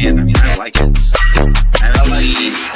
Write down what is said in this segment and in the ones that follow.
man. I mean, I like it. I like it.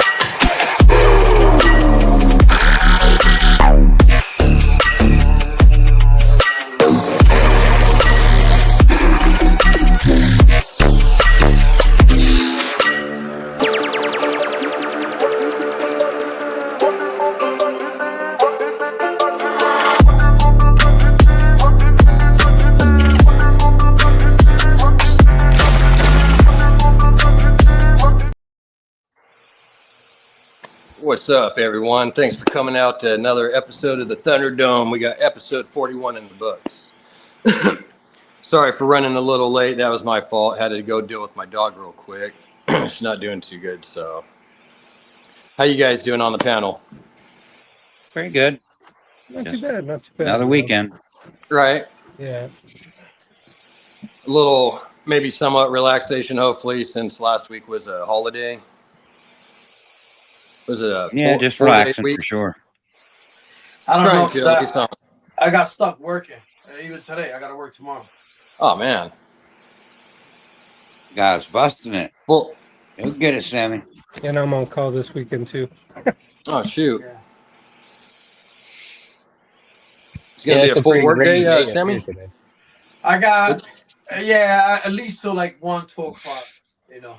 What's up, everyone? Thanks for coming out to another episode of the Thunderdome. We got episode 41 in the books. Sorry for running a little late. That was my fault. Had to go deal with my dog real quick. She's not doing too good, so. How you guys doing on the panel? Very good. Not too bad. Another weekend. Right? Yeah. A little, maybe somewhat relaxation, hopefully, since last week was a holiday. Was it a just relaxing for sure. I don't know. I got stuck working. Even today, I got to work tomorrow. Oh, man. Guys, busting it. Well, you'll get it, Sammy. And I'm on call this weekend, too. Oh, shoot. Yeah. It's going to be a full work day, Sammy? I got, at least till like 1, 2 o'clock, you know.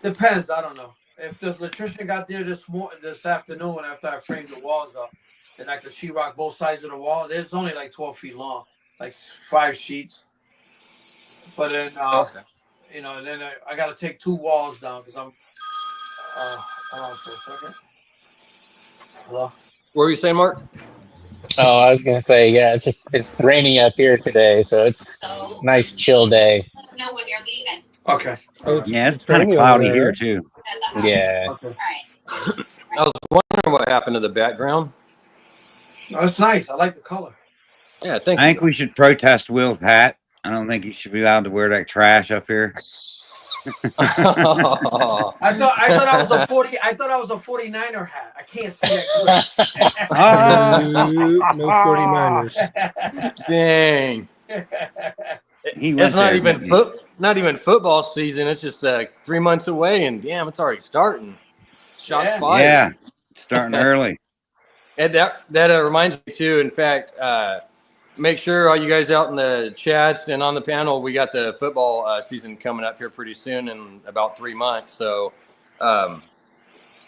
Depends. I don't know. If the electrician got there this afternoon after I framed the walls up, and I could sheetrock both sides of the wall, it's only like 12 feet long, like 5 sheets. But then, you know, and then I got to take 2 walls down because I'm. Hold on for a second. Hello. What were you saying, Mark? Oh, I was gonna say, yeah, it's rainy up here today, so it's a nice chill day. Know when you're leaving. Okay. Yeah, it's kind of cloudy here too. Yeah. Okay. All right. I was wondering what happened to the background. No, it's nice. I like the color. Yeah, I think we should protest Will's hat. I don't think he should be allowed to wear that trash up here. I thought I was a 40. I thought I was a 49er hat. I can't see that. No 49ers. Dang. It's not even football season. It's just 3 months away, and damn, it's already starting. Shots fired. Yeah, starting early. And that reminds me too. In fact, make sure all you guys out in the chats and on the panel, we got the football season coming up here pretty soon in about 3 months. So,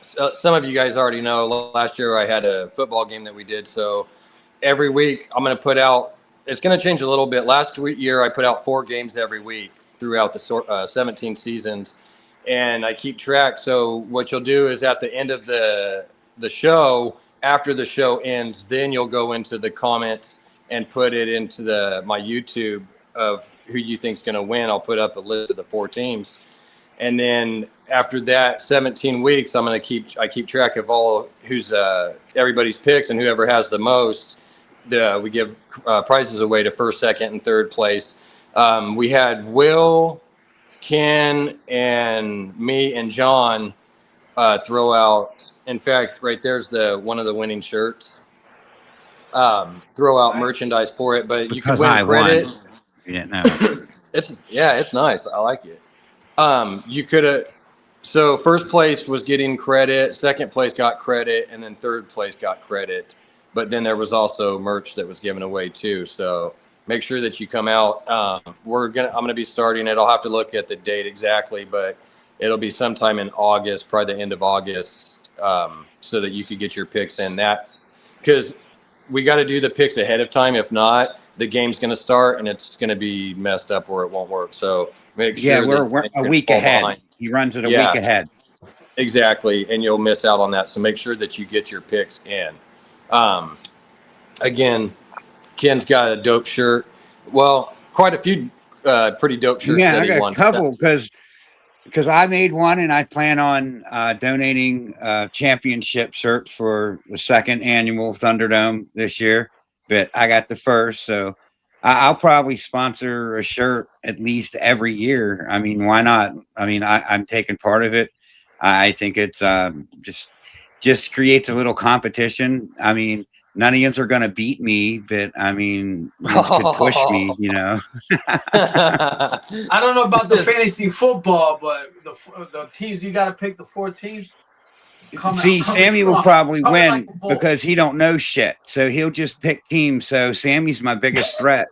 some of you guys already know. Last year I had a football game that we did. So every week I'm going to put out. It's going to change a little bit. Last year, I put out 4 games every week throughout the 17 seasons, and I keep track. So what you'll do is at the end of the show, after the show ends, then you'll go into the comments and put it into my YouTube of who you think's going to win. I'll put up a list of the 4 teams, and then after that 17 weeks, I keep track of all who's everybody's picks, and whoever has the most. We give prizes away to first, second, and third place. We had Will, Ken, and me and John throw out. In fact, right there's one of the winning shirts. Throw out merchandise for it, but you can win credit. You didn't know. It's nice. I like it. You could have. So first place was getting credit. Second place got credit, and then third place got credit. But then there was also merch that was given away too. So make sure that you come out. I'm gonna be starting it. I'll have to look at the date exactly, but it'll be sometime in August, probably the end of August, so that you could get your picks in that. Because we got to do the picks ahead of time. If not, the game's gonna start and it's gonna be messed up or it won't work. So make sure. Yeah, we're a week ahead. Behind. He runs it a week ahead. Exactly, and you'll miss out on that. So make sure that you get your picks in. Again, Ken's got a dope shirt. Well, quite a few pretty dope shirts. Yeah, I got a couple because I made one and I plan on donating championship shirts for the 2nd annual Thunderdome this year. But I got the first, so I'll probably sponsor a shirt at least every year. I mean, why not? I mean, I'm taking part of it. I think it's just creates a little competition. I mean, none of yous are going to beat me, but I mean, you could push me, you know. I don't know about the fantasy football, but the teams you got to pick the 4 teams. See, Sammy will strong. probably Coming win like a bull. because he don't know shit. So he'll just pick teams. So Sammy's my biggest threat.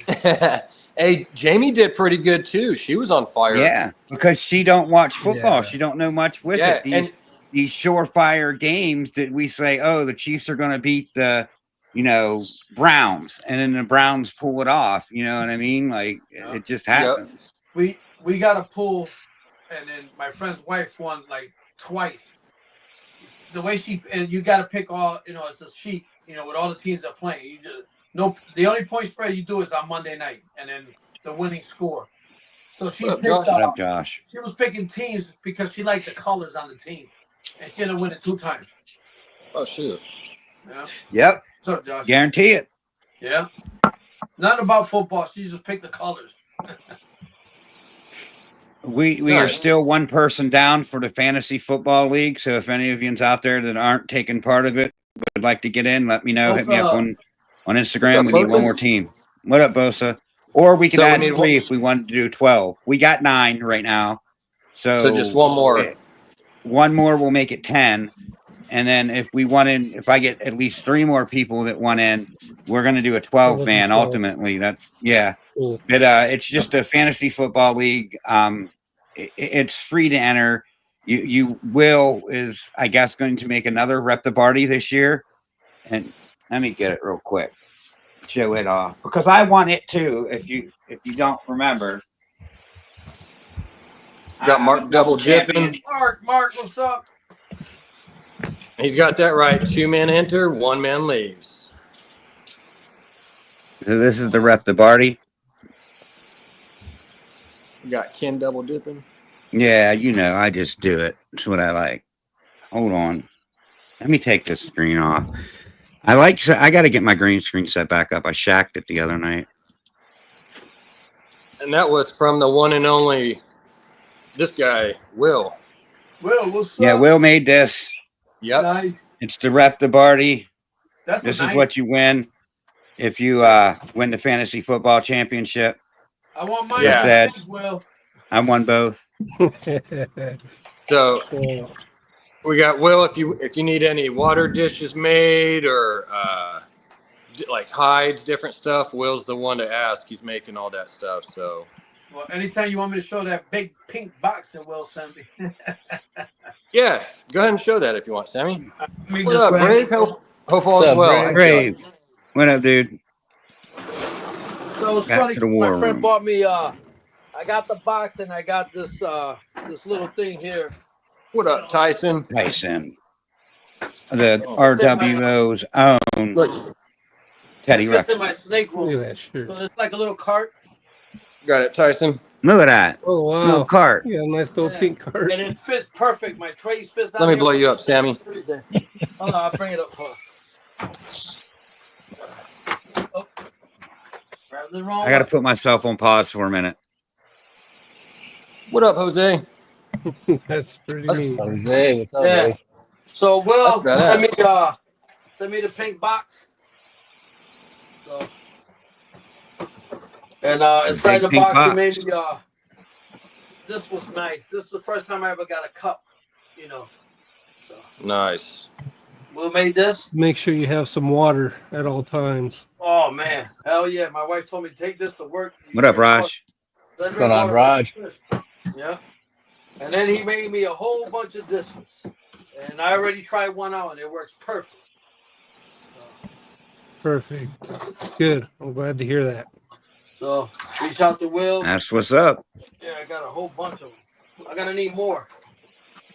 Hey, Jamie did pretty good too. She was on fire. Yeah, because she don't watch football. Yeah. She don't know much with Yeah, it. These surefire games that we say, oh, the Chiefs are going to beat the, you know, Browns, and then the Browns pull it off. You know what I mean? Like it just happens. We got a pool, and then my friend's wife won like twice. The way and you got to pick all, you know, it's a sheet, you know, with all the teams that are playing. You just the only point spread you do is on Monday night, and then the winning score. So she picked What up, Josh? She was picking teams because she liked the colors on the team, and she had to win it 2 times. Oh shoot! Yeah. Yep. What's up, Josh? Guarantee it. Yeah. Nothing about football. She just picked the colors. We are still one person down for the fantasy football league. So if any of yous out there that aren't taking part of it would like to get in, let me know. Hit me up on Instagram. We need one more team. What up, Bosa? Or we could add 3 if we wanted to do 12. We got 9 right now. So just one more. One more will make it 10. And then if we want in, if I get at least 3 more people that want in, we're going to do a 12 man. Ultimately, that's Cool. But it's just a fantasy football league. It's free to enter. You will is, I guess, going to make another Rep the Party this year. And let me get it real quick. Show it off because I want it too. If you don't remember, Got Mark double dipping. Mark, what's up? He's got that right. 2 men enter, 1 man leaves. So this is the Rep the Party. Got Ken double dipping. Yeah, you know, I just do it. That's what I like. Hold on. Let me take this screen off. I got to get my green screen set back up. I shacked it the other night. And that was from the one and only, this guy, Will. Will, what's up? Yeah, Will made this. Yep. Nice. It's the Rep the Party. This is what you win if you win the fantasy football championship. I want mine. Yeah. Will. I won both. So Cool. we got Will. If you need any water dishes made or like hides, different stuff, Will's the one to ask. He's making all that stuff. So. Well, anytime you want me to show that big pink box that Will sent me. Yeah, go ahead and show that if you want, Sammy. What What up, Brave? Hope all is well. Brave. What up, dude? So it was Back funny. to the war My friend room. bought me. I got the box and I got this this little thing here. What up, Tyson? Tyson. The RWO's own Teddy It's Ruxpin. in my snake Look room. at that shirt. So it's like a little cart, Got it, Tyson. Look at that. Oh, wow. Little cart. You got a nice little pink card. and it fits perfect. My trays fits. Let me blow you up, Sammy. Hold on, I'll bring it up. Hold on. Oh. Grab the wrong I got to one. put myself on pause for a minute. What up, Jose? That's pretty That's neat. Jose, what's up, Yeah. buddy? So Will That's send me the pink box. So and inside the Big pink box he made box. me this was nice. This is the first time I ever got a cup, you know. So, Nice. Will made this. Make sure you have some water at all times. Oh man, hell yeah! My wife told me to take this to work. What up, Raj? What's going on, Raj? Yeah. And then he made me a whole bunch of dishes. And I already tried one out and it works perfect. Perfect. Good. I'm glad to hear that. So reach out to Will. That's what's up. Yeah, I got a whole bunch of them. I gotta need more.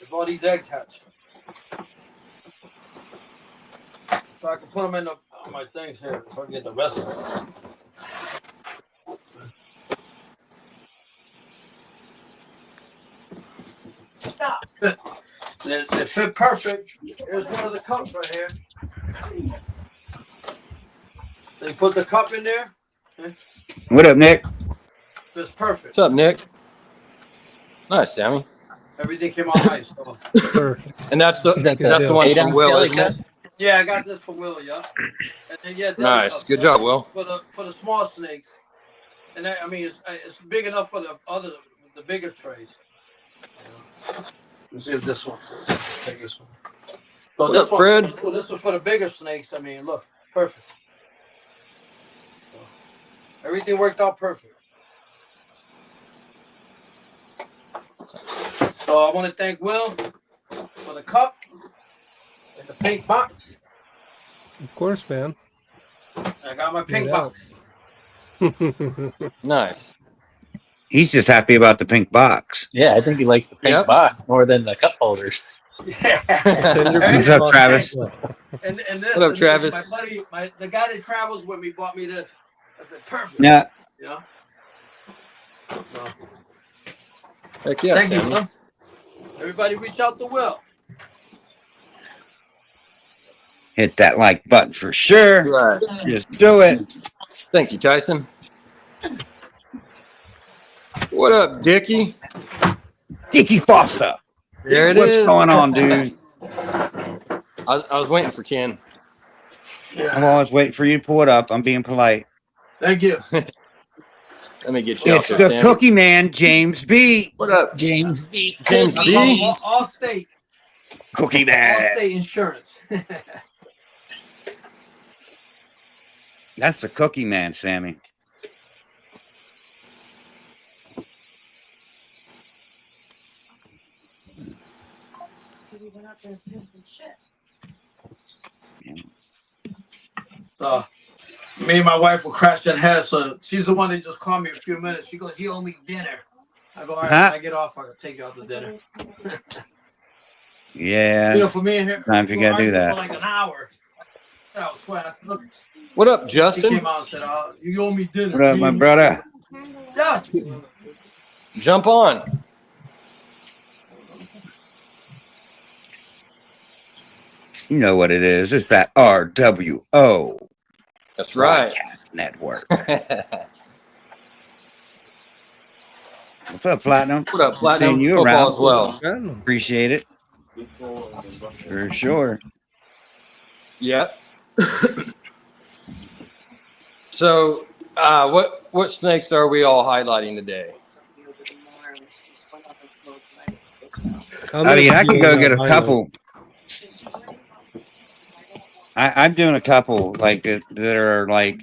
If all these eggs hatch. So I can put them in on my things here if I get the rest of them. Stop. They fit perfect. Here's one of the cups right here. They put the cup in there. What up, Nick? Fits perfect. What's up, Nick? Nice, Sammy. Everything came out nice. So. Perfect. And that's the Is that that's the one from 8-ounce Will, deli isn't cup? it? Yeah, I got this for Will. Yeah, and then yeah, deli Nice. cups, Good yeah, job, Will. for the small snakes, and I mean it's big enough for the bigger trays. You know? Let's see if this one. Take this one. So What this up, Fred? one, this one for the bigger snakes. I mean, look, perfect. So, everything worked out perfect. So I want to thank Will for the cup and the pink box. Of course, man. I got my No pink doubt. box. Nice. He's just happy about the pink box. Yeah, I think he likes the pink Yep. box more than the cup holders. Send your Hey, What's pink up, box Travis? as well. and What up, Travis? my buddy, the guy that travels with me bought me this. I said, perfect. Yeah. You know. So, Heck yeah, thank you, Sammy. Will. Everybody, reach out to Will. Hit that like button for sure. Right. Just do it. Thank you, Tyson. What up, Dickie? Dickie Foster. There it What's is. going on, dude? I was waiting for Ken. I'm always waiting for you to pull it up. I'm being polite. Thank you. Let me get you It's out there, the Sammy. Cookie Man, James B. What up? James B. James I B. call him all state Cookie Man. insurance. That's the Cookie Man, Sammy. So, me and my wife will crash that head. So she's the one that just called me a few minutes. She goes, "You owe me dinner." I go, "All right, Huh? when I get off, I can take you out to dinner." Yeah. You know, for me and her, Sometimes you gotta do argued that. for like an hour. I was sweating. I said, "Look," What up, she Justin? came out and said, "You owe me dinner." What up, my brother? Yes. Jump on. You know what it is. It's that RWO That's right. Broadcast Network. What's up, Platinum? What up, Seeing Platinum? you Hope all around. is well. I don't know. Appreciate it. For sure. Yep. So, what snakes are we all highlighting today? I mean, I can go get a couple. I'm doing a couple like that are like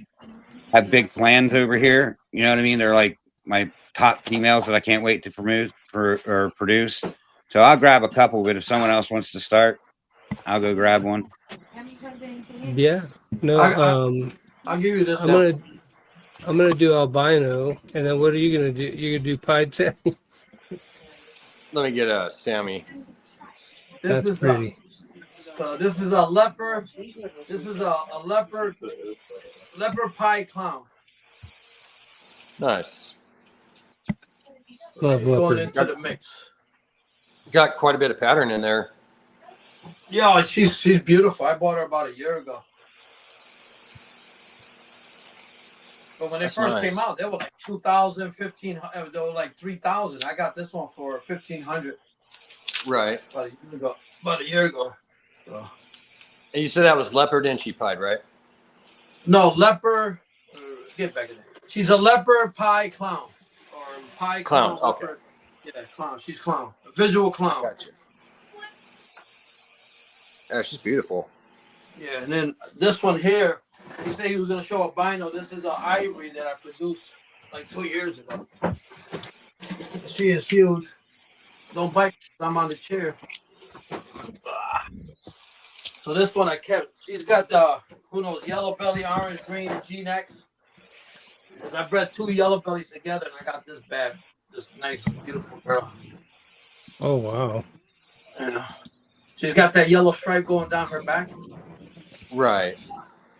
have big plans over here. You know what I mean? They're like my top females that I can't wait to produce. So I'll grab a couple, but if someone else wants to start, I'll go grab one. Yeah. No. I'll give you this. I'm gonna do albino, and then what are you gonna do? You're gonna do pied Sammy? Let me get Sammy. This That's is pretty. this is a leopard. This is a leopard pie clown. Nice. Love Going leopard. into the mix. Got quite a bit of pattern in there. Yeah, she's beautiful. I bought her about a year ago. But when they That's first nice. came out, they were like 2,000, 1,500. They were like 3,000. I got this one for 1,500 Right. about a year ago. So. And you said that was leopard and she pied, right? No, leopard. Get back in there. She's a leopard pie clown. Or pie Clown, clown. okay. Leopard. Yeah, clown. She's clown. A visual clown. Gotcha. Yeah, she's beautiful. Yeah, and then this one here, he said he was going to show a bino. This is an ivory that I produced like 2 years ago. She is huge. Don't bite. I'm on the chair. So this one I kept. She's got the, who knows, yellow belly, orange, green, G-necks. Because I bred 2 yellow bellies together and I got this nice, beautiful girl. Oh wow. And, she's got that yellow stripe going down her back. Right.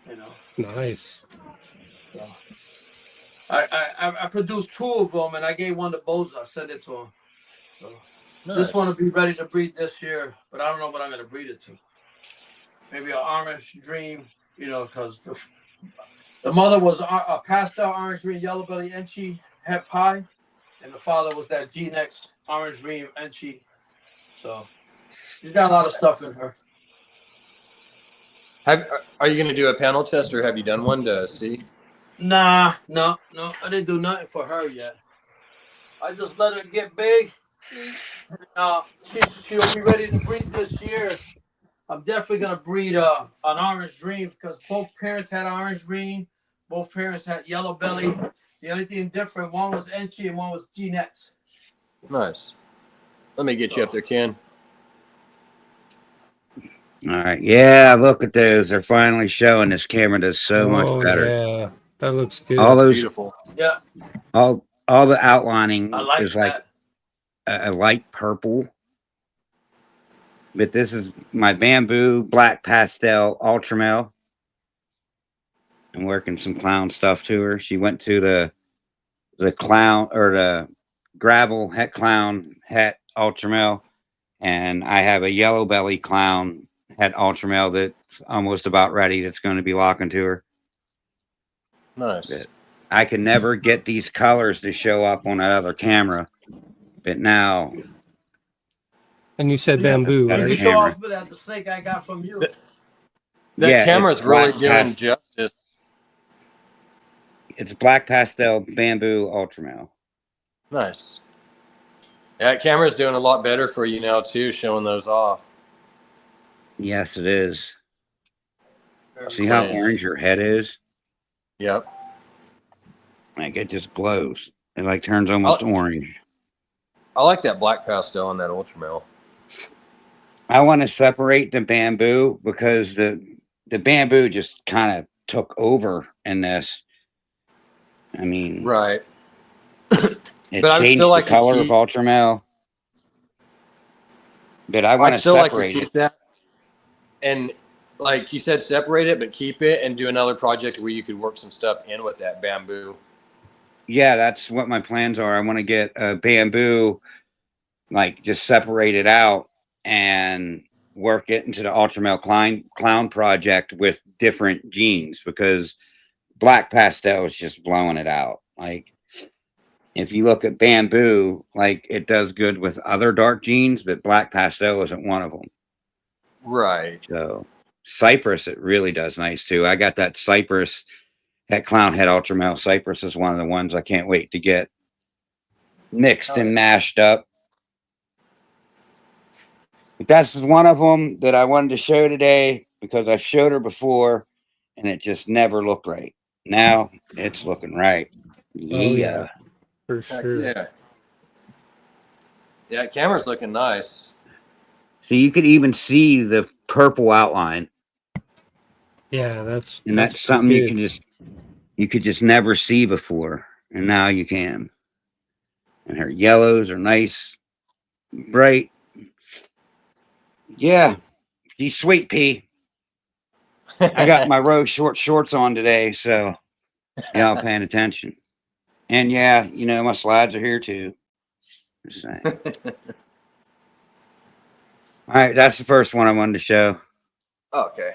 You know. Nice. So I produced 2 of them and I gave one to Boza. I sent it to him. So this one will be ready to breed this year, but I don't know what I'm going to breed it to. Maybe an orange dream, you know, because the mother was a pastel orange green yellow belly enchi het pie, and the father was that G-necks orange green enchi. So she's got a lot of stuff in her. Are you going to do a panel test, or have you done one to see? Nah, no. I didn't do nothing for her yet. I just let her get big. She'll be ready to breed this year. I'm definitely gonna breed an orange dream because both parents had orange dream. Both parents had yellow belly. The only thing different, one was Enchi and one was G-Nex. Nice. Let me get you up there, Ken. All right. Yeah, look at those. They're finally showing. This camera does so much better. Yeah, that looks good. All those, Beautiful. Yeah, all the outlining I like is like that. a light purple. But this is my bamboo black pastel ultramel. I'm working some clown stuff to her. She went to the clown or the gravel het clown het ultramel, and I have a yellow belly clown het ultramel that's almost about ready. That's going to be locking to her. Nice. But I can never get these colors to show up on that other camera, but now. And you said Yeah, bamboo, you better can right? show camera. off with the snake I got from you. That Yeah, camera's it's really black doing justice. It's black pastel bamboo ultramel. Nice. Yeah, that camera's doing a lot better for you now too, showing those off. Yes, it is. Very See how clean. orange your head is? Yep. Like it just glows. It like turns almost orange. I like that black pastel on that ultramel. I want to separate the bamboo because the bamboo just kind of took over in this. I mean, Right. it But I would changed still the like to color of keep- ultramel. But I want I'd to still like to separate keep it. that, and like you said, separate it, but keep it and do another project where you could work some stuff in with that bamboo. Yeah, that's what my plans are. I want to get a bamboo, like just separate it out and work it into the ultramel clown project with different genes because black pastel is just blowing it out. Like if you look at bamboo, like it does good with other dark genes, but black pastel isn't one of them. Right. So cypress, it really does nice too. I got that cypress, that clown head ultramel. Cypress is one of the ones I can't wait to get mixed and mashed up. But that's one of them that I wanted to show today because I showed her before and it just never looked right. Now it's looking right. Yeah. For sure. Yeah. Yeah, camera's looking nice. So you could even see the purple outline. Yeah, that's something pretty good. you could just never see before. And now you can. And her yellows are nice, bright. Yeah. She's sweet pea. I got my rose short shorts on today, so y'all paying attention. And yeah, you know, my slides are here too. Just saying. All right, that's the first one I wanted to show. Okay.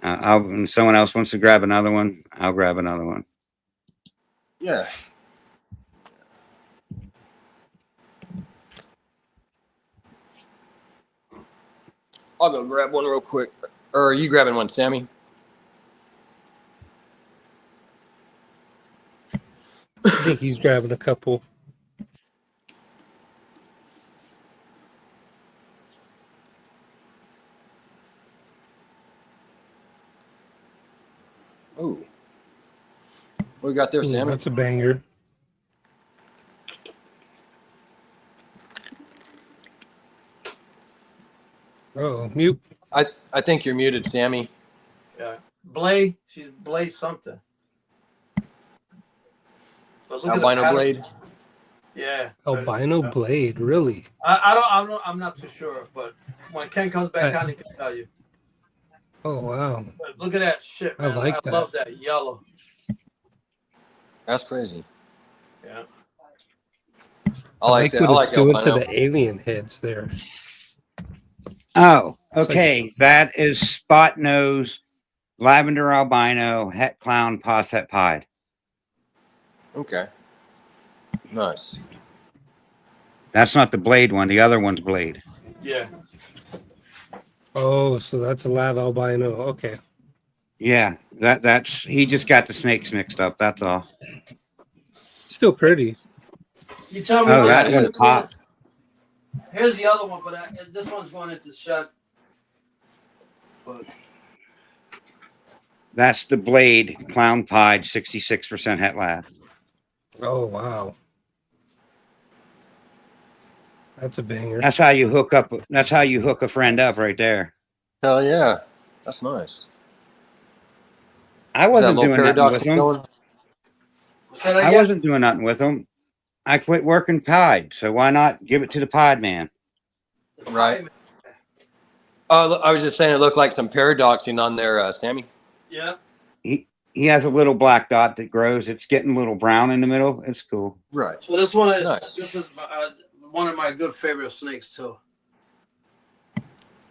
When someone else wants to grab another one, I'll grab another one. Yeah. I'll go grab one real quick. Or are you grabbing one, Sammy? I think he's grabbing a couple. Ooh. What we got there, Ooh, Sammy? that's a banger. Oh, mute. I think you're muted, Sammy. Yeah, Blade. She's Blade something. But look at the Albino pattern. blade. Yeah. Albino blade, really? I'm not too sure, but when Ken comes back on, he can tell you. Oh, wow. But look at that shit, man. I like that. Love that yellow. That's crazy. Yeah. I like that. I what like it's doing to albino. the alien heads there. Oh, okay. That is spot nose, lavender albino, het clown, posset pied. Okay. Nice. That's not the blade one. The other one's blade. Yeah. Oh, so that's a live albino. Okay. Yeah, that's he just got the snakes mixed up. That's all. Still pretty. You tell me Oh, what Yeah, that it one is. popped. Here's the other one, but this one's going into shed. But That's the Blade Clown Pied, 66% het lab. Oh wow. That's a banger. That's how you hook up. That's how you hook a friend up right there. Hell yeah. That's nice. I Is that wasn't little doing nothing paradox with them. going? say that I again? wasn't doing nothing with them. I quit working pied, so why not give it to the pod man? Right. Oh, I was just saying it looked like some paradoxing on there, Sammy. Yeah. He has a little black dot that grows. It's getting a little brown in the middle. It's cool. Right. So this one is Nice. one of my good favorite snakes too.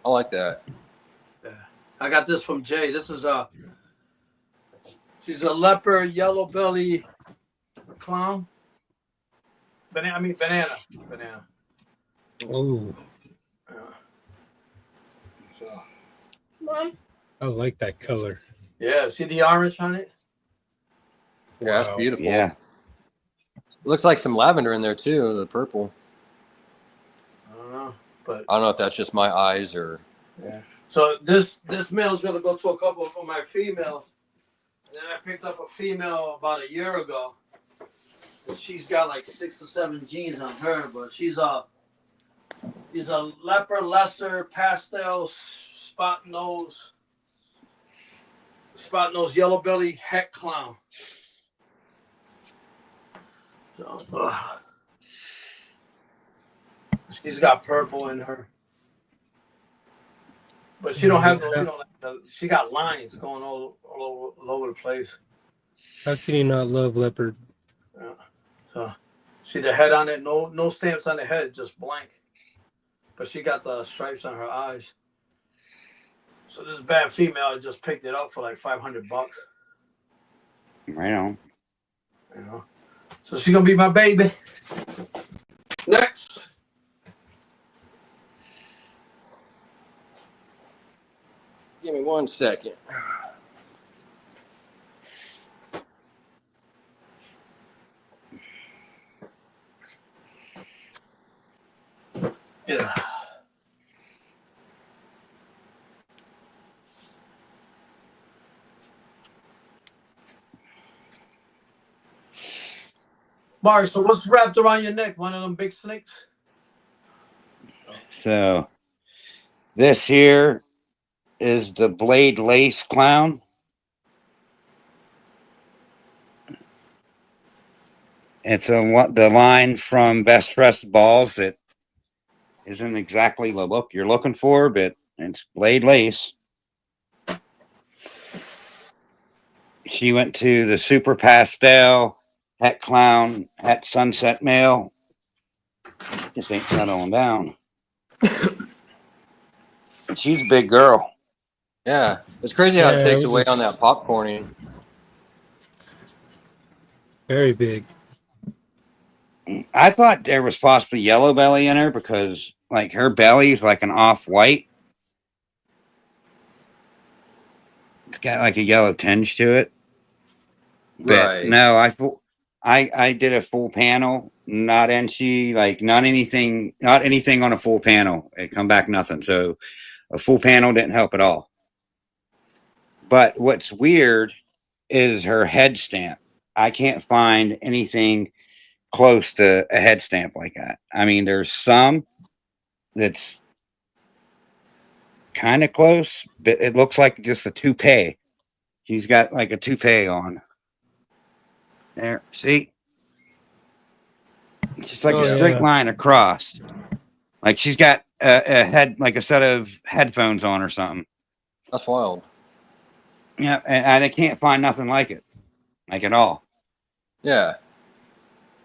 I like that. Yeah. I got this from Jay. This is she's a leopard yellow belly clown. Banana. Oh, So I like that color. yeah, see the orange on it? Yeah, that's Wow. beautiful. Yeah. Looks like some lavender in there too, the purple. I don't know, but I don't know if that's just my eyes or. yeah. So this male's gonna go to a couple of my females, and then I picked up a female about a year ago. And she's got like 6 or 7 genes on her, but she's a leopard lesser pastel spot nose yellow belly het clown. So, she's got purple in her, but she don't have she got lines going all over the place. How can you not love leopard? Yeah. So see the head on it, no stamps on the head, just blank. But she got the stripes on her eyes. So this bad female, I just picked it up for like $500. Right on. You know. So she's gonna be my baby. Next. Give me 1 second. Yeah. Mark, so what's wrapped around your neck? One of them big snakes? So this here is the Blade Lace Clown. It's the line from Best Dressed Balls that isn't exactly the look you're looking for, but it's Blade Lace. She went to the Super Pastel, Het Clown, Het Sunset Male. This ain't settling down. She's a big girl. Yeah, it's crazy how Yeah, it takes it was away just- on that popcorning. Very big. I thought there was possibly yellow belly in her because, like, her belly is like an off-white. It's got like a yellow tinge to it. But Right. no, I did a full panel, not inchy, like not anything on a full panel. It come back nothing. So a full panel didn't help at all. But what's weird is her head stamp. I can't find anything close to a head stamp like that. I mean, there's some that's kind of close, but it looks like just a toupee. She's got like a toupee on. There, see? It's just like Oh, a straight yeah. line across. Like she's got a head, like a set of headphones on or something. That's wild. Yeah, and I can't find nothing like it, like at all. Yeah.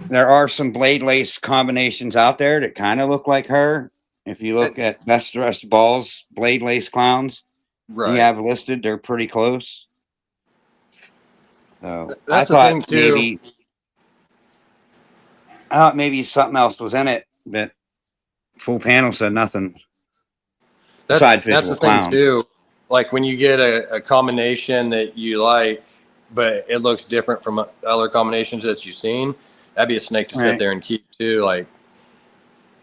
There are some Blade Lace combinations out there that kind of look like her. If you look at Best Dressed Balls, Blade Lace Clowns, Right. you have listed, they're pretty close. So That's I the thought thing, too. maybe something else was in it, but full panel said nothing. besides That's visual the thing clown. too. Like when you get a combination that you like, but it looks different from other combinations that you've seen, that'd be a snake to sit Right. there and keep too. Like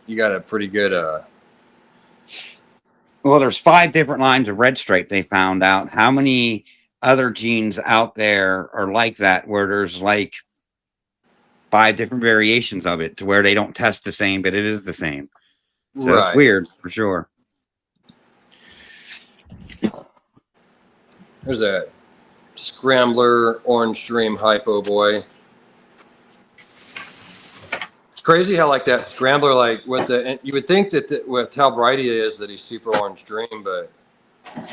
you got a pretty good. Well, there's 5 different lines of red stripe they found out. How many other genes out there are like that, where there's like 5 different variations of it to where they don't test the same, but it is the same. So it's Right. weird for sure. There's that Scrambler Orange Dream Hypo Boy. It's crazy how like that Scrambler, like with the, you would think that with how bright he is that he's super Orange Dream, but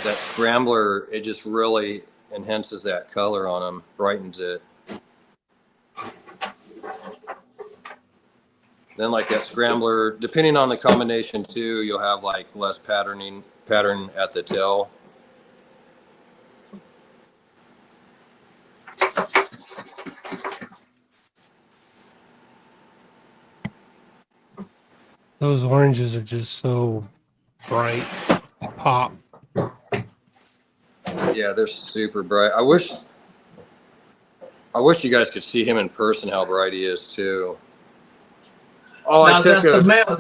that Scrambler, it just really enhances that color on him, brightens it. Then like that Scrambler, depending on the combination too, you'll have like less pattern at the tail. Those oranges are just so bright. Pop. Yeah, they're super bright. I wish you guys could see him in person, how bright he is too. Oh, now I took that's the male.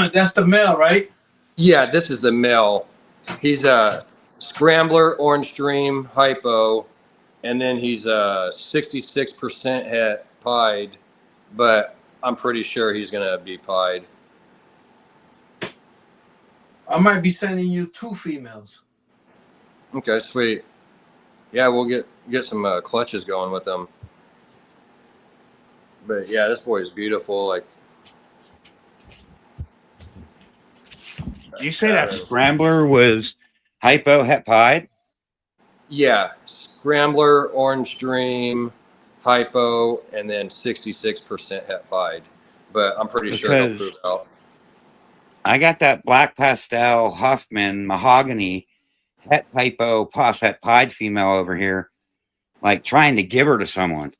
That's the male, right? Yeah, this is the male. He's a Scrambler Orange Dream Hypo, and then he's a 66% het pied, but I'm pretty sure he's gonna be pied. I might be sending you 2 females. Okay, sweet. Yeah, we'll get some clutches going with them. But yeah, this boy is beautiful. Like, Did you say that Scrambler was hypo het pied? yeah, Scrambler Orange Dream Hypo, and then 66% het pied. But I'm pretty sure he'll prove out. I got that black pastel Huffman mahogany het hypo pos het pied female over here, like trying to give her to someone.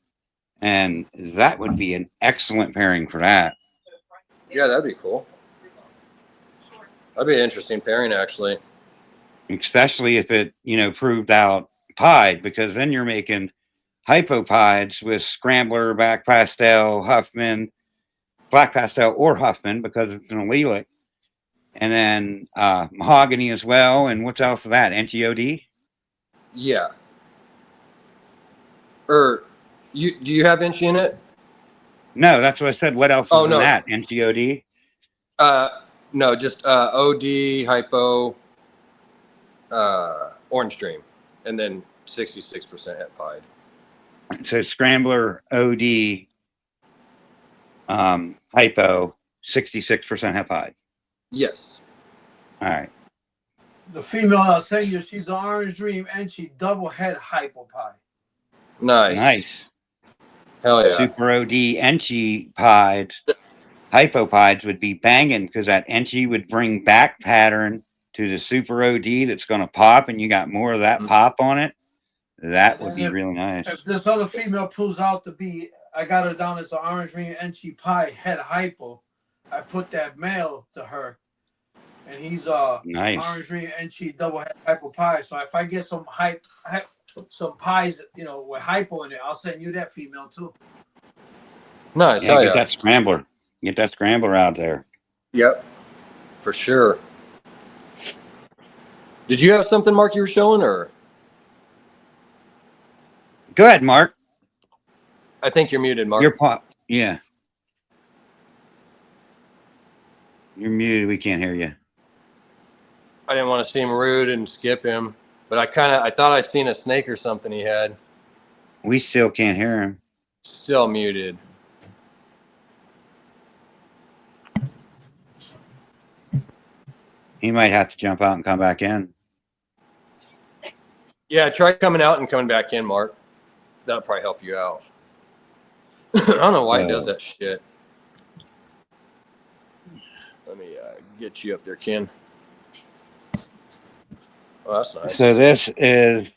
And that would be an excellent pairing for that. Yeah, that'd be cool. That'd be an interesting pairing, actually. Especially if it, proved out pied, because then you're making hypopieds with Scrambler, black pastel, Huffman, black pastel or Huffman because it's an allelic. And then mahogany as well. And what's else of that? NGOD? Yeah. Do you have Inch in it? No, that's what I said. What else is in that? NGOD? No, just OD, Hypo, Orange Dream, and then 66% het pied. So Scrambler, OD, Hypo, 66% het pied. Yes. All right. The female I'll send you, she's an Orange Dream and she double head hypopie. Nice. Hell yeah. Super OD Enchi pieds, hypopieds would be banging because that Enchi would bring back pattern to the Super OD that's going to pop, and you got more of that pop on it. That would be really nice. If this other female proves out to be, I got her down as an Orange Dream Enchi pie head hypo. I put that male to her, and he's nice. Orange Dream Enchi double head hypo pie. So if I get some some pies, with hypo in it, I'll send you that female too. Nice. Yeah, get that Scrambler. Get that Scrambler out there. Yep. For sure. Did you have something, Mark, you were showing, or? Go ahead, Mark. I think you're muted, Mark. Yeah. You're muted. We can't hear you. I didn't want to seem rude and skip him, but I thought I seen a snake or something he had. We still can't hear him. Still muted. He might have to jump out and come back in. Yeah, try coming out and coming back in, Mark. That'll probably help you out. I don't know why he does that shit. Let me get you up there, Ken. Oh, that's nice. So this is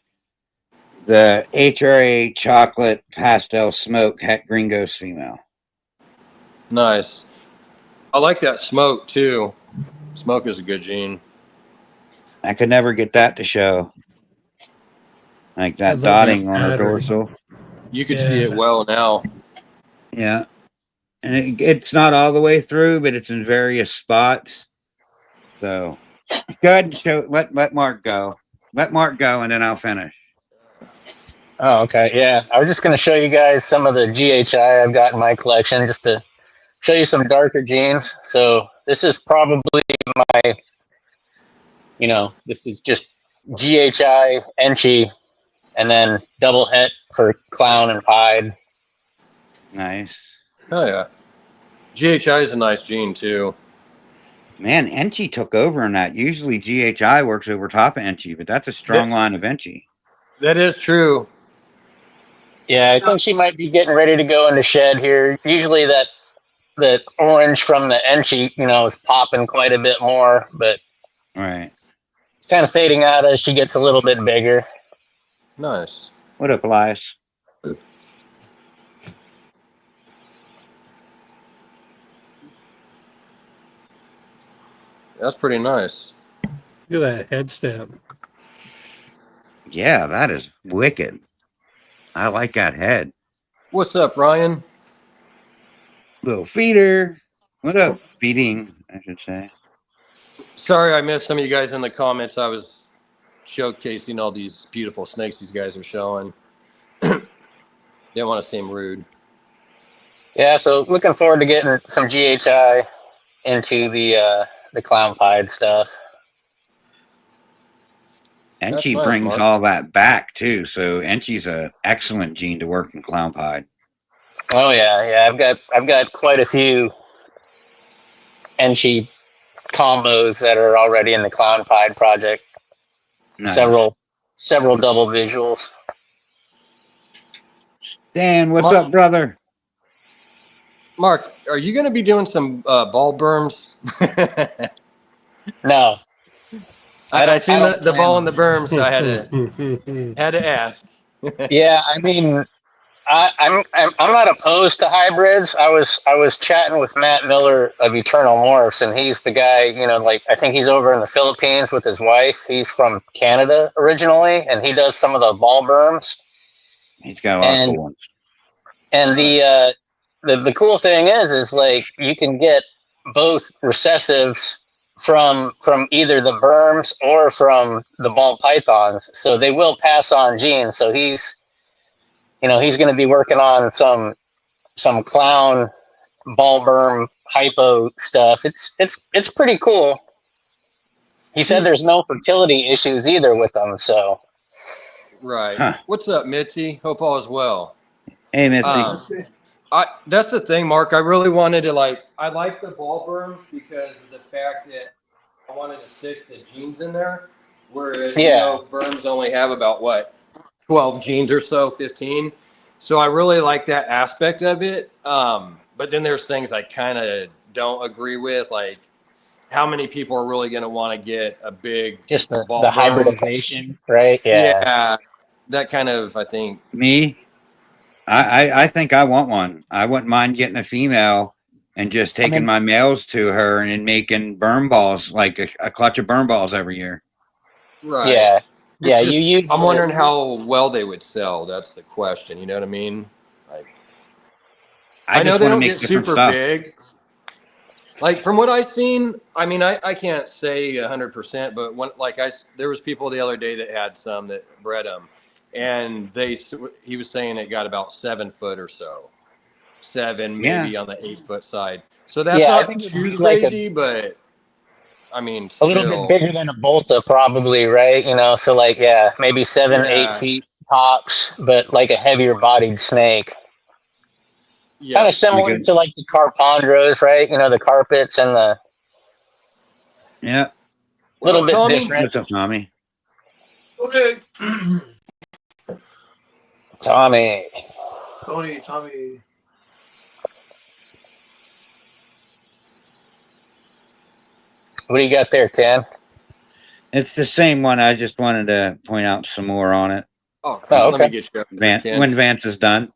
the HRA chocolate pastel smoke het gringos female. Nice. I like that smoke too. It's Smoke is a good gene. I could never get that to show. Like I that love dotting that on her pattern. dorsal. You could see Yeah. it well now. Yeah. And it's not all the way through, but it's in various spots. So go ahead and show let Mark go. Let Mark go and then I'll finish. Oh, okay. Yeah. I was just going to show you guys some of the GHI I've got in my collection just to show you some darker genes. So this is probably my, this is just GHI, Enchi, and then double het for clown and pied. Nice. Oh yeah. GHI is a nice gene too. Man, Enchi took over in that. Usually GHI works over top of Enchi, but that's a strong line of Enchi. That is true. Yeah, I think she might be getting ready to go into shed here. Usually that orange from the Enchi, is popping quite a bit more, but Right. it's kind of fading out as she gets a little bit bigger. Nice. What up, Elias? That's pretty nice. Look at that head stamp. Yeah, that is wicked. I like that head. What's up, Ryan? Little feeder. What up? Feeding, I should say. Sorry I missed some of you guys in the comments. I was showcasing all these beautiful snakes these guys are showing. Didn't want to seem rude. Yeah, so looking forward to getting some GHI into the clown pied stuff. Enchi nice, brings Mark. all that back too. So Enchi's a excellent gene to work in clown pied. Oh yeah. I've got quite a few Enchi combos that are already in the clown pied project. Nice. Several double visuals. Dan, what's Mark- up, brother? Mark, are you going to be doing some ball berms? No. I seen don't the plan ball on in the berm, so I had to ask. Yeah, I mean, I'm not opposed to hybrids. I was chatting with Matt Miller of Eternal Morphs, and he's the guy. I think he's over in the Philippines with his wife. He's from Canada originally, and he does some of the ball berms. He's got a lot of cool ones. And the cool thing is like you can get both recessives from either the berms or from the ball pythons, so they will pass on genes. So he's going to be working on some clown ball berm hypo stuff. It's pretty cool. He said there's no fertility issues either with them. So Right. Huh. What's up, Mitzi? Hope all is well. Hey, Mitzi. That's the thing, Mark. I really wanted to I like the ball berms because of the fact that I wanted to stick the genes in there. Whereas, berms only have about 12 genes or so, 15. So I really like that aspect of it. But then there's things I kind of don't agree with, like how many people are really going to want to get a big just the ball berm. hybridization, right? Yeah. That kind of, I think. Me? I think I want one. I wouldn't mind getting a female and just taking my males to her and making berm balls, like a clutch of berm balls every year. Right. Yeah. Yeah. I'm wondering how well they would sell. That's the question. You know what I mean? Like, I know they don't get super big. Like from what I've seen, I mean, I can't say 100%, but there was people the other day that had some that bred them, and he was saying it got about 7 foot or so, 7 maybe on the 8 foot side. So that's not too crazy, but I mean, a little bit bigger than a Bolta, probably, right? So maybe 7, 8 feet tops, but like a heavier bodied snake. Yeah. Kind of similar to like the Carpondros, right? The carpets and the. Yeah. Little bit different. What's up, Tommy? Okay. Tommy. What do you got there, Ken? It's the same one. I just wanted to point out some more on it. Oh, okay. Let me get you up there, when Vance is done.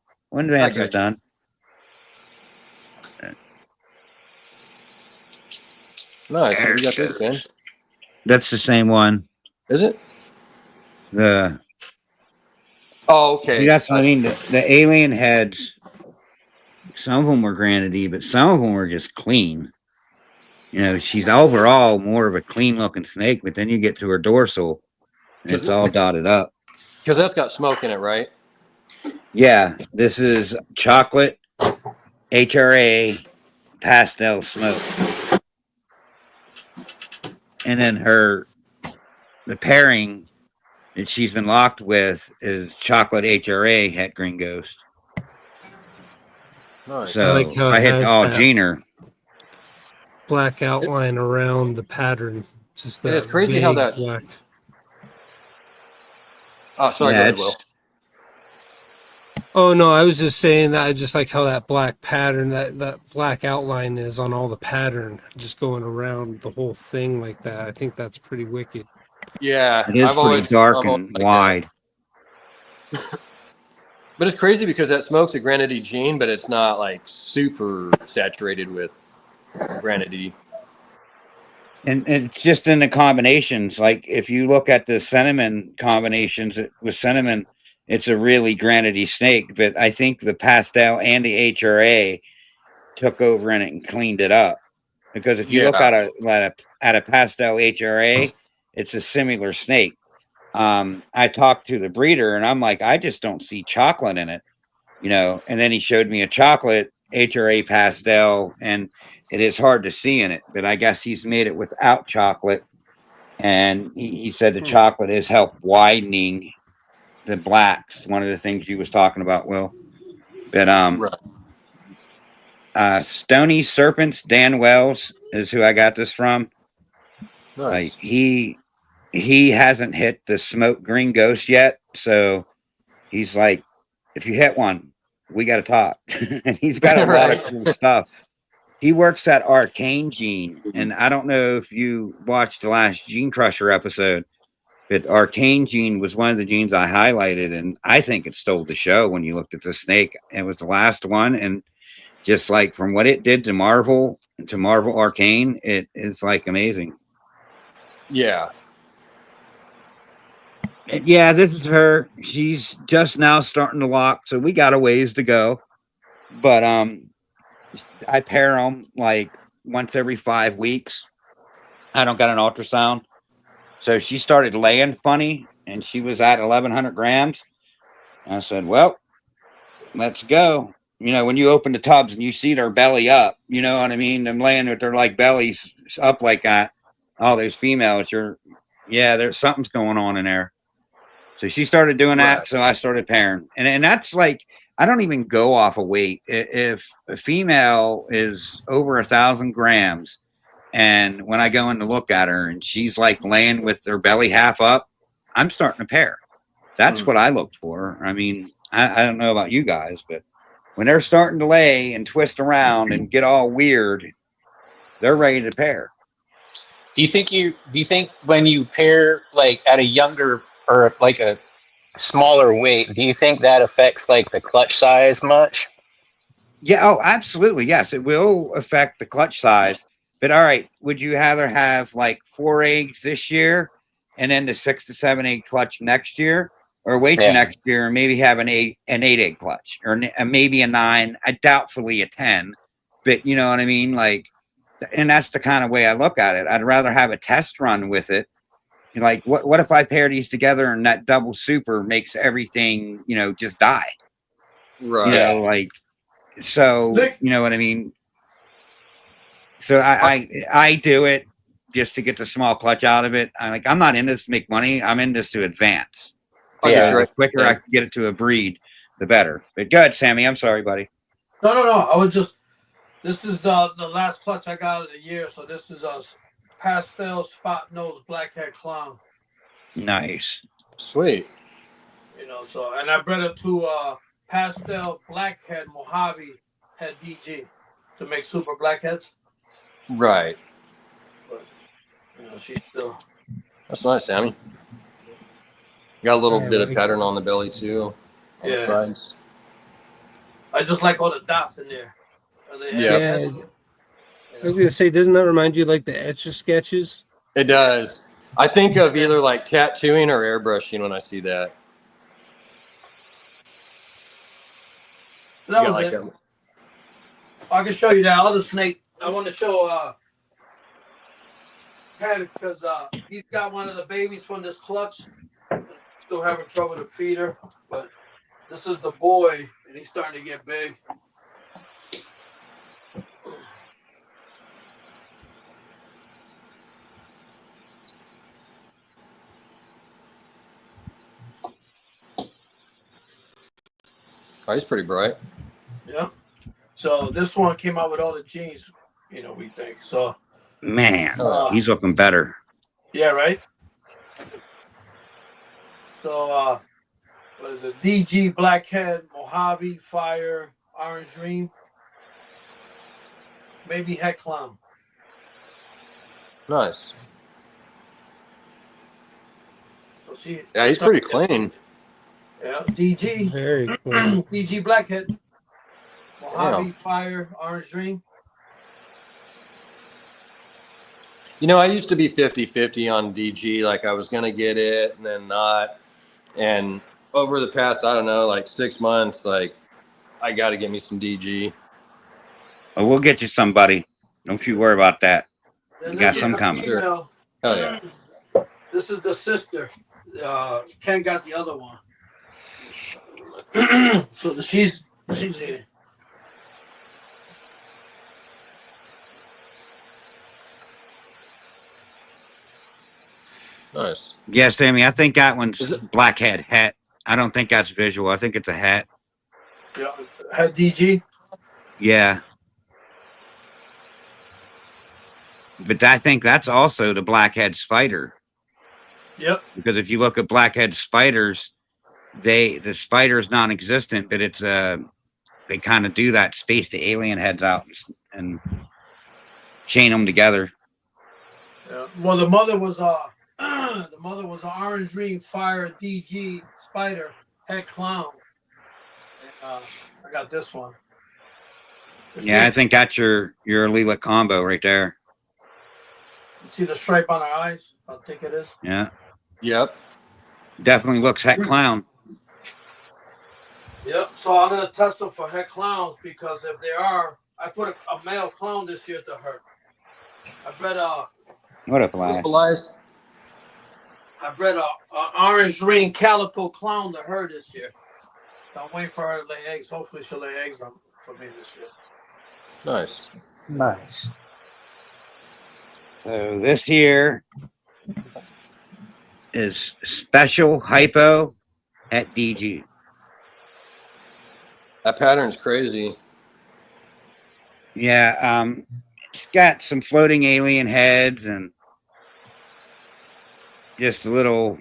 Nice. What do you got there, Ken? That's the same one. Is it? The Oh, okay. that's what I mean. The alien heads. Some of them were granity, but some of them were just clean. You know, she's overall more of a clean looking snake, but then you get to her dorsal and it's all dotted up. Because that's got smoke in it, right? Yeah, this is chocolate HRA pastel smoke. And then the pairing that she's been locked with is chocolate HRA het green ghost. Nice. So I like how I it hit has all that Gener. black outline around the pattern. Just And that it's crazy how vague that. black. Oh, sorry. Yeah, Go ahead, Will. Oh no, I was just saying that I just like how that black pattern, that black outline is on all the pattern, just going around the whole thing like that. I think that's pretty wicked. Yeah, It is pretty dark and wide. But it's crazy because that smoke's a granity gene, but it's not like super saturated with granity. And it's just in the combinations. Like if you look at the cinnamon combinations with cinnamon, it's a really granity snake. But I think the pastel and the HRA took over in it and cleaned it up. Because if you look at a pastel HRA, it's a similar snake. I talked to the breeder and I'm like, I just don't see chocolate in it, you know. And then he showed me a chocolate HRA pastel, and it is hard to see in it, but I guess he's made it without chocolate. And he said the chocolate has helped widening the blacks. One of the things you was talking about, Will. But Stony Serpents, Dan Wells is who I got this from. Nice. Like he hasn't hit the smoke green ghost yet, so he's like, if you hit one, we got to talk. And he's got a lot of cool stuff. He works at Arcane Gene, and I don't know if you watched the last Gene Crusher episode, but Arcane Gene was one of the genes I highlighted, and I think it stole the show when you looked at the snake. It was the last one, and just like from what it did to Marvel Arcane, it is like amazing. Yeah. Yeah, this is her. She's just now starting to lock, so we got a ways to go. But I pair them like once every 5 weeks. I don't got an ultrasound. So she started laying funny, and she was at 1,100 grams. And I said, well, let's go. You know, when you open the tubs and you see their belly up, you know what I mean? Them laying with their like bellies up like that. All those females, there's something's going on in there. So she started doing that. So I started pairing. And that's like, I don't even go off of weight. If a female is over 1,000 grams, and when I go in to look at her and she's like laying with her belly half up, I'm starting to pair. That's what I looked for. I mean, I don't know about you guys, but when they're starting to lay and twist around and get all weird, they're ready to pair. Do you think when you pair like at a younger or like a smaller weight, do you think that affects like the clutch size much? Yeah, oh, absolutely. Yes, it will affect the clutch size. But all right, would you rather have like 4 eggs this year and then the 6 to 7 egg clutch next year, or wait till next year and maybe have an 8 egg clutch, or maybe a 9, doubtfully a 10, but you know what I mean? Like, and that's the kind of way I look at it. I'd rather have a test run with it. Like, what if I pair these together and that double super makes everything, you know, just die? Right. You know, like, so you know what I mean? So I do it just to get the small clutch out of it. I'm not in this to make money. I'm in this to advance. The quicker I can get it to a breed, the better. But go ahead, Sammy. I'm sorry, buddy. No. I was just. This is the last clutch I got of the year. So this is a pastel spot nose blackhead clown. Nice. Sweet. You know, so and I bred it to pastel blackhead Mojave head DG to make super blackheads. Right. But you know, she's still. That's nice, Sammy. Got a little bit of pattern on the belly too. On the sides. I just like all the dots in there. I was gonna say, doesn't that remind you of, like, the Etch-a-Sketches? It does. I think of either like tattooing or airbrushing when I see that. So that You got was like it. that. I can show you that other snake. I want to show Ken because he's got one of the babies from this clutch. Still having trouble to feed her, but this is the boy, and he's starting to get big. Oh, he's pretty bright. Yeah. So this one came out with all the genes, we think. So Man, Oh. he's looking better. yeah, right. So what is it? DG, Blackhead, Mojave, Fire, Orange Dream, maybe Head Clown. Nice. So she. Yeah, he's pretty clean. Yeah, DG, Very cool. DG Blackhead, Mojave, Damn. Fire, Orange Dream. I used to be 50-50 on DG. Like I was going to get it and then not. And over the past, I don't know, like 6 months, like I got to get me some DG. Oh, we'll get you somebody. Don't you worry about that. And You got this is some the coming. female. Hell yeah. This is the sister. Ken got the other one. So she's eating. Nice. Yeah, Sammy, I think that one's Is it- blackhead hat. I don't think that's visual. I think it's a hat. Yeah, had DG. Yeah. But I think that's also the blackhead spider. Yep. Because if you look at blackhead spiders, the spider is non-existent, but it's they kind of do that, space the alien heads out and chain them together. Yeah. Well, the mother was an Orange Dream Fire DG Spider Head Clown. And, I got this one. Yeah, I think that's your Leela combo right there. You see the stripe on her eyes? I think it is. Yeah, Yep. definitely looks het clown. Yep. So I'm gonna test them for head clowns because if they are, I put a male clown this year to her. I bred What up, Elias? Elias? a orange green calico clown to her this year. So I'm waiting for her to lay eggs. Hopefully she'll lay eggs for me this year. Nice. Nice. So this here is special hypo at DG. That pattern's crazy. Yeah, it's got some floating alien heads and just a little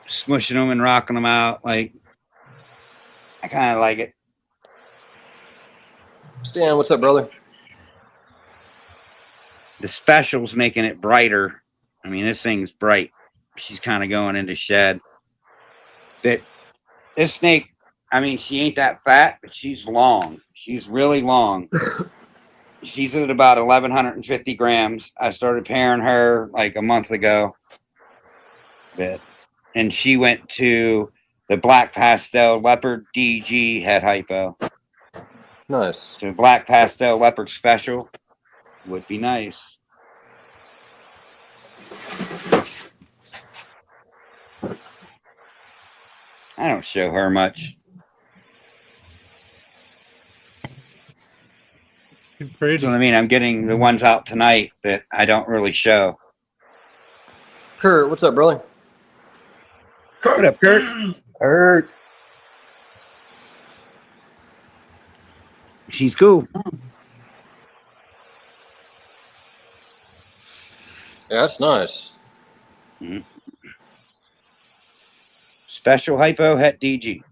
smushing them and rocking them out. Like, I kind of like it. Stan, what's up, brother? The special's making it brighter. I mean, this thing's bright. She's kind of going into shed. But this snake, I mean, she ain't that fat, but she's long. She's really long. She's at about 1,150 grams. I started pairing her like a month ago. And she went to the Black Pastel Leopard DG head hypo. Nice. So Black Pastel Leopard special would be nice. I don't show her much. Pretty. So I mean, I'm getting the ones out tonight that I don't really show. Kurt, what's up, brother? What up, Kurt? Kurt. She's cool. Yeah, that's nice. Mhm. Special hypo het DG.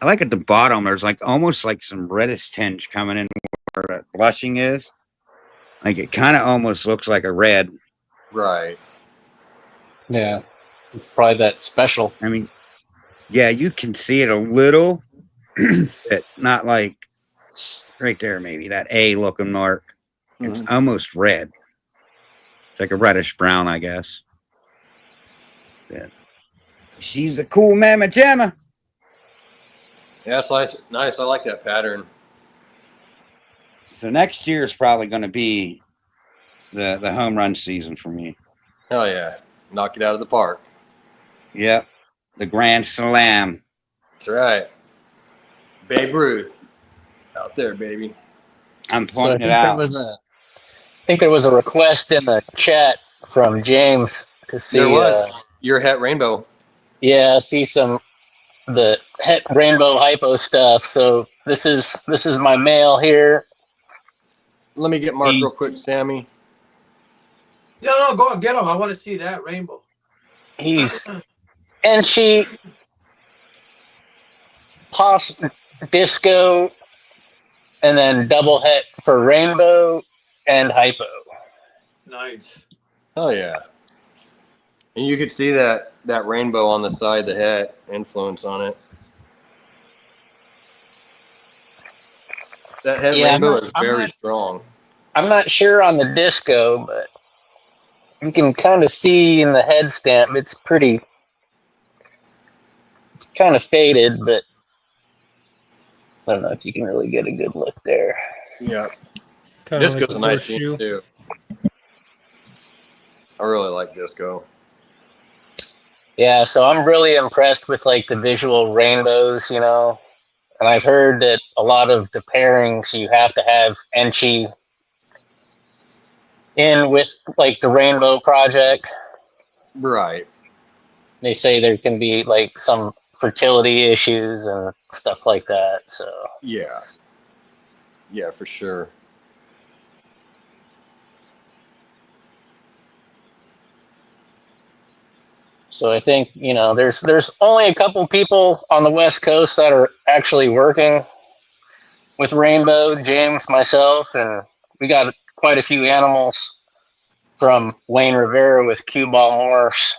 I like at the bottom, there's like almost like some reddish tinge coming in where that blushing is. Like it kind of almost looks like a red. Right. Yeah. It's probably that special. I mean, Yeah, you can see it a little, but not like right there. Maybe that A looking mark. It's almost red. It's like a reddish brown, I guess. Yeah. She's a cool mamma jamma. Yeah, it's nice. Nice. I like that pattern. So next year is probably going to be the home run season for me. Hell yeah. Knock it out of the park. Yep. The Grand Slam. That's right. Babe Ruth. Out there, baby. I'm So I pointing think it out. there was a request in the chat from James to see. There was your het rainbow. See the het rainbow hypo stuff. So this is my mail here. Let me get Mark real quick, Sammy. No, go and get him. I want to see that rainbow. And she pos disco, and then double het for rainbow and hypo. Nice. Oh yeah. And you could see that rainbow on the side, the het influence on it. That het rainbow is very strong. I'm not sure on the disco, but you can kind of see in the head stamp. It's kind of faded, but I don't know if you can really get a good look there. Yeah. Kind of Disco's like a nice horseshoe. gene too. I really like disco. Yeah, so I'm really impressed with like the visual rainbows, you know. And I've heard that a lot of the pairings you have to have Enchi in with like the Rainbow Project. Right. They say there can be like some fertility issues and stuff like that. So Yeah. Yeah, for sure. I think, you know, there's only a couple people on the West Coast that are actually working with Rainbow, James, myself, and we got quite a few animals from Wayne Rivera with Cue Ball Morphs.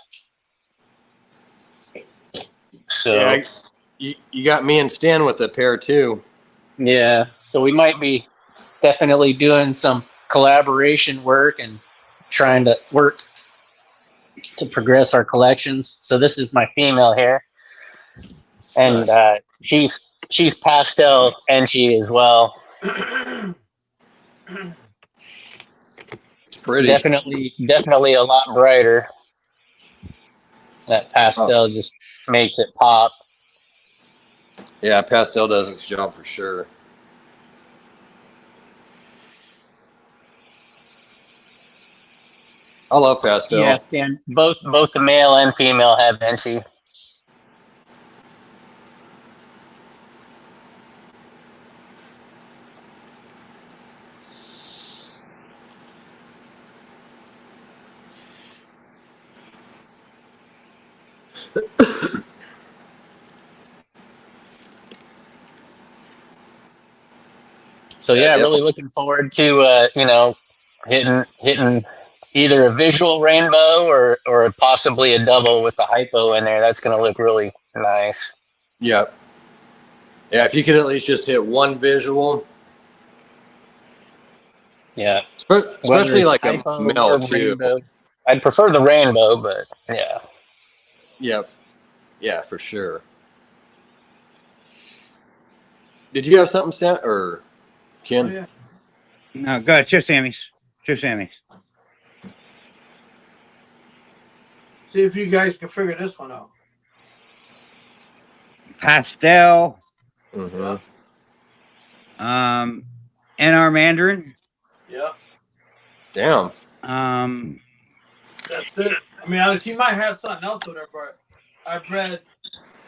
So yeah, you got me and Stan with a pair too. yeah, so we might be definitely doing some collaboration work and trying to work to progress our collections. So this is my female here, and she's pastel Enchi as well. It's pretty. Definitely a lot brighter. That pastel just makes it pop. Yeah, pastel does its job for sure. I love pastel. Yes, and both the male and female have Enchi. So yeah, really looking forward to you know, hitting either a visual rainbow or possibly a double with the hypo in there. That's gonna look really nice. Yeah. Yeah, if you could at least just hit one visual. Yeah. Especially like a male too. Rainbow. I'd prefer the rainbow, but yeah. Yep. Yeah, for sure. Did you have something, Sam or Ken? Oh, yeah. No, go ahead. Cheers, Sammy's. Cheers, Sammy's. See if you guys can figure this one out. Pastel. Mm-hmm. NR Mandarin. Yeah. Damn. That's it. I mean, she might have something else with her, but I read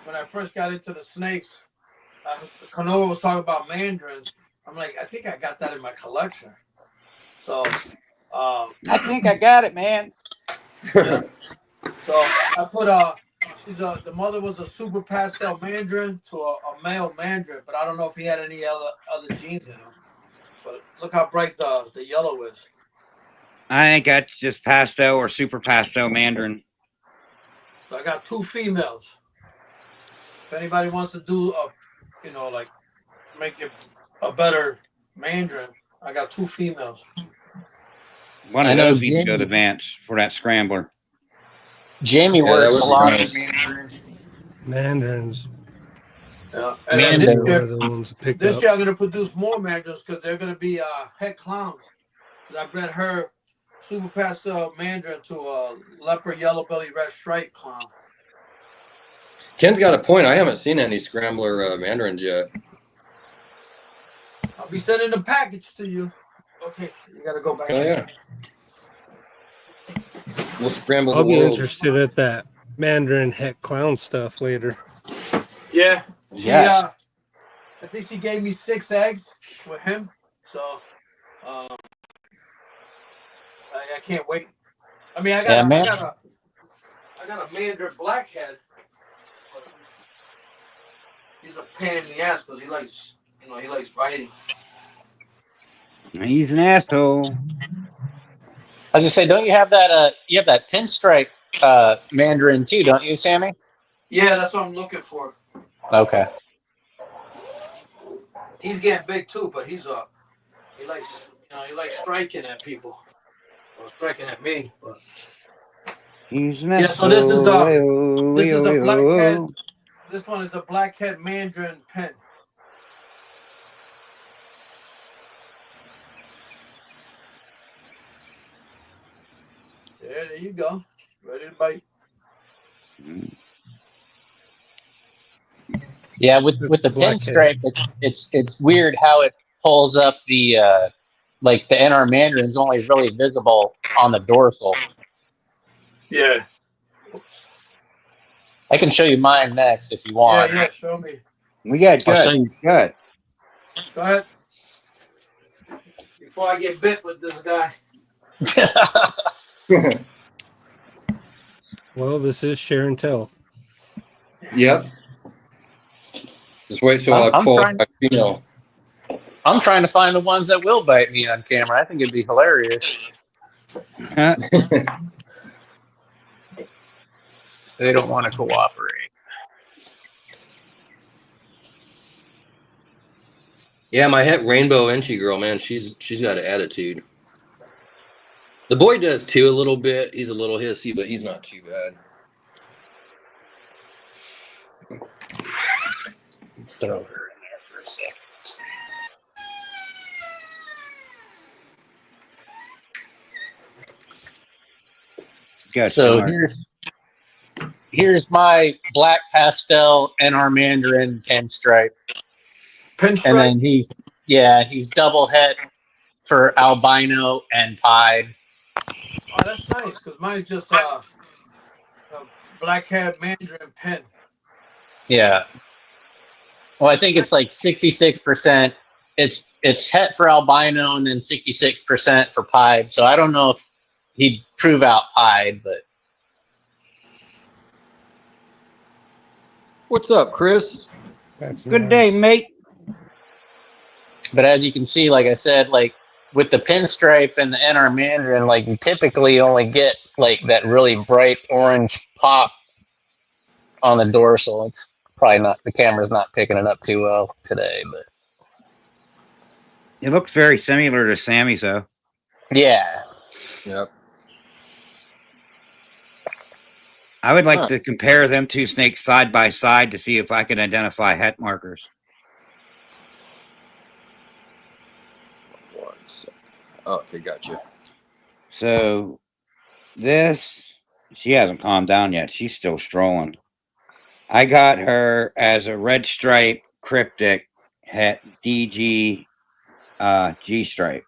when I first got into the snakes, Kanoa was talking about mandarins. I'm like, I think I got that in my collection. So, I think I got it, man. yeah. So I put the mother was a super pastel mandarin to a male mandarin, but I don't know if he had any other genes in him. But look how bright the yellow is. I think that's just pastel or super pastel Mandarin. So I got two females. If anybody wants to do like make it a better Mandarin, I got 2 females. One I of know those need to go to Jamie. Vance for that scrambler. Jamie Yeah, that works a would be lot of nice. Mandarins. Yeah. And then Mandarin. One of the ones to pick this up. year I'm gonna produce more Mandarins because they're gonna be head clowns. Because I bred her super pass Mandarin to a leopard yellow belly red stripe clown. Ken's got a point. I haven't seen any scrambler mandarins yet. I'll be sending the package to you. Okay, you gotta go back. Oh yeah. We'll scramble I'll the be world. interested at that Mandarin het clown stuff later. Yeah. She, Yes. I think she gave me 6 eggs with him. So I can't wait. I mean, I got a Mandarin blackhead. He's a pain in the ass because he likes biting. He's an asshole. I was gonna say, don't you have that? You have that pinstripe Mandarin too, don't you, Sammy? Yeah, that's what I'm looking for. Okay. He's getting big too, but he likes striking at people. Or striking at me. But He's an yeah, asshole. so this is a blackhead. Oh. This one is a blackhead Mandarin pen. Yeah, there you go. Ready to bite. Yeah, with That's the blackhead. pinstripe, it's weird how it pulls up the like the NR Mandarin's only really visible on the dorsal. Yeah. I can show you mine next if you want. Yeah, show me. We got I'll show good. you. Good. Go ahead. Before I get bit with this guy. Well, this is share and tell. Yep. Just wait till I I'm pull trying- my female. I'm trying to find the ones that will bite me on camera. I think it'd be hilarious. Huh? They don't want to cooperate. Yeah, my het rainbow Inchy girl, man, she's got an attitude. The boy does too a little bit. He's a little hissy, but he's not too bad. Throw her in there for a second. Good. So Smart. here's my black pastel NR Mandarin pinstripe, Pinstripe. and then he's double het for albino and pied. Oh, that's nice because mine's just a blackhead Mandarin pen. Yeah. Well, I think it's like 66%. It's het for albino and then 66% for pied. So I don't know if he'd prove out pied, but What's up, Chris? That's Good nice. day, mate. but as you can see, like I said, like with the pinstripe and the NR Mandarin, like you typically only get like that really bright orange pop on the dorsal. It's probably not, the camera's not picking it up too well today, but It looks very similar to Sammy's, though. yeah. Yep. I would like Huh. to compare them two snakes side by side to see if I can identify het markers. One second. Okay, gotcha. So this, she hasn't calmed down yet. She's still strolling. I got her as a red stripe cryptic het DG G stripe.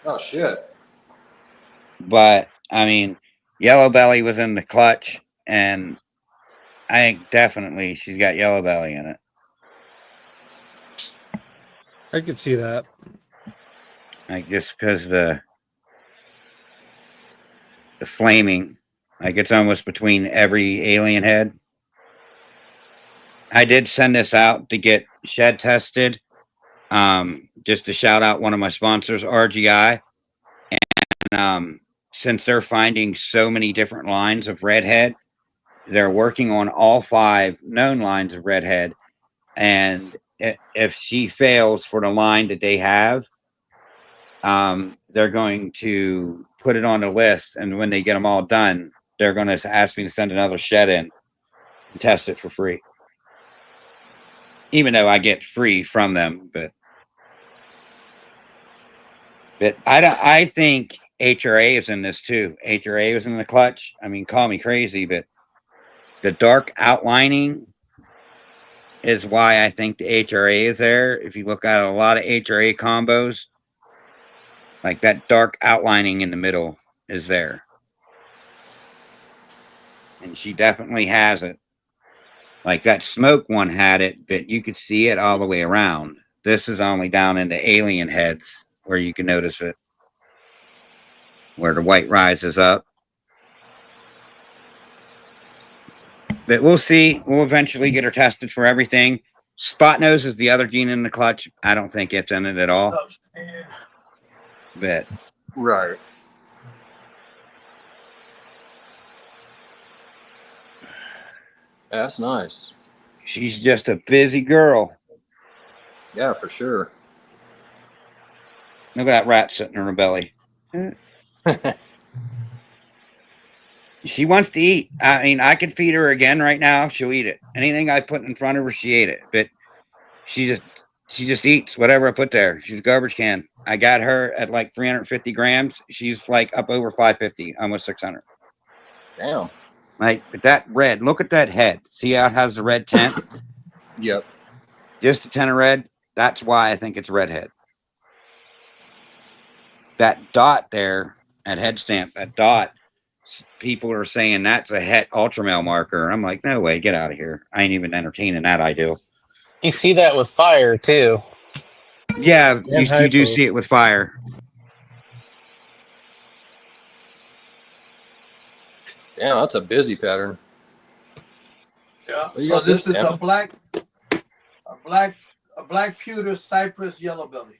Oh shit. But I mean, yellow belly was in the clutch, and I think definitely she's got yellow belly in it. I could see that. Like just because the flaming, like it's almost between every alien head. I did send this out to get shed tested. Just to shout out one of my sponsors, RGI. And since they're finding so many different lines of redhead, they're working on all 5 known lines of redhead. And if she fails for the line that they have, they're going to put it on the list. And when they get them all done, they're going to ask me to send another shed in and test it for free. Even though I get free from them, but I think HRA is in this too. HRA was in the clutch. I mean, call me crazy, but the dark outlining is why I think the HRA is there. If you look at a lot of HRA combos, like that dark outlining in the middle is there. And she definitely has it. Like that smoke one had it, but you could see it all the way around. This is only down in the alien heads where you can notice it, where the white rises up. But we'll see. We'll eventually get her tested for everything. Spot nose is the other gene in the clutch. I don't think it's in it at all. But Right. That's nice. she's just a busy girl. Yeah, for sure. Look at that rat sitting in her belly. She wants to eat. I mean, I could feed her again right now. She'll eat it. Anything I put in front of her, she ate it. But she just eats whatever I put there. She's a garbage can. I got her at like 350 grams. She's like up over 550, almost 600. Damn. Like, but that red, look at that head. See how it has the red tint? Yep. Just a tint of red. That's why I think it's redhead. That dot there, that head stamp, that dot, people are saying that's a het ultra male marker. I'm like, no way, get out of here. I ain't even entertaining that idea. You see that with fire too. Yeah, you do hypo. see it with fire. Damn, that's a busy pattern. Yeah. Well, you So got this this, is Sam. a black pewter cypress yellow belly.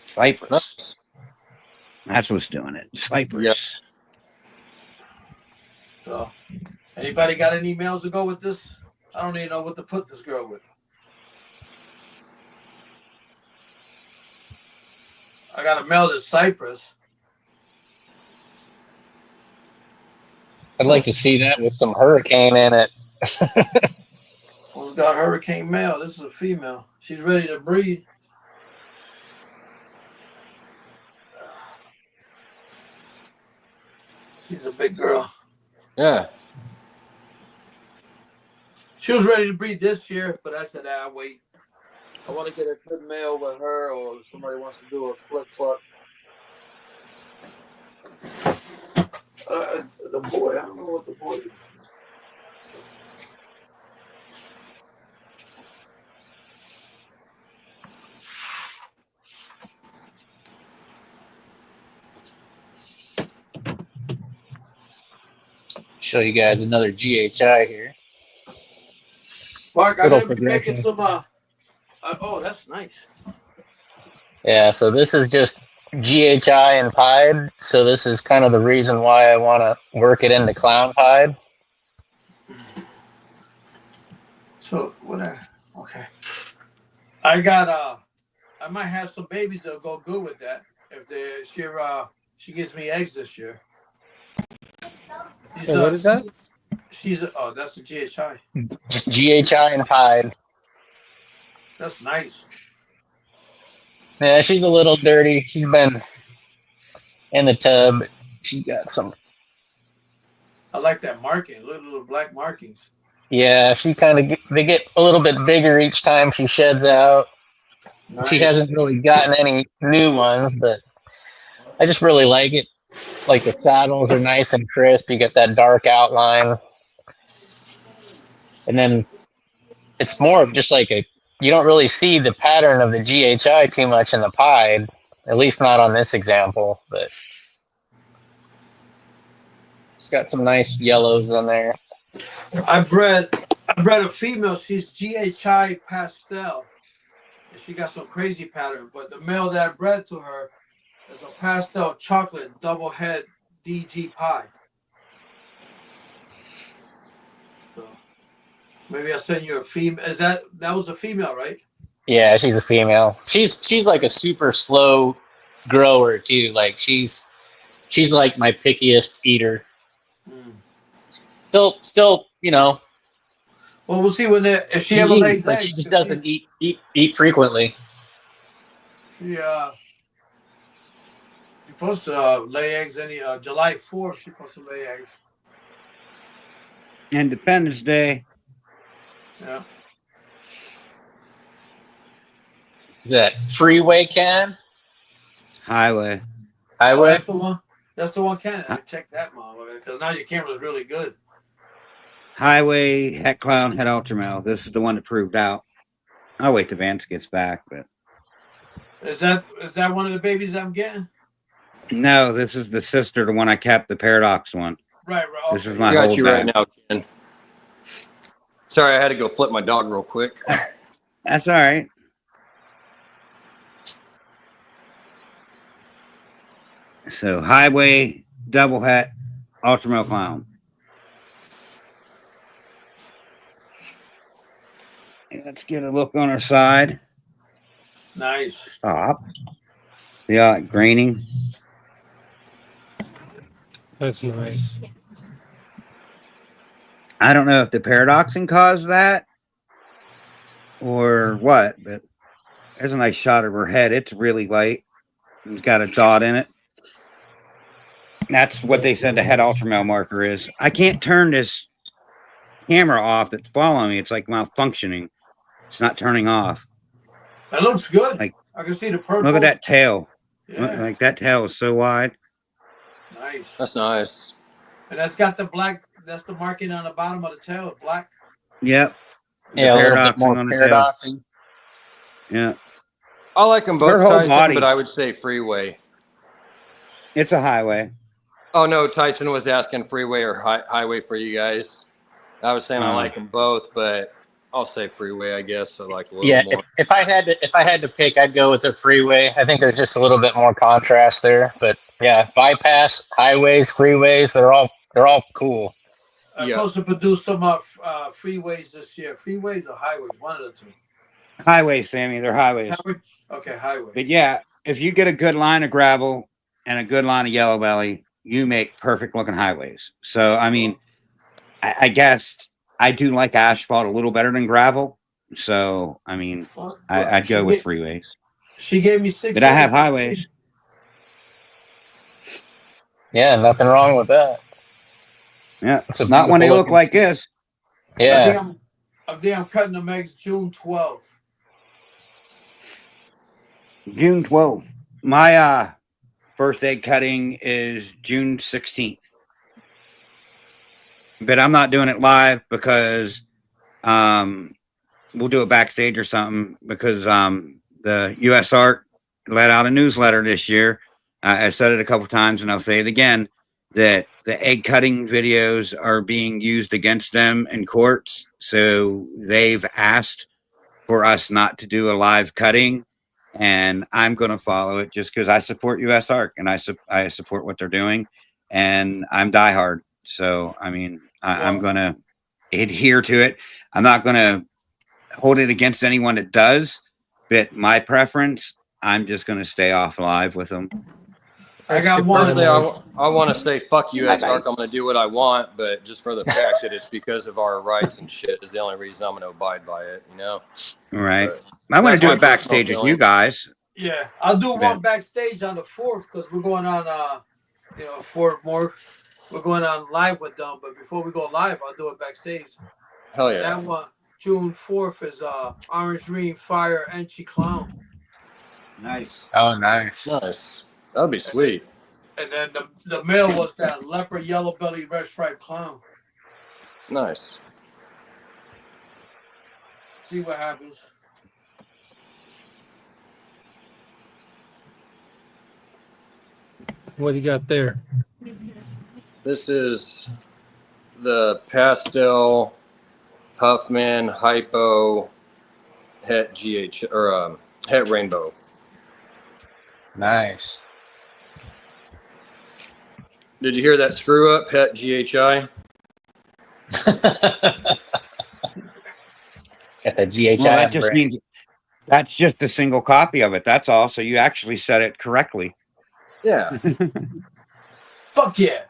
Cypress. Nice. That's what's doing it. Cypress. Yep. So, anybody got any males to go with this? I don't even know what to put this girl with. I got a male that's cypress. I'd like to see that with some hurricane in it. Who's got hurricane male? This is a female. She's ready to breed. She's a big girl. Yeah. She was ready to breed this year, but I said, I'll wait. I want to get a good male with her, or if somebody wants to do a split clutch. The boy, I don't know what the boy is. Show you guys another GHI here. Mark, I Little gotta be making progression. some. Oh, that's nice. Yeah, so this is just GHI and pied. So this is kind of the reason why I want to work it into clown pied. So whatever. Okay. I got. I might have some babies that'll go good with that if she gives me eggs this year. Hey, what is that? That's a GHI. Just GHI and pied. That's nice. Yeah, she's a little dirty. She's been in the tub. She's got some. I like that marking, little black markings. Yeah, she they get a little bit bigger each time she sheds out. Nice. She hasn't really gotten any new ones, but I just really like it. Like the saddles are nice and crisp. You get that dark outline. And then it's more of just like you don't really see the pattern of the GHI too much in the pied, at least not on this example, but it's got some nice yellows on there. I bred a female. She's GHI pastel. And she got some crazy pattern, but the male that I bred to her is a pastel chocolate double head DG pie. Maybe I'll send you a female. That was a female, right? Yeah, she's a female. She's like a super slow grower too. Like she's like my pickiest eater. Mm. Still, Well, we'll see if she she ever lays eats. Like she eggs. just 'Cause doesn't eat frequently. she's supposed to lay eggs July 4th. She's supposed to lay eggs. Independence Day. Yeah. Is that freeway can? Highway. Oh, Highway? that's the one. That's the one Canada. Check that, motherfucker, because now your camera's really good. Highway, Het Clown, Het Ultramel. This is the one that proved out. I'll wait till Vance gets back, but Is that one of the babies I'm getting? no, this is the sister, the one I kept, the Paradox one. Right. This is Okay. my I got whole you right bag. now, Ken. Sorry, I had to go flip my dog real quick. That's all right. So Highway, Double Het, Ultramel Clown. Let's get a look on our side. Nice. Stop. Yeah, graining. That's nice. I don't know if the paradoxing caused that or what, but there's a nice shot of her head. It's really light. It's got a dot in it. That's what they said the head ultramel marker is. I can't turn this camera off that's following me. It's like malfunctioning. It's not turning off. That looks good. Like, I can see the purple. look at that tail. Yeah. Like that tail is so wide. Nice. That's nice. And that's got the black. That's the marking on the bottom of the tail, black. Yep. Yeah, a little bit more on the tail. paradoxing. Yeah. I like them both, Her whole Tyson, body. but I would say freeway. It's a highway. Oh, no, Tyson was asking freeway or highway for you guys. I was saying I like them both, but I'll say freeway, I guess. I like a little more. If I had to pick, I'd go with the freeway. I think there's just a little bit more contrast there. But yeah, bypass, highways, freeways, they're all cool. I'm Yeah. supposed to produce some freeways this year. Freeways or highways? One of the two. Highways, Sammy. They're highways. Highway? Okay, highway. But yeah, if you get a good line of gravel and a good line of yellow belly, you make perfect looking highways. So, I mean, I guess I do like asphalt a little better than gravel. So, I mean, Well, I'd go with freeways. She gave me 6. But I have highways. Yeah, nothing wrong with that. Yeah. It's a Not when they beautiful look looking like this. Yeah. I think I'm cutting them eggs June 12th. June 12th. My first egg cutting is June 16th. But I'm not doing it live because we'll do it backstage or something because the US Art let out a newsletter this year. I said it a couple times and I'll say it again, that the egg cutting videos are being used against them in courts. So they've asked for us not to do a live cutting. And I'm going to follow it just because I support US Art and I support what they're doing. And I'm diehard. So, I mean, I'm going to adhere to it. I'm not going to hold it against anyone that does. But my preference, I'm just going to stay off live with them. I got one. Personally, I want to say fuck US Arc. I'm going to do what I want, but just for the fact that it's because of our rights and shit is the only reason I'm going to abide by it, you know? All right. But I want to do my it backstage personal with you feeling. guys. Yeah, I'll do Okay. one backstage on the 4th because we're going on, 4th more. We're going on live with them, but before we go live, I'll do it backstage. Hell yeah. That one, June 4th, is Orange Green Fire Enchi Clown. Nice. Oh, nice. Nice. That'd be sweet. And then the male was that leopard yellow belly red stripe clown. Nice. See what happens. What do you got there? This is the pastel Huffman Hypo Het GH or Het Rainbow. Nice. Did you hear that screw up Het GHI? Got the GHI. Well, that just means that's just a single copy of it. That's all. So you actually said it correctly. Yeah. Fuck yeah.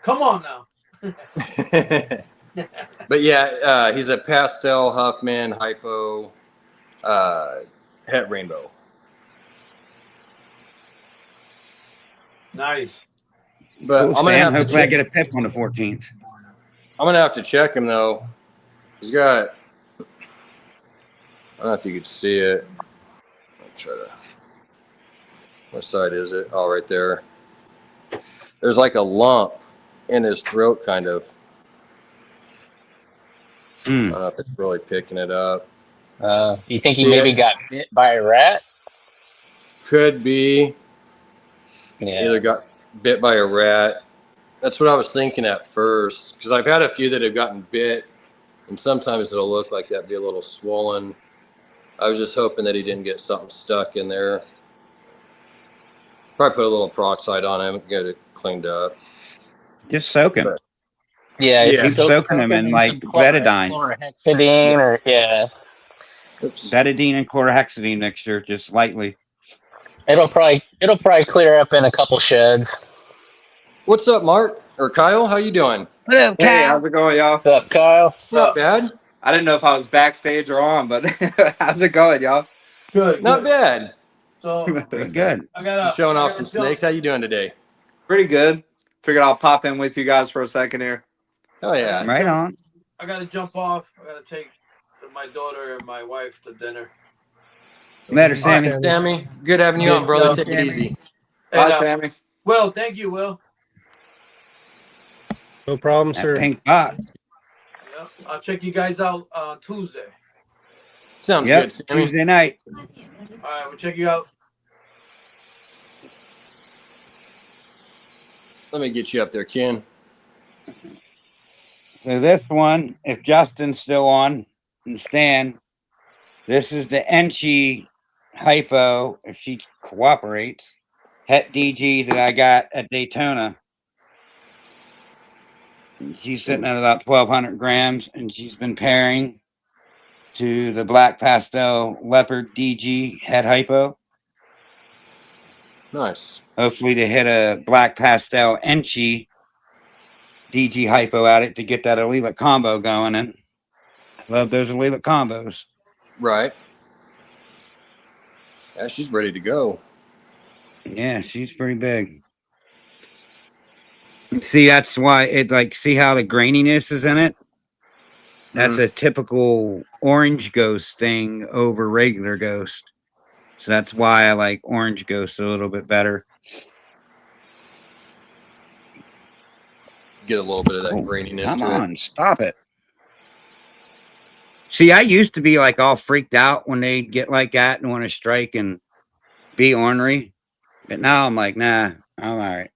Come on now. But yeah, he's a pastel Huffman hypo het rainbow. Nice. But Cool, I'm gonna Stan. have to Hopefully I check, get a pip on the 14th. I'm gonna have to check him though. He's got. I don't know if you could see it. I'll try to. What side is it? Oh, right there. There's like a lump in his throat, kind of. I don't know if it's really picking it up. Do you think he Yeah. maybe got bit by a rat? Could be. Yeah. Either got bit by a rat. That's what I was thinking at first, because I've had a few that have gotten bit, and sometimes it'll look like that, be a little swollen. I was just hoping that he didn't get something stuck in there. Probably put a little peroxide on him, get it cleaned up. Just soak him. Yeah, Yeah. it's Keep soaking them in like betadine. Chlorhexidine, or yeah, Oops. Betadine and chlorhexidine mixture, just lightly. it'll probably clear up in a couple sheds. What's up, Mark or Kyle? How you doing? What up, Hey, Cal? how's it going, y'all? What's up, Kyle? Not bad. I didn't know if I was backstage or on, but how's it going, y'all? Good. Not bad. So Pretty good. I got Showing off some snakes. How you doing today? Pretty good. Figured I'll pop in with you guys for a second here. Oh yeah. Right on. I gotta jump off. I gotta take my daughter and my wife to dinner. Later, All right, Sammy. Sammy. Good having you Good on, brother. stuff, Take it easy. Bye, And, Sammy. Will, thank you, Will. No problem, That sir. pink box. Yeah, I'll check you guys out Tuesday. Sounds Yep, good, Sammy. Tuesday night. All right, we'll check you out. Let me get you up there, Ken. So this one, if Justin's still on and Stan, this is the Enchi hypo, if she cooperates, het DG that I got at Daytona. And she's sitting at about 1,200 grams, and she's been pairing to the black pastel leopard DG het hypo. Nice. Hopefully to hit a black pastel Enchi DG hypo at it to get that allelic combo going. And I love those allelic combos. Right. Yeah, she's ready to go. Yeah, she's pretty big. See, that's why it like, see how the graininess is in it? That's a typical orange ghost thing over regular ghost. So that's why I like orange ghost a little bit better. Get a little bit of that Oh, graininess come to on, stop it. See, I used to be like all freaked out when they get like that and want to strike and be ornery. But now I'm like, nah, I'm all right.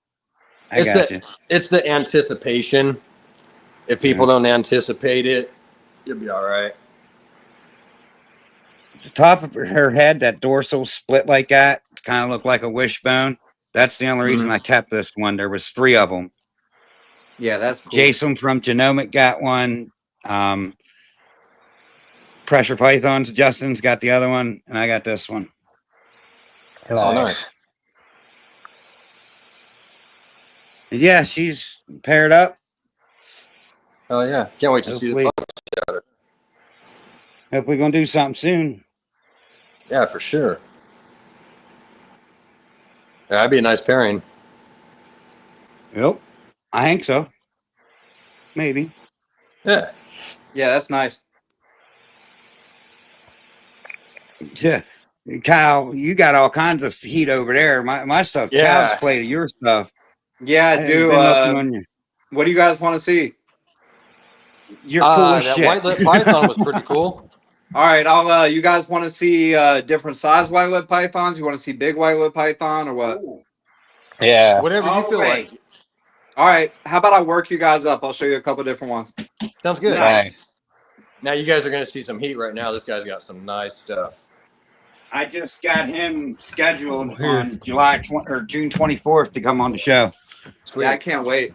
I It's got the you. it's the anticipation. If people don't anticipate it, you'll be all right. The top of her head, that dorsal split like that, kind of looked like a wishbone. That's the only reason I kept this one. There was 3 of them. Yeah, that's cool. Jason from Genomic got one. Pressure Pythons, Justin's got the other one, and I got this one. Oh, nice. And yeah, she's paired up. Oh yeah, can't wait to see the Hopefully, photos. hopefully gonna do something soon. Yeah, for sure. Yeah, that'd be a nice pairing. Yep, I think so. Maybe. Yeah. Yeah, that's nice. Yeah, Kyle, you got all kinds of heat over there. My stuff, Yeah. child's play to your stuff. Yeah, I Hey, do. been looking on you. What do you guys want to see? You're cool as That shit. white lip python was pretty cool. All right, I'll. You guys want to see different size white lip pythons? You want to see big white lip python or what? Yeah. Whatever you feel Alright. like. All right, how about I work you guys up? I'll show you a couple different ones. Sounds good. Nice. Now you guys are going to see some heat right now. This guy's got some nice stuff. I just got him scheduled on July 20, or June 24th to come on the show. Sweet. Yeah, I can't wait.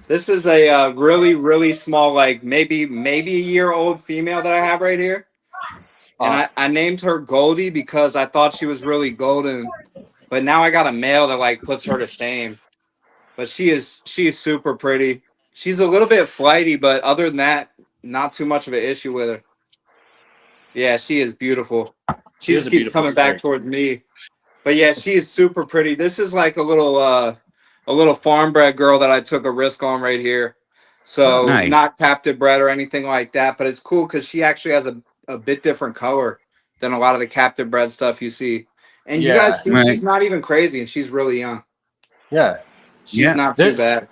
This is a really, really small, like maybe a year old female that I have right here. And I named her Goldie because I thought she was really golden. But now I got a male that like puts her to shame. But she is super pretty. She's a little bit flighty, but other than that, not too much of an issue with her. Yeah, she is beautiful. She She is just a keeps beautiful coming back snake. towards me. But yeah, she is super pretty. This is like a little farm bred girl that I took a risk on right here. So Nice. not captive bred or anything like that, but it's cool because she actually has a bit different color than a lot of the captive bred stuff you see. And you Yeah. guys see Right. she's not even crazy and she's really young. Yeah. She's Yeah. not too bad.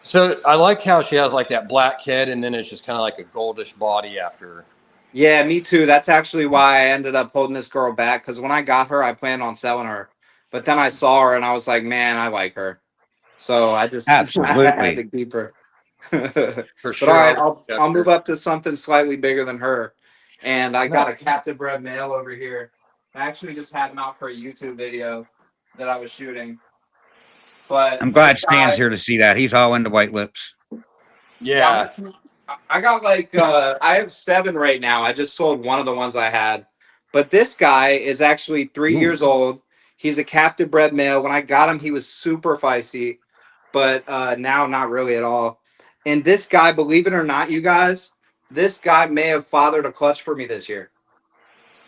So I like how she has like that black head, and then it's just kind of like a goldish body after. Yeah, me too. That's actually why I ended up holding this girl back because when I got her, I planned on selling her. But then I saw her and I was like, man, I like her. So I just I had to Absolutely. keep her. For But sure. all right, I'll I'll move up to something slightly bigger than her. And I got No. a captive bred male over here. I actually just had him out for a YouTube video that I was shooting. But I'm glad this Stan's guy, here to see that. He's all into white lips. Yeah. I got like I have 7 right now. I just sold one of the ones I had. But this guy is actually 3 Ooh. years old. He's a captive bred male. When I got him, he was super feisty, but now not really at all. And this guy, believe it or not, you guys, this guy may have fathered a clutch for me this year.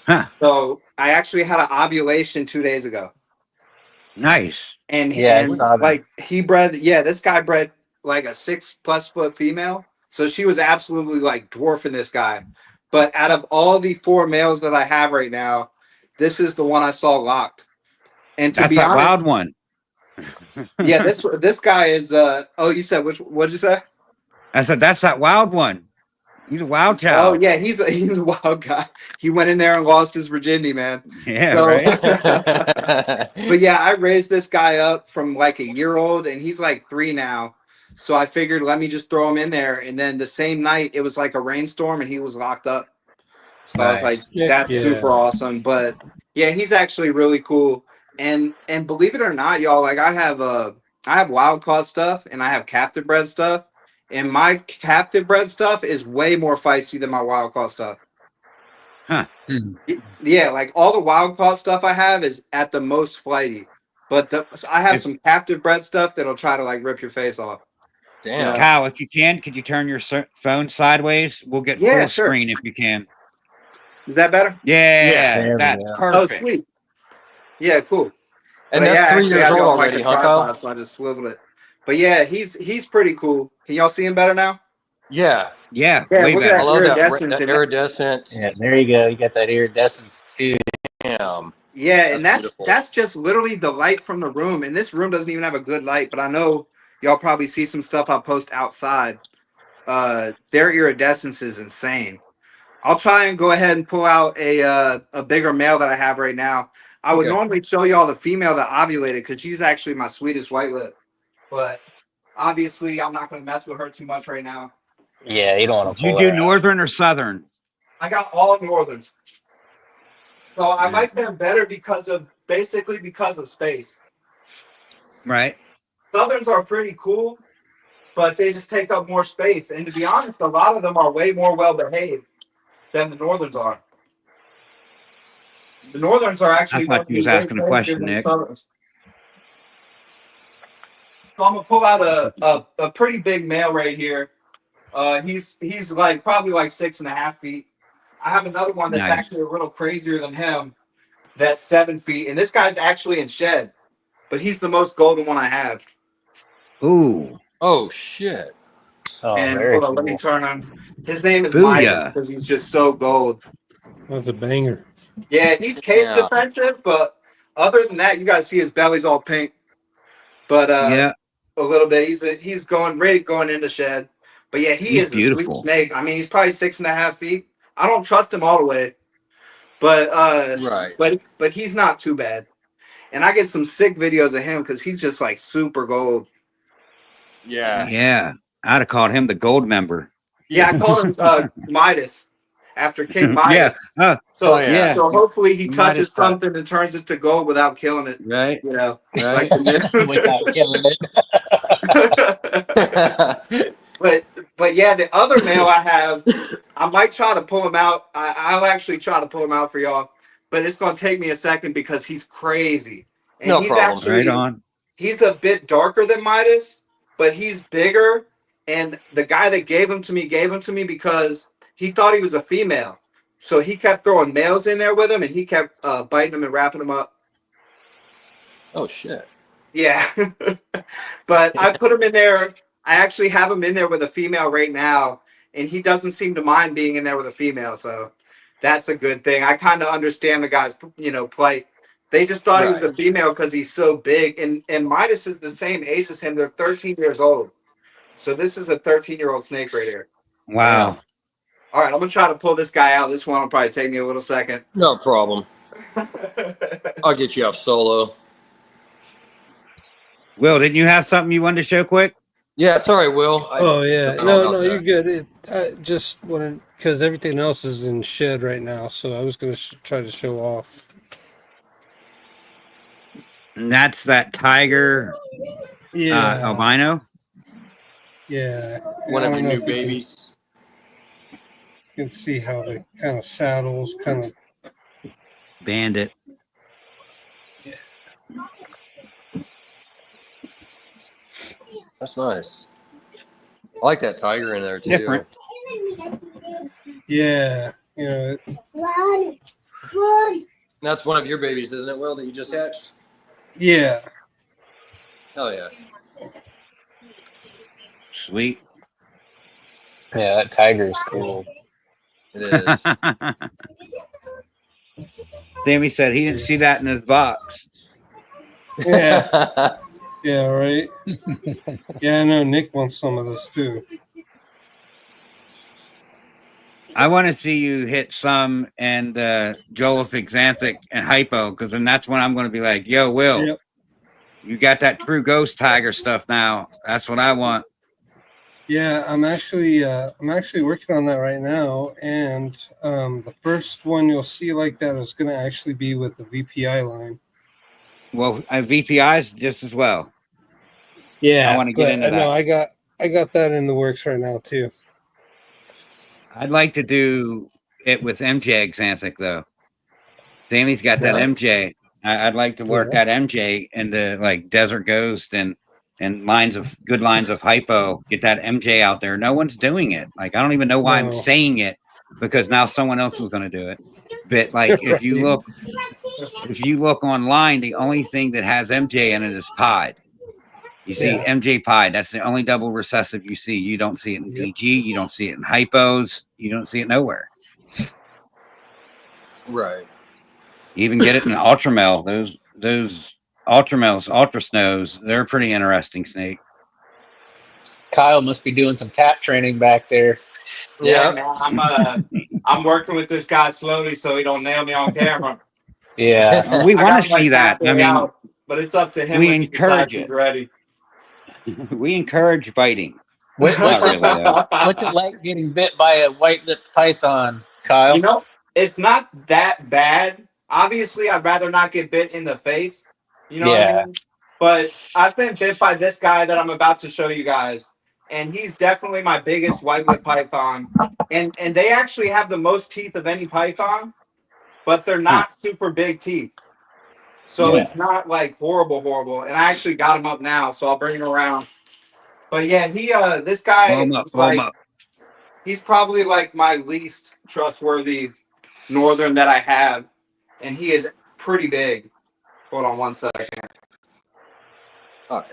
Huh. So I actually had an ovulation 2 days ago. Nice. And Yeah, I and saw that. like he bred, yeah, this guy bred like a 6+ foot female. So she was absolutely like dwarfing this guy. But out of all the 4 males that I have right now, this is the one I saw locked. And to That's be that wild honest, one. yeah, this guy is oh, you said what'd you say? I said that's that wild one. He's a wild Oh child. yeah, he's a wild guy. He went in there and lost his virginity, man. Yeah, So right. but yeah, I raised this guy up from like a year old and he's like 3 now. So I figured let me just throw him in there. And then the same night it was like a rainstorm and he was locked up. So I was like, Nice. that's Yeah. super awesome. But yeah, he's actually really cool. And believe it or not, y'all, like I have wild caught stuff and I have captive bred stuff. And my captive bred stuff is way more feisty than my wild caught stuff. Huh. Yeah, like all the wild caught stuff I have is at the most flighty. But I have If- some captive bred stuff that'll try to like rip your face off. Damn. Kyle, if you can, could you turn your phone sideways? We'll get Yeah, full sure. screen if you can. Is that better? Yeah, There we that's go. Oh, perfect. sweet. Yeah, cool. And But that's yeah, 3 actually, years I've old got like already, a huh, Kyle? tripod, so I just swivel it. But yeah, he's pretty cool. Can y'all see him better now? Yeah. Yeah, Yeah, way look at I better. love that, Iridescence that in iridescence. Yeah, there you go. You got that iridescence too. Damn. Yeah, and That's beautiful. that's just literally the light from the room. And this room doesn't even have a good light, but I know y'all probably see some stuff I post outside. Their iridescence is insane. I'll try and go ahead and pull out a bigger male that I have right now. I would Okay. normally show y'all the female that ovulated because she's actually my sweetest white lip. But obviously, I'm not going to mess with her too much right now. Yeah, you don't want Did to you pull do her out. northern or southern? I got all northerns. So I Yeah. like them better because of space. Right. Southerns are pretty cool, but they just take up more space. And to be honest, a lot of them are way more well behaved than the northerns are. The northerns are actually I thought you was way asking a crazier question, than the Nick. southerns. So I'm gonna pull out a pretty big male right here. He's like probably like 6.5 feet. I have another one that's Nice. actually a little crazier than him. That's 7 feet, and this guy's actually in shed, but he's the most golden one I have. Ooh. Oh, shit. Oh, And very hold on, cool. let me turn him. His name is Booyah. Midas because he's just so gold. That's a banger. Yeah, he's case Yeah. defensive, but other than that, you guys see his belly's all pink. But Yeah. a little bit. He's going into shed. But yeah, he He's is a sweet beautiful. snake. I mean, he's probably 6.5 feet. I don't trust him all the way, but Right. but he's not too bad. And I get some sick videos of him because he's just like super gold. Yeah. Yeah. I'd have called him the gold member. Yeah, I call him Midas after King Midas. Yeah. So Oh, yeah. so hopefully he Midas touches touch. something and turns it to gold without killing it. Right. You know, Right. like the Without killing it. But But yeah, the other male I have, I might try to pull him out. I'll actually try to pull him out for y'all, but it's going to take me a second because he's crazy. And No he's problem. Right actually, on. he's a bit darker than Midas, but he's bigger. And the guy that gave him to me because he thought he was a female. So he kept throwing males in there with him, and he kept biting them and wrapping them up. Oh shit. Yeah. But I put him in there. I actually have him in there with a female right now, and he doesn't seem to mind being in there with a female. So that's a good thing. I kind of understand the guy's, plight. They just thought he was a Right. female because he's so big. And Midas is the same age as him. They're 13 years old. So this is a 13-year-old snake right here. Wow. All right, I'm going to try to pull this guy out. This one will probably take me a little second. No problem. I'll get you off solo. Will, didn't you have something you wanted to show quick? Yeah, sorry, Will. Oh yeah, don't know no, about you're that. good. I just wanted because everything else is in shed right now, so I was gonna try to show off. And that's that tiger Yeah, albino. yeah. One I of don't your know new if you babies. can see how the kind of saddles kind of. Bandit. That's nice. I like that tiger in there too. Different. Yeah, That's one of your babies, isn't it, Will, that you just hatched? yeah. Hell yeah. Sweet. Yeah, that tiger is cool. It is. Sammy said he didn't see that in his box. Yeah, yeah, right. Yeah, I know Nick wants some of this too. I want to see you hit some and Joliffic, Xanthic, and Hypo, because then that's when I'm going to be like, yo, Will, Yep. you got that true ghost tiger stuff now. That's what I want. Yeah, I'm actually working on that right now, and the first one you'll see like that is going to actually be with the VPI line. Well, VPIs just as well. Yeah, I want to get into that. No, I got that in the works right now too. I'd like to do it with MJ Xanthic, though. Sammy's got that Yeah. MJ. I'd like to work that MJ into like Desert Ghost and good lines of hypo. Get that MJ out there. No one's doing it. Like I don't even know why I'm saying it because now someone else is going to do it. But like if you look online, the only thing that has MJ in it is Pied. You see MJ Pied. That's the only double recessive you see. You don't see it in DG. You don't see it in hypos. You don't see it nowhere. Right. You even get it in Ultramel. Those Ultramels, Ultra Snows, they're a pretty interesting snake. Kyle must be doing some tap training back there. Yeah, man, I'm working with this guy slowly so he don't nail me on camera. Yeah. We want to see that. I mean, but it's up to him. we when he encourage decides he's it. ready. We encourage biting. What's Not really, though. What's it like getting bit by a white-lipped python, Kyle? You know, it's not that bad. Obviously, I'd rather not get bit in the face. You know what I mean? But I've been bit by this guy that I'm about to show you guys. And he's definitely my biggest white-lipped python. And they actually have the most teeth of any python, but they're not super big teeth. So it's not like horrible. And I actually got him up now, so I'll bring him around. But yeah, this guy is like, he's probably like my least trustworthy northern that I have. And he is pretty big. Hold on one second. Okay.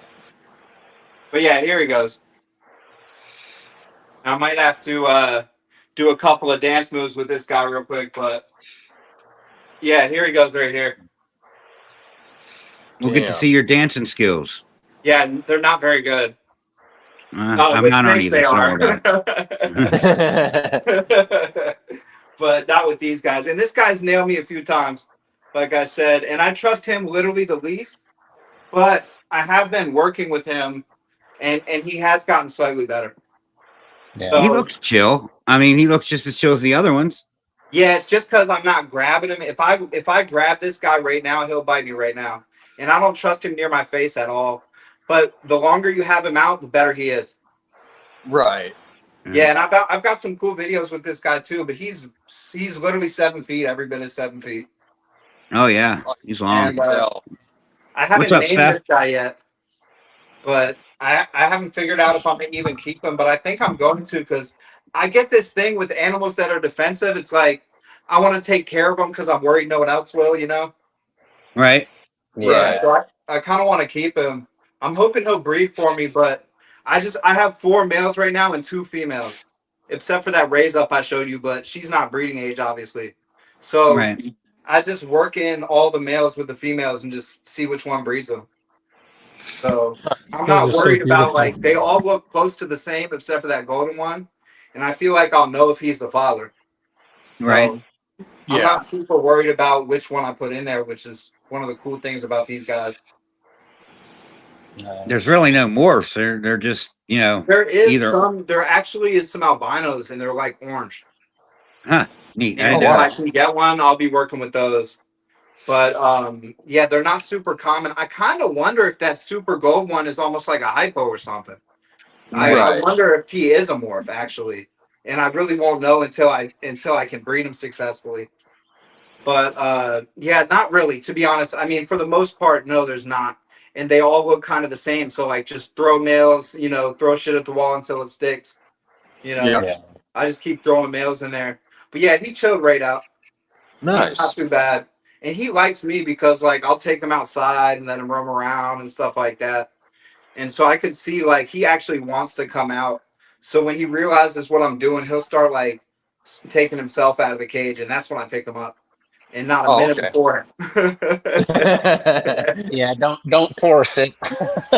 But yeah, here he goes. I might have to do a couple of dance moves with this guy real quick, but yeah, here he goes right here. We'll get to see your dancing skills. Yeah, they're not very good. I'm not on either. But not with these guys. And this guy's nailed me a few times, like I said. And I trust him literally the least. But I have been working with him, and he has gotten slightly better. Yeah. So, He looks chill. I mean, he looks just as chill as the other ones. yeah, it's just because I'm not grabbing him. If I grab this guy right now, he'll bite me right now. And I don't trust him near my face at all. But the longer you have him out, the better he is. Right. Yeah, and I've got some cool videos with this guy too, but he's literally 7 feet, every bit of 7 feet. Oh yeah, he's long. And Tell. I What's haven't up, named Steph? this guy yet, but I haven't figured out if I'm gonna even keep him. But I think I'm going to, because I get this thing with animals that are defensive. It's like I want to take care of them because I'm worried no one else will. You know? Right. Yeah. Right. So I kind of want to keep him. I'm hoping he'll breed for me, but I have 4 males right now and 2 females, except for that raise up I showed you. But she's not breeding age, obviously. So Right. I just work in all the males with the females and just see which one breeds them. So I'm Those not are so worried about, beautiful. like, they all look close to the same except for that golden one, and I feel like I'll know if he's the father. Right. So I'm Yeah. not super worried about which one I put in there, which is one of the cool things about these guys. There's really no morphs. They're just either. There actually is some albinos, and they're like orange. Huh. Neat. I And didn't if know I that. can get one, I'll be working with those. But yeah, they're not super common. I kind of wonder if that super gold one is almost like a hypo or something. Right. I Right. wonder if he is a morph actually, and I really won't know until I can breed him successfully. But yeah, not really. To be honest, I mean, for the most part, no, there's not, and they all look kind of the same. So like, just throw males, throw shit at the wall until it sticks. You know, Yep. Yeah. I just keep throwing males in there. But yeah, he chilled right out. He's not Nice. too bad, and he likes me because like I'll take him outside and let him roam around and stuff like that. And so I could see like he actually wants to come out. So when he realizes what I'm doing, he'll start like taking himself out of the cage, and that's when I pick him up, and not a Oh, minute okay. before. Yeah. Don't force it.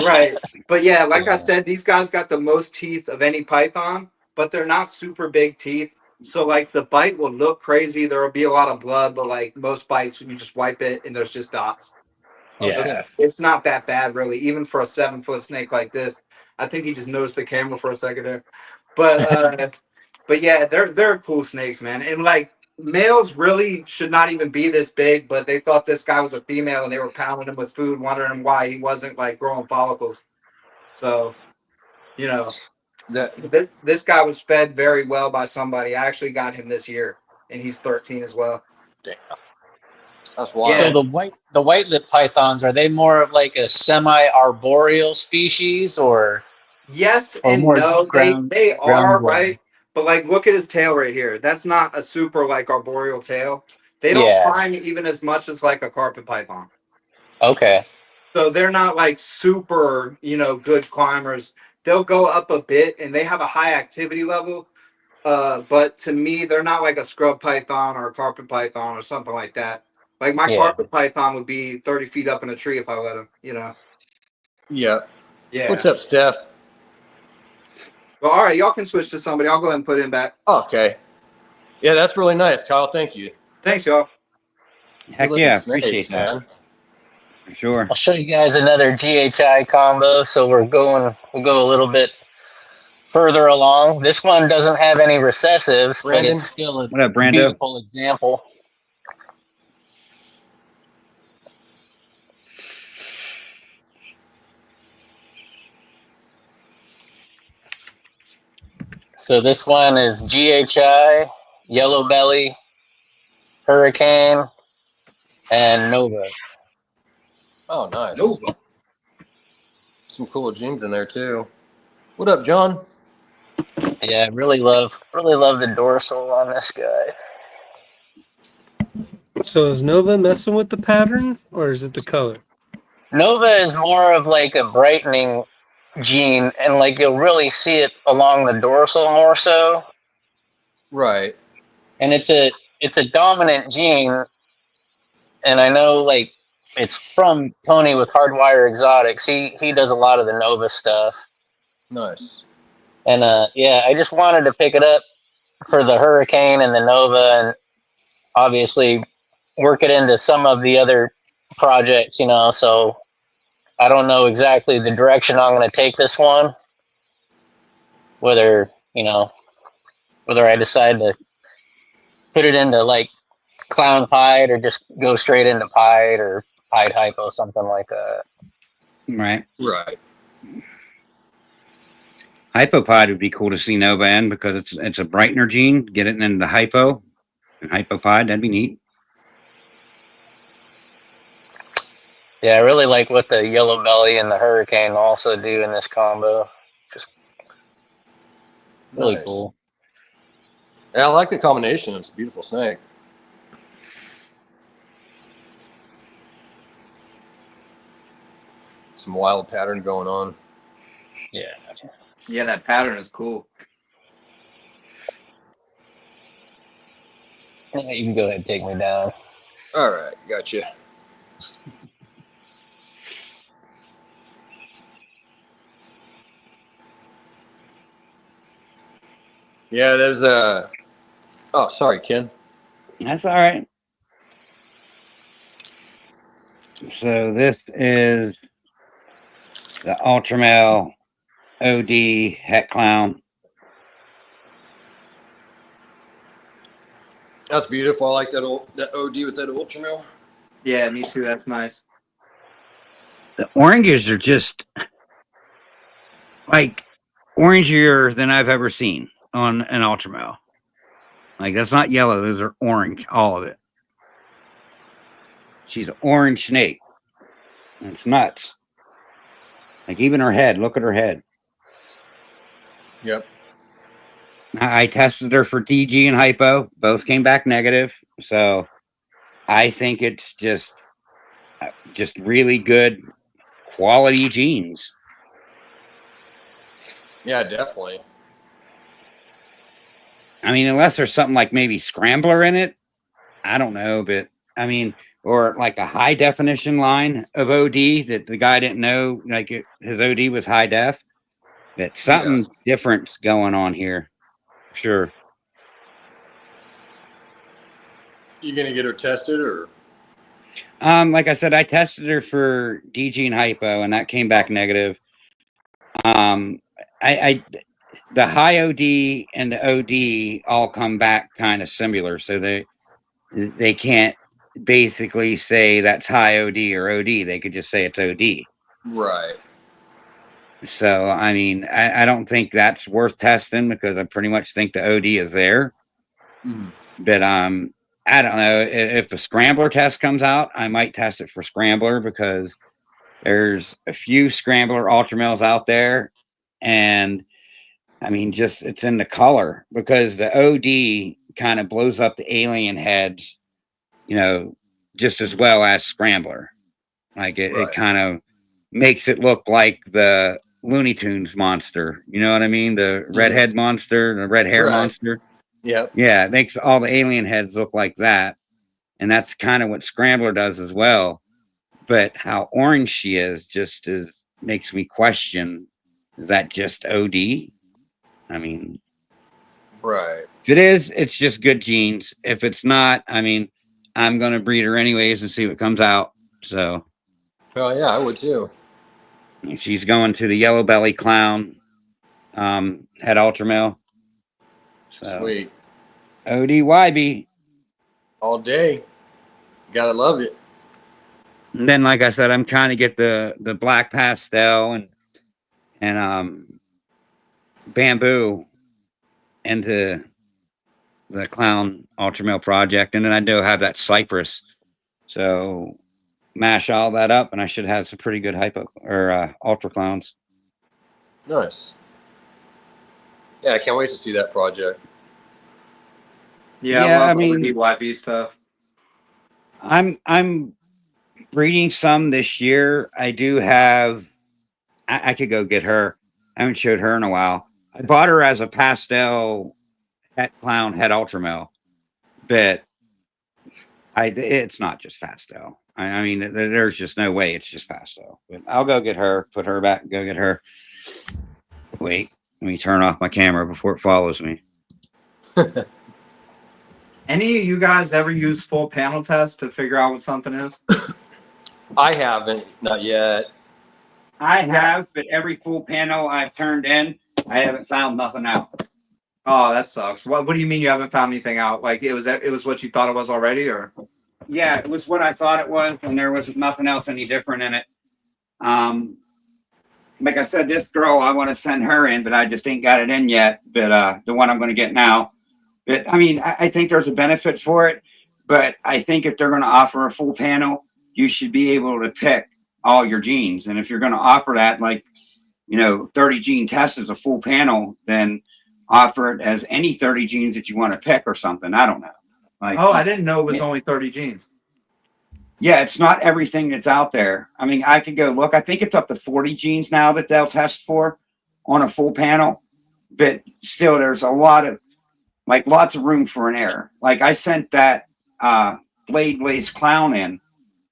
Right. But yeah, like I Yeah. said, these guys got the most teeth of any python, but they're not super big teeth. So like the bite will look crazy. There will be a lot of blood, but like most bites, you just wipe it and there's just dots. So Yeah. it's not that bad, really, even for a 7-foot snake like this. I think he just noticed the camera for a second there. But yeah, they're cool snakes, man. And like males really should not even be this big, but they thought this guy was a female and they were pounding him with food, wondering why he wasn't like growing follicles. So, you know, That this guy was fed very well by somebody. I actually got him this year, and he's 13 as well. damn. That's So wild. the white lip pythons, are they more of like a semi-arboreal species or Yes and more no. ground They ground are dwelling? right, but like look at his tail right here. That's not a super like arboreal tail. They don't Yeah. climb even as much as like a carpet python. Okay. So they're not like super, good climbers. They'll go up a bit and they have a high activity level. But to me, they're not like a scrub python or a carpet python or something like that. Like my Yeah. carpet python would be 30 feet up in a tree if I let him. Yeah. Yeah. What's up, Steph? Well, all right, y'all can switch to somebody. I'll go ahead and put him back. Okay. Yeah, that's really nice, Kyle. Thank you. Thanks, y'all. Heck Good yeah, looking snakes, appreciate that. man. For sure. I'll show you guys another GHI combo. So we'll go a little bit further along. This one doesn't have any recessives, but Brandon? it's still a What up, Brando? beautiful example. So this one is GHI, Yellow Belly, Hurricane, and Nova. Oh, nice. Nope. Some cool genes in there too. What up, John? Yeah, I really love the dorsal on this guy. So is Nova messing with the pattern, or is it the color? Nova is more of like a brightening gene, and like you'll really see it along the dorsal more so. Right. And it's a dominant gene, and I know like it's from Tony with Hardwire Exotics. He does a lot of the Nova stuff. Nice. And yeah, I just wanted to pick it up for the Hurricane and the Nova, and obviously work it into some of the other projects, so I don't know exactly the direction I'm going to take this one, whether I decide to put it into like clown pied or just go straight into pied or pied hypo, something like that. Right. Right. Hypopod would be cool to see Nova in because it's a brightener gene. Get it into hypo and hypopod. That'd be neat. Yeah, I really like what the yellow belly and the hurricane also do in this combo. Just really Nice. cool. Yeah, I like the combination. It's a beautiful snake. Some wild pattern going on. Yeah. Yeah, that pattern is cool. Yeah, you can go ahead and take me down. All right, gotcha. Yeah, there's a. Oh, sorry, Ken. That's all right. So this is the Ultramale OD Het Clown. That's beautiful. I like that OD with that ultramel. Yeah, me too. That's nice. The oranges are just like orangier than I've ever seen on an Ultramale. Like that's not yellow; those are orange, all of it. She's an orange snake. It's nuts. Like even her head. Look at her head. Yep. I tested her for DG and hypo. Both came back negative. So I think it's just really good quality genes. Yeah, definitely. I mean, unless there's something like maybe Scrambler in it. I don't know, but I mean, or like a high definition line of OD that the guy didn't know, like his OD was high def. But something different's going on here. Sure. You gonna get her tested or? Like I said, I tested her for DG and hypo, and that came back negative. The high OD and the OD all come back kind of similar, so they can't basically say that's high OD or OD. They could just say it's OD. Right. So I mean, I don't think that's worth testing because I pretty much think the OD is there. Mm-hmm. But I don't know if a Scrambler test comes out, I might test it for Scrambler because there's a few Scrambler Ultramales out there, and I mean, just it's in the color because the OD kind of blows up the alien heads, just as well as Scrambler. Like it kind of makes it look like the Looney Tunes monster. You know what I mean? The redhead monster, the red hair monster. Yep. Yeah, it makes all the alien heads look like that. And that's kind of what Scrambler does as well. But how orange she is makes me question, is that just OD? I mean, right. If it is, it's just good genes. If it's not, I mean, I'm going to breed her anyways and see what comes out. So, well, yeah, I would too. She's going to the yellow belly clown, head Ultramale. So, sweet. ODYB. All day. Gotta love it. And then, like I said, I'm trying to get the black pastel and bamboo into the clown Ultramale project. And then I do have that cypress. So mash all that up and I should have some pretty good hypo or ultra clowns. Nice. Yeah, I can't wait to see that project. Yeah, I mean, DYV stuff. I'm breeding some this year. I do have. I could go get her. I haven't showed her in a while. I bought her as a pastel het clown het Ultramale, but it's not just pastel. I mean, there's just no way it's just pastel. But I'll go get her. Put her back. Go get her. Wait, let me turn off my camera before it follows me. Any of you guys ever use full panel tests to figure out what something is? I haven't, not yet. I have, but every full panel I've turned in, I haven't found nothing out. Oh, that sucks. What do you mean you haven't found anything out? Like it was what you thought it was already, or? Yeah, it was what I thought it was, and there was nothing else any different in it. like I said, this girl, I want to send her in, but I just ain't got it in yet. But the one I'm going to get now. But I mean, I think there's a benefit for it. But I think if they're going to offer a full panel, you should be able to pick all your genes. And if you're going to offer that, like, 30 gene test as a full panel, then offer it as any 30 genes that you want to pick or something. I don't know. Like, Oh, I didn't know it was only 30 genes. yeah, it's not everything that's out there. I mean, I could go look. I think it's up to 40 genes now that they'll test for on a full panel. But still, there's lots of room for an error. Like I sent that blade lace clown in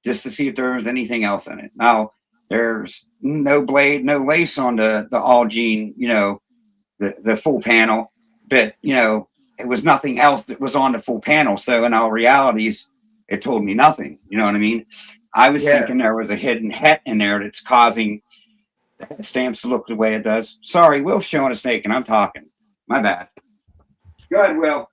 just to see if there was anything else in it. Now, there's no blade, no lace on the all gene, the full panel. But, it was nothing else that was on the full panel. So in all realities, it told me nothing. You know what I mean? I was thinking there was a hidden het in there that's causing the stamps to look the way it does. Sorry, Will's showing a snake and I'm talking. My bad. Go ahead, Will.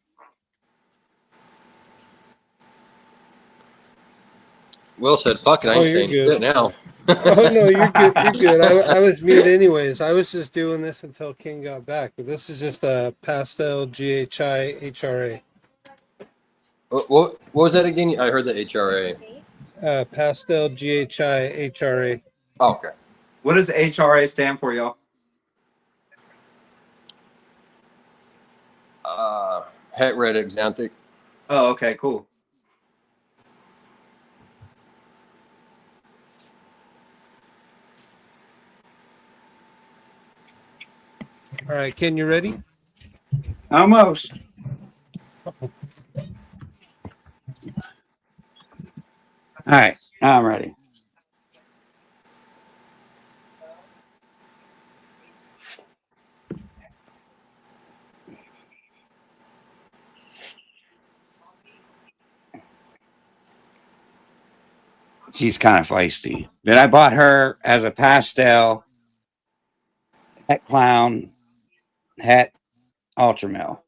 Will said, "Fuck it, I ain't saying shit now." Oh no, you're good. You're good. I was mute anyways. I was just doing this until King got back. But this is just a pastel GHI HRA. What was that again? I heard the HRA. Pastel GHI HRA. Oh, okay. What does HRA stand for, y'all? Het red axanthic. Oh, okay, cool. All right, Ken, you ready? Almost. All right, I'm ready. She's kind of feisty. But I bought her as a pastel het clown, het ultramel.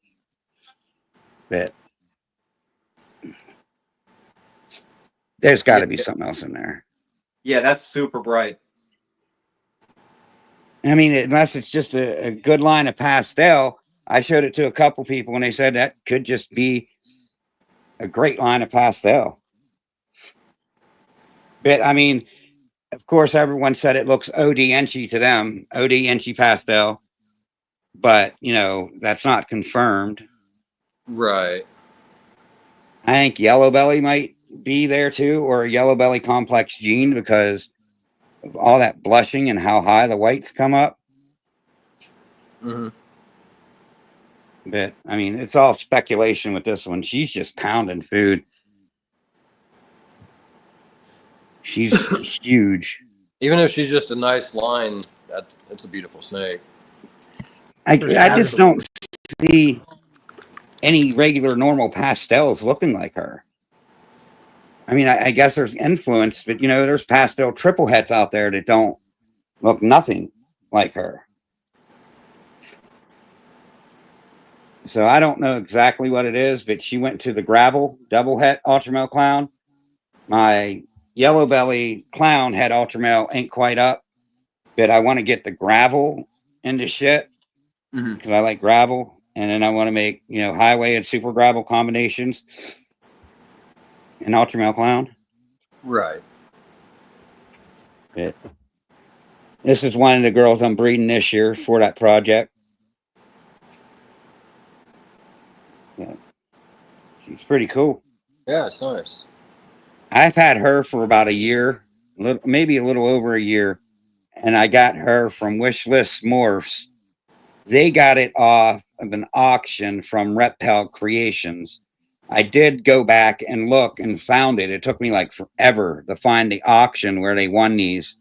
But there's got to be something else in there. Yeah, that's super bright. I mean, unless it's just a good line of pastel. I showed it to a couple people and they said that could just be a great line of pastel. But I mean, of course, everyone said it looks OD inchy to them, OD inchy pastel. But, that's not confirmed. Right. I think yellow belly might be there too, or a yellow belly complex gene because of all that blushing and how high the whites come up. Mm-hmm. But I mean, it's all speculation with this one. She's just pounding food. She's huge. Even if she's just a nice line, it's a beautiful snake. I just don't see any regular normal pastels looking like her. I mean, I guess there's influence, but there's pastel triple hets out there that don't look nothing like her. So I don't know exactly what it is, but she went to the gravel double het ultramel clown. My yellow belly clown had ultramel ain't quite up, but I want to get the gravel into shit because I like gravel, and then I want to make highway and super gravel combinations in ultramel clown. Right. But this is one of the girls I'm breeding this year for that project. Yeah. She's pretty cool. Yeah, it's nice. I've had her for about a year, maybe a little over a year, and I got her from Wishlist Morphs. They got it off of an auction from Reptile Creations. I did go back and look and found it. It took me like forever to find the auction where they won these.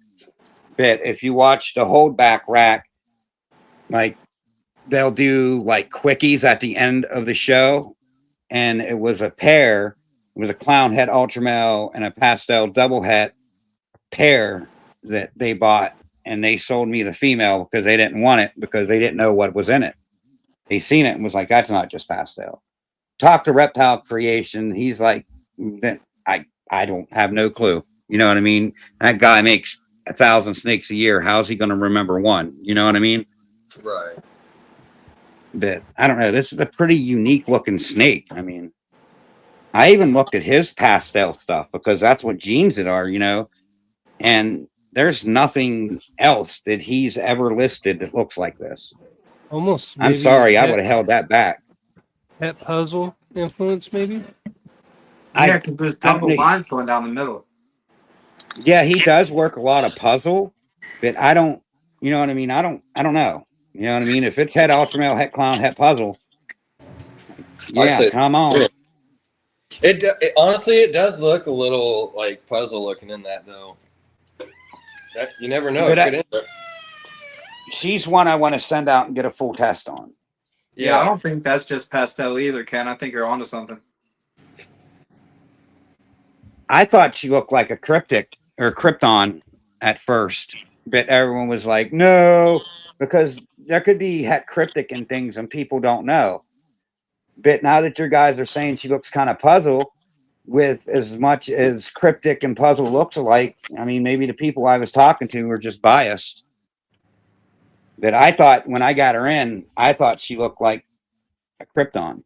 But if you watch the holdback rack, like they'll do like quickies at the end of the show. And it was a pair. It was a clown het ultramel and a pastel double het pair that they bought. And they sold me the female because they didn't want it because they didn't know what was in it. They seen it and was like, that's not just pastel. Talk to Reptile Creation. He's like, that I don't have no clue. You know what I mean? That guy makes 1,000 snakes a year. How's he going to remember one? You know what I mean? Right. But I don't know. This is a pretty unique looking snake. I mean, I even looked at his pastel stuff because that's what genes it are, you know. And there's nothing else that he's ever listed that looks like this. Almost. I'm Maybe sorry, I would have held that back. pet puzzle influence, maybe. Yeah, because there's double I- lines going down the middle. Yeah, he does work a lot of puzzle, but I don't. You know what I mean? I don't know. You know what I mean? If it's head ultra male, head clown, head puzzle, I yeah, said- come on. It honestly, it does look a little like puzzle looking in that though. You never know. But It could end up- She's one I want to send out and get a full test on. Yeah, I don't think that's just pastel either, Ken. I think you're onto something. I thought she looked like a cryptic or krypton at first, but everyone was like, no, because there could be het cryptic and things and people don't know. But now that your guys are saying she looks kind of puzzle with as much as cryptic and puzzle looks alike, I mean, maybe the people I was talking to were just biased. But I thought when I got her in, I thought she looked like a krypton.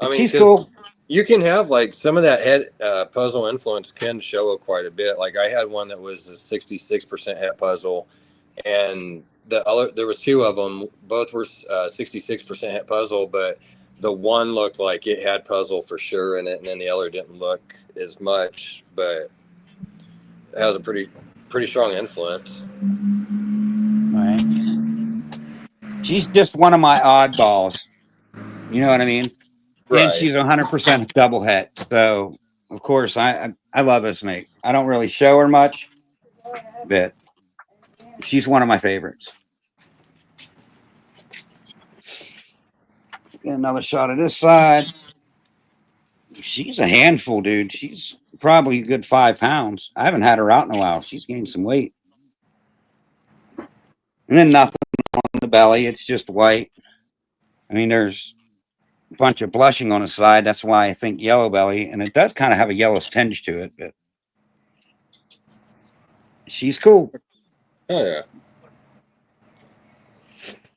I mean, She's 'cause cool. you can have like some of that head puzzle influence can show quite a bit. Like I had one that was a 66% head puzzle, and there was two of them. Both were 66% head puzzle, but the one looked like it had puzzle for sure in it, and then the other didn't look as much, but it has a pretty strong influence. Right. She's just one of my oddballs. You know what I mean? And she's 100% double het. So, of course, I love this snake. I don't really show her much, but she's one of my favorites. Get another shot of this side. She's a handful, dude. She's probably a good 5 pounds. I haven't had her out in a while. She's gained some weight. And then nothing on the belly. It's just white. I mean, there's a bunch of blushing on the side. That's why I think yellow belly. And it does kind of have a yellowish tinge to it, but she's cool. Oh yeah,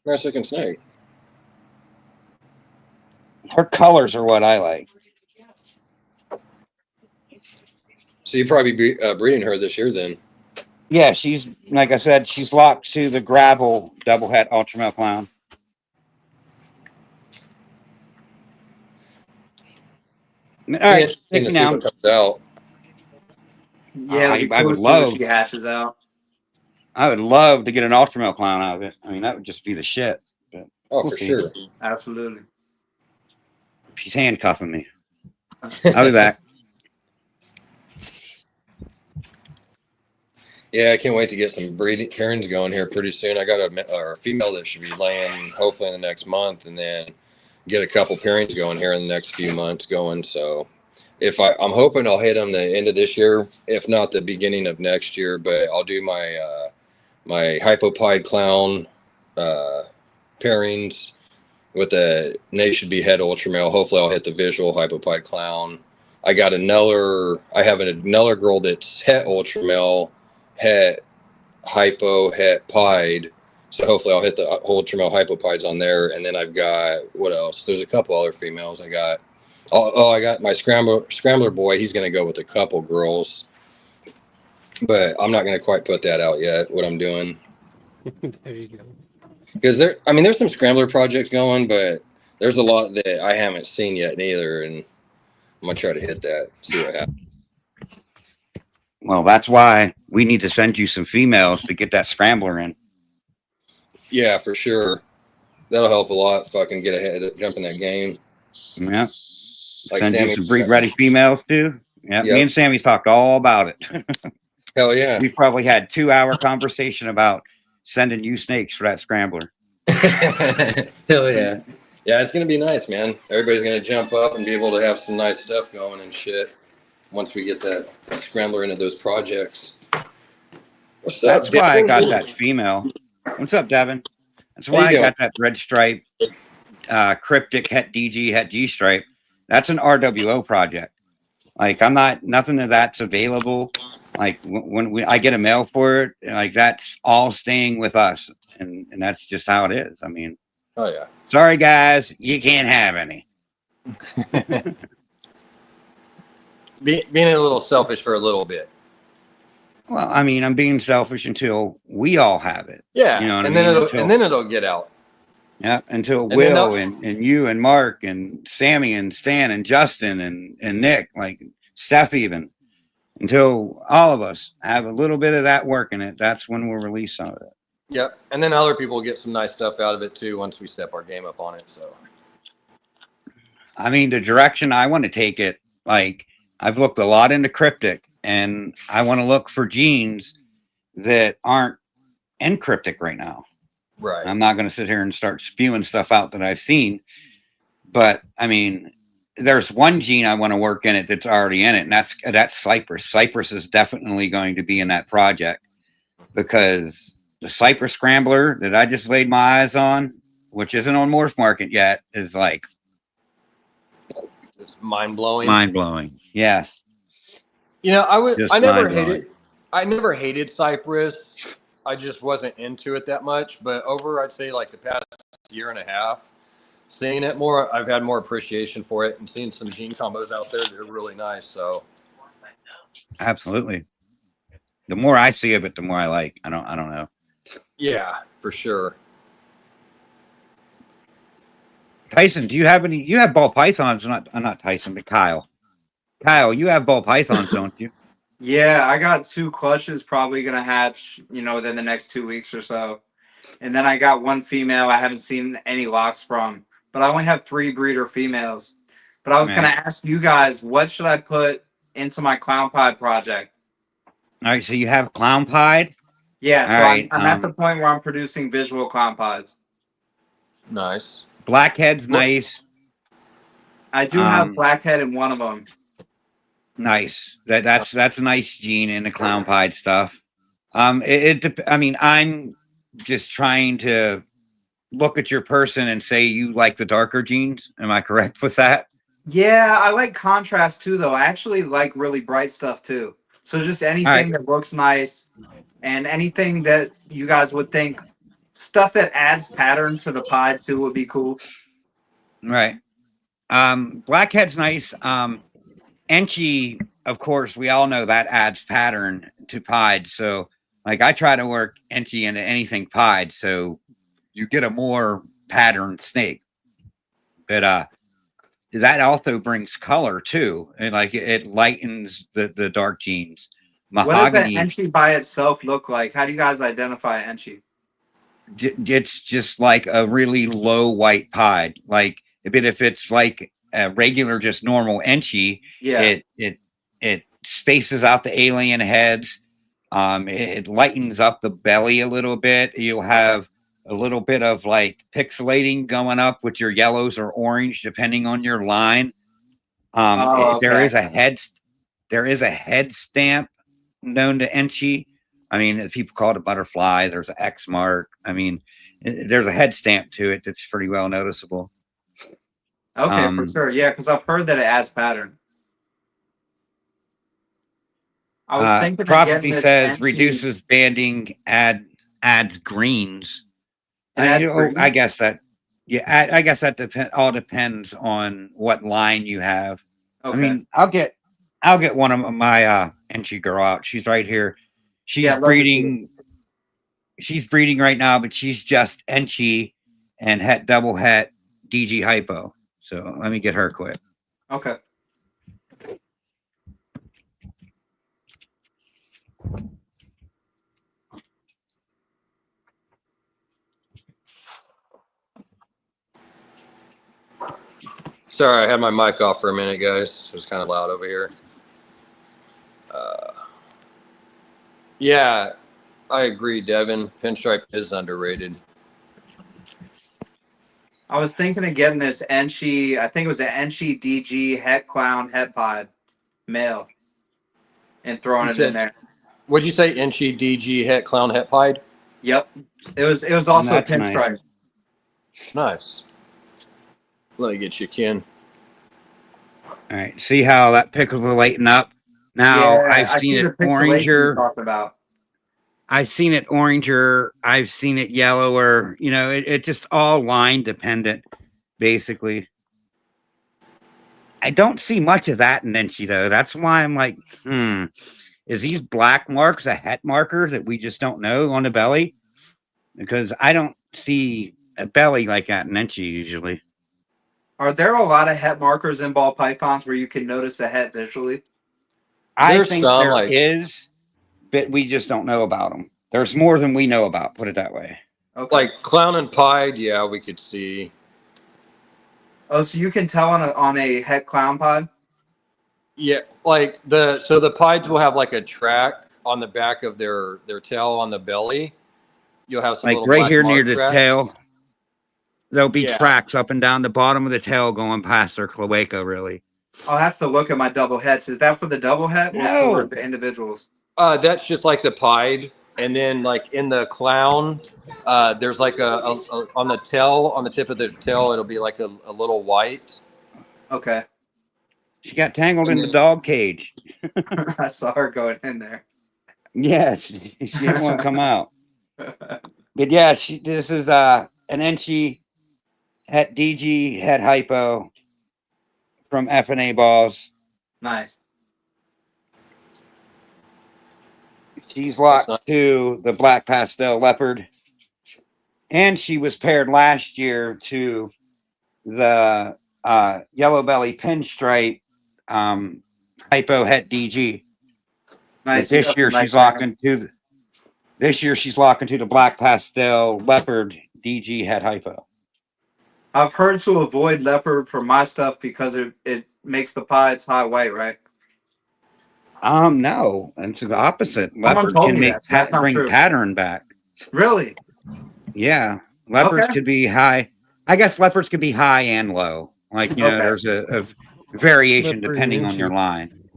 nice looking snake. Her colors are what I like. So you probably be breeding her this year then. Yeah, she's, like I said, she's locked to the gravel double het ultra male clown. All right, Interesting to see what comes out. Yeah, I would love. she hashes out. I would love to get an ultra male clown out of it. I mean, that would just be the shit. But Oh, we'll for see. sure. Absolutely. She's handcuffing me. I'll be back. Yeah, I can't wait to get some breeding pairings going here pretty soon. I got a female that should be laying hopefully in the next month, and then get a couple pairings going here in the next few months going. So if I'm hoping I'll hit them the end of this year, if not the beginning of next year. But I'll do my my hypopide clown pairings with a they should be het ultra male. Hopefully I'll hit the visual hypopide clown. I got another. I have a Neller girl that's het ultra male, het hypo, het pied. So hopefully I'll hit the ultra male hypopides on there. And then I've got what else? There's a couple other females. I got. I got my scrambler boy. He's gonna go with a couple girls, but I'm not gonna quite put that out yet. What I'm doing. There you go. Because there's some scrambler projects going, but there's a lot that I haven't seen yet neither, and I'm gonna try to hit that, see what happens. Well, that's why we need to send you some females to get that scrambler in. Yeah, for sure. That'll help a lot. Fucking get ahead, jump in that game. Yeah. Like Send Sammy you some breed ready females too. Yeah. Yep. Me and Sammy's talked all about it. Hell yeah. We've probably had 2-hour conversation about sending you snakes for that scrambler. Hell yeah. Yeah, it's gonna be nice, man. Everybody's gonna jump up and be able to have some nice stuff going and shit once we get that scrambler into those projects. What's That's up, why I Devin? got that female. What's up, Devin? That's why I got that red stripe, cryptic het DG, het G stripe. That's an RWO project. Like nothing of that's available. Like when I get a mail for it, like that's all staying with us, and that's just how it is. I mean, Oh yeah. sorry guys, you can't have any. Being a little selfish for a little bit. Well, I mean, I'm being selfish until we all have it. Yeah, You know what and I then mean? it'll get out. Yeah, until And then Will and you and Mark and Sammy and Stan and Justin and Nick, like Steph even, until all of us have a little bit of that work in it, that's when we'll release some of it. Yep, and then other people get some nice stuff out of it too once we step our game up on it. So, I mean, the direction I want to take it, like I've looked a lot into cryptic, and I want to look for genes that aren't encryptic right now. right. I'm not going to sit here and start spewing stuff out that I've seen, but I mean, there's one gene I want to work in it that's already in it, and that's Cypress. Cypress is definitely going to be in that project because the Cypress scrambler that I just laid my eyes on, which isn't on Morph Market yet, is like It's mind blowing. mind blowing. Yes. You know, Just I never mind-blowing. hated. I never hated Cypress. I just wasn't into it that much. But over, I'd say like the past year and a half, seeing it more, I've had more appreciation for it, and seeing some gene combos out there, they're really nice. So, Absolutely. The more I see of it, the more I like. I don't know. yeah, for sure. Tyson, do you have any? You have ball pythons, not Tyson, but Kyle. Kyle, you have ball pythons, don't you? Yeah, I got 2 clutches probably gonna hatch, within the next 2 weeks or so. And then I got 1 female I haven't seen any locks from. But I only have 3 breeder females. But I was gonna ask you guys, what should I put into my clown pie project? All right, so you have clown pied. Yeah, so All right, I'm at the point where I'm producing visual clown pies. Nice. Blackhead's nice. I do have blackhead in one of them. Nice. That's a nice gene in the clown pied stuff. I mean, I'm just trying to look at your person and say you like the darker genes. Am I correct with that? Yeah, I like contrast too, though. I actually like really bright stuff too. So just anything that looks nice and anything that you guys would think, stuff that adds pattern to the pie too would be cool. Right. Blackhead's nice. Enchi, of course, we all know that adds pattern to pied. So like I try to work Enchi into anything pied, so you get a more patterned snake. But that also brings color too, and like it lightens the dark genes. Mahogany. What does an Enchi by itself look like? How do you guys identify Enchi? It's just like a really low white pied. Like if it's like a regular, just normal Enchi, Yeah. it spaces out the alien heads. It lightens up the belly a little bit. You'll have a little bit of like pixelating going up with your yellows or orange, depending on your line. Okay. There is a head stamp known to Enchi. I mean, people call it a butterfly. There's an X mark. I mean, there's a head stamp to it that's pretty well noticeable. Okay, for sure. Yeah, because I've heard that it adds pattern. I was thinking Prophecy says Enchi, reduces banding, adds greens. greens? I guess that. Yeah, I guess that all depends on what line you have. Okay. I mean, I'll get one of my Enchi girl out. She's right here. She's breeding. She's breeding right now, but she's just Enchi and het double het DG hypo. So let me get her quick. Okay. Sorry, I had my mic off for a minute, guys. It was kind of loud over here. Yeah, I agree, Devin. Pinstripe is underrated. I was thinking of getting this Enchi, I think it was an Enchi DG het clown het pod male and throwing it in there. What'd you say? Enchi DG het clown het pied? Yep. It was also a That's nice. pinstripe. Nice. Let me get you, Ken. All right. See how that pickles the lighten up? Now Yeah, I've I seen see the it pixelation you oranger. talked about. I've seen it oranger. I've seen it yellower. You know, it just all line dependent, basically. I don't see much of that in Enchi though. That's why I'm like, is these black marks a het marker that we just don't know on the belly? Because I don't see a belly like that in Enchi usually. Are there a lot of het markers in ball pythons where you can notice a het visually? I There's think some, there like- is, but we just don't know about them. There's more than we know about. Put it that way. Okay. Like clown and pied, yeah, we could see. Oh, so you can tell on a het clown pod? Yeah, like the pieds will have like a track on the back of their tail on the belly. You'll have some Like little right black here near mark the tracks. tail, there'll be Yeah. tracks up and down the bottom of the tail going past their cloaca. Really, I'll have to look at my double hets. Is that for the double het or No. for the individuals? That's just like the pied, and then like in the clown, there's like a on the tail, on the tip of the tail, it'll be like a little white. Okay. she got tangled in the then- dog cage. I saw her going in there. Yes, she didn't want to come out. But yeah, this is an Enchi het DG het hypo from FNA balls. Nice. She's locked nice. to the black pastel leopard, and she was paired last year to the yellow belly pinstripe hypo het DG. Nice. But this year she's locking to the black pastel leopard DG het hypo. I've heard to avoid leopard for my stuff because it makes the pieds high white, right? No, it's the opposite. Leopard told can me make that, so that's not bring true. pattern back. Really? Yeah, leopards Okay. could be high. I guess leopards could be high and low. Like you know, Okay. there's a variation Leopard depending on Enchi. your line.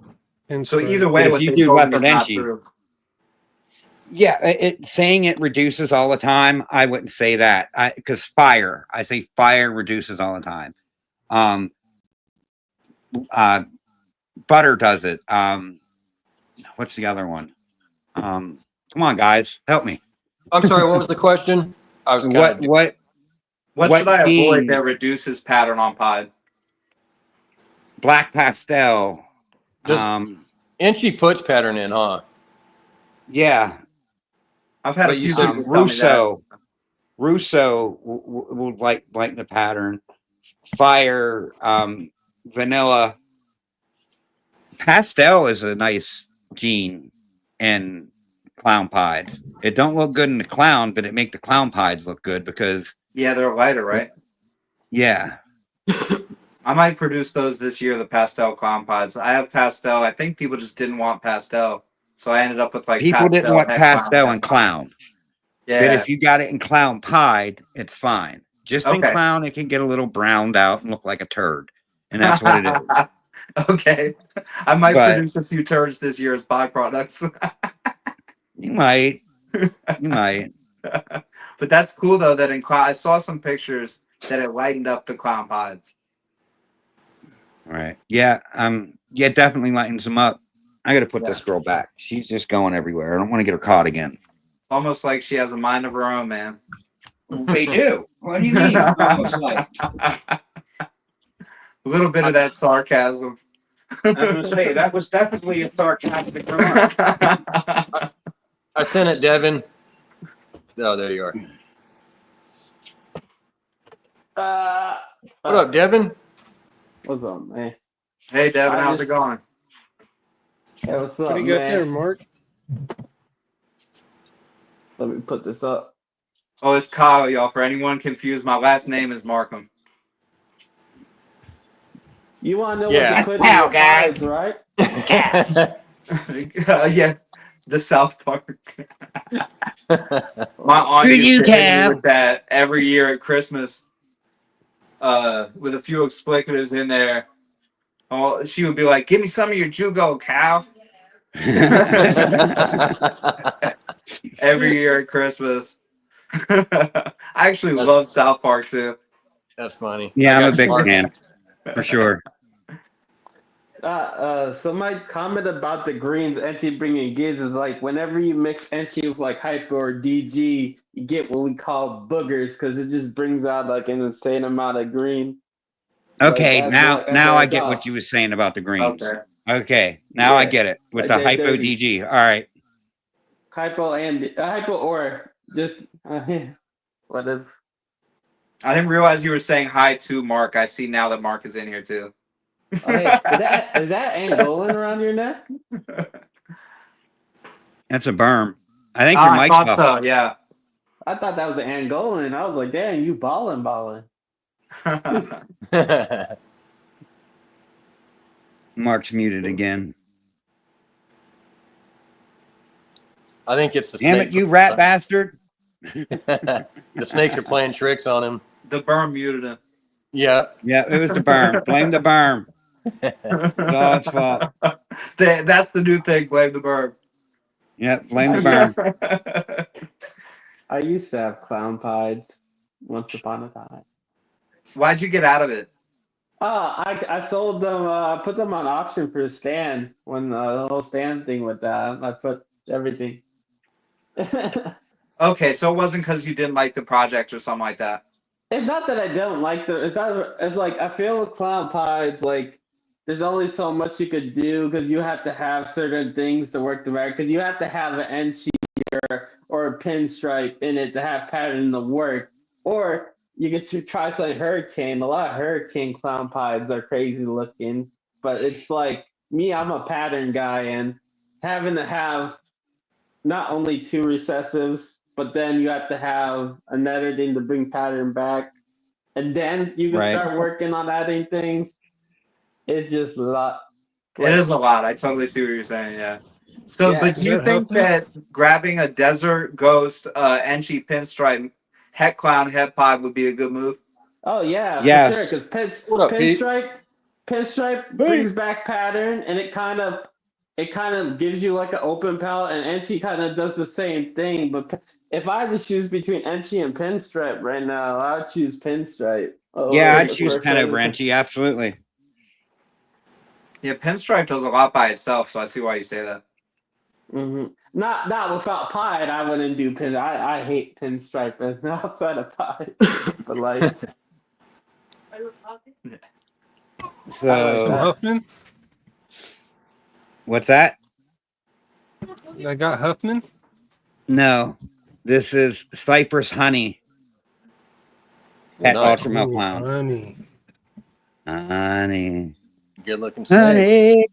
And So either way, But if what you they do told me is leopard not Enchi- true. Yeah, it saying it reduces all the time. I wouldn't say that because fire. I say fire reduces all the time. Butter does it. What's the other one? Come on, guys, help me. I'm sorry, what was the question? I was What kind of what What What should I gene- avoid that reduces pattern on pod? black pastel? Just- Enchi puts pattern in, huh? Yeah. I've had But a you few said people tell me that. Russo would like the pattern. Fire, vanilla, pastel is a nice gene in clown pies. It don't look good in the clown, but it make the clown pies look good because Yeah, they're lighter, right? yeah. I might produce those this year, the pastel clown pods. I have pastel. I think people just didn't want pastel. So I ended up with like People didn't pastel, want het pastel het and clown. But Yeah. if you got it in clown pied, it's fine. Just in Okay. clown, it can get a little browned out and look like a turd. And that's what it is. Okay. I might But- produce a few turds this year as byproducts. You might. You might. But that's cool though that in clown I saw some pictures that it lightened up the clown pods. All right. Yeah. Yeah, definitely lightens them up. I gotta put Yeah. this girl back. She's just going everywhere. I don't want to get her caught again. Almost like she has a mind of her own, man. They do. What do you mean? Almost like. A little bit of that sarcasm. I was gonna say that was definitely a sarcastic remark. I sent it, Devin. Oh, there you are. What up, Devin? What's up, man? Hey Devin, I how's just- it going? Hey, what's up, Pretty good man? there, Mark. Let me put this up. Oh, it's Kyle, y'all. For anyone confused, my last name is Markham. You want to know Yeah. what to put in Wow, your guys. pies, right? Yeah, the South Park. My aunt Who used you, to hit me Cal? with that every year at Christmas, with a few expletives in there. Oh, she would be like, "Give me some of your jugo, Cal." Every year at Christmas. I actually love South Park too. That's funny. Yeah, I I'm got a big Mark. fan for sure. So my comment about the greens Enchi bringing gives is like whenever you mix Enchi with like hyper or DG, you get what we call boogers because it just brings out like an insane amount of green. Okay, Like now I get what you dots. was saying about the greens. Okay. Okay, now I Yeah, get it with like the they're hypo dirty. DG. All right. Hypo and hypo or just whatever. I didn't realize you were saying hi to Mark. I see now that Mark is in here too. Oh hey, is that Angolan around your neck? That's a berm. I think your I mic's thought off. so. Yeah. I thought that was an Angolan. I was like, damn, you balling. Mark's muted again. I think it's the Damn snake. it, you rat bastard. The snakes are playing tricks on him. The berm muted him. Yeah. Yeah, it was the berm. Blame the berm. It's all its fault. That's the new thing. Blame the berm. Yeah, blame the berm. I used to have clown pies once upon a time. Why'd you get out of it? I sold them. I put them on auction for Stan when the whole Stan thing with that. I put everything. Okay, so it wasn't because you didn't like the project or something like that. It's not that I don't like them. It's not. It's like I feel with clown pies, like there's only so much you could do because you have to have certain things to work the right. Because you have to have an end sheet or a pinstripe in it to have pattern to work. Or you get to try something hurricane. A lot of hurricane clown pies are crazy looking, but it's like me. I'm a pattern guy, and having to have not only two recessives, but then you have to have an editing to bring pattern back, and then you can Right. start working on adding things. It's just a lot. It is a lot. I totally see what you're saying. Yeah. So, Yeah. but do you think that grabbing a desert ghost, Enchi pinstripe, het clown, het pod would be a good move? Oh yeah, Yes. for sure. Because What up, Pete? pinstripe brings back pattern, and it kind of gives you like an open palette, and Enchi kind of does the same thing. But if I had to choose between Enchi and pinstripe right now, I would choose pinstripe. Yeah, I'd choose pen over Enchi. Absolutely. Yeah, pinstripe does a lot by itself, so I see why you say that. Mm-hmm. Not without Pied, I wouldn't do pin. I hate pinstripe and outside of Pied, but like So Huffman? what's that? I got Huffman? No, this is Cypress Honey at Nice. Ultramel Clown. Honey. Honey. Good looking snake.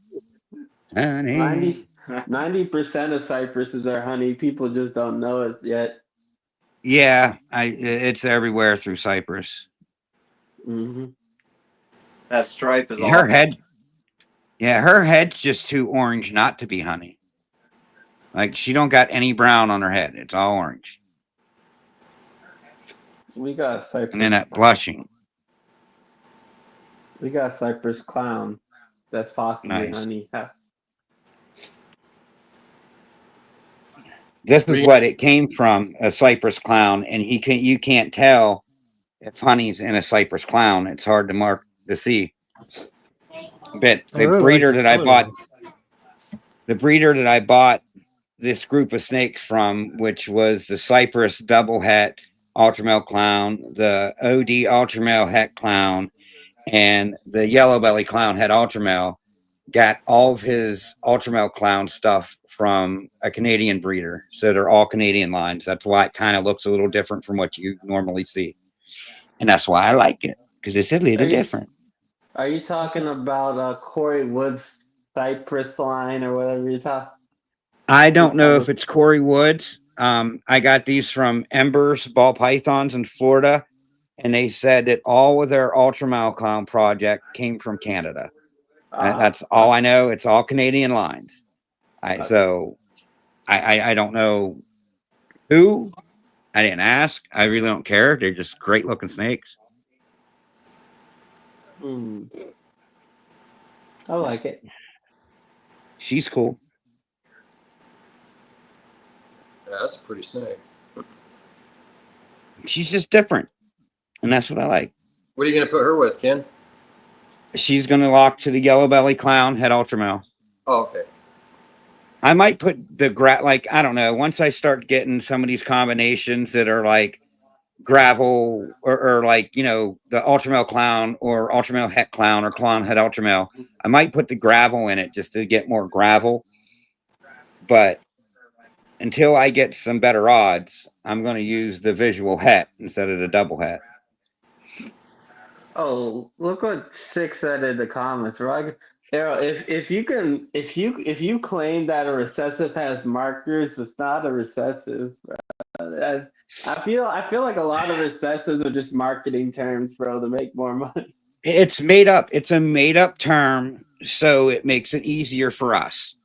Honey. 90% of cypresses are honey. People just don't know it yet. Yeah, it's everywhere through Cypress. Mm-hmm. That stripe is Her awesome. head. Yeah, her head's just too orange not to be honey. Like she don't got any brown on her head. It's all orange. We got cypress. And then that blushing. We got cypress clown. That's possibly Nice. honey. Yeah. This is what it came from, a Cypress clown, and you can't tell if honey's in a Cypress clown. It's hard to mark to see. But the breeder that I bought this group of snakes from, which was the Cypress double het ultramel clown, the OD ultramel het clown, and the yellow belly clown het ultramel, got all of his ultramel clown stuff from a Canadian breeder. So they're all Canadian lines. That's why it kind of looks a little different from what you normally see. And that's why I like it, because it's a little different. Are you talking about Corey Woods' cypress line or whatever you're talking? I don't know if it's Corey Woods. I got these from Embers Ball Pythons in Florida, and they said that all of their ultramel clown project came from Canada. That's all I know. It's all Canadian lines. I don't know who. I didn't ask. I really don't care. They're just great looking snakes. I like it. She's cool. Yeah, that's a pretty snake. She's just different, and that's what I like. What are you going to put her with, Ken? She's going to lock to the yellow belly clown head ultra male. Oh, okay. I might put the like, I don't know. Once I start getting some of these combinations that are like gravel or like, you know, the ultra male clown or ultra male het clown or clown head ultra male, I might put the gravel in it just to get more gravel. But until I get some better odds, I'm going to use the visual het instead of the double het. Oh, look what Six said in the comments, right? Arrow, if you claim that a recessive has markers, it's not a recessive. I feel like a lot of recessives are just marketing terms, bro, to make more money. It's made up. It's a made up term, so it makes it easier for us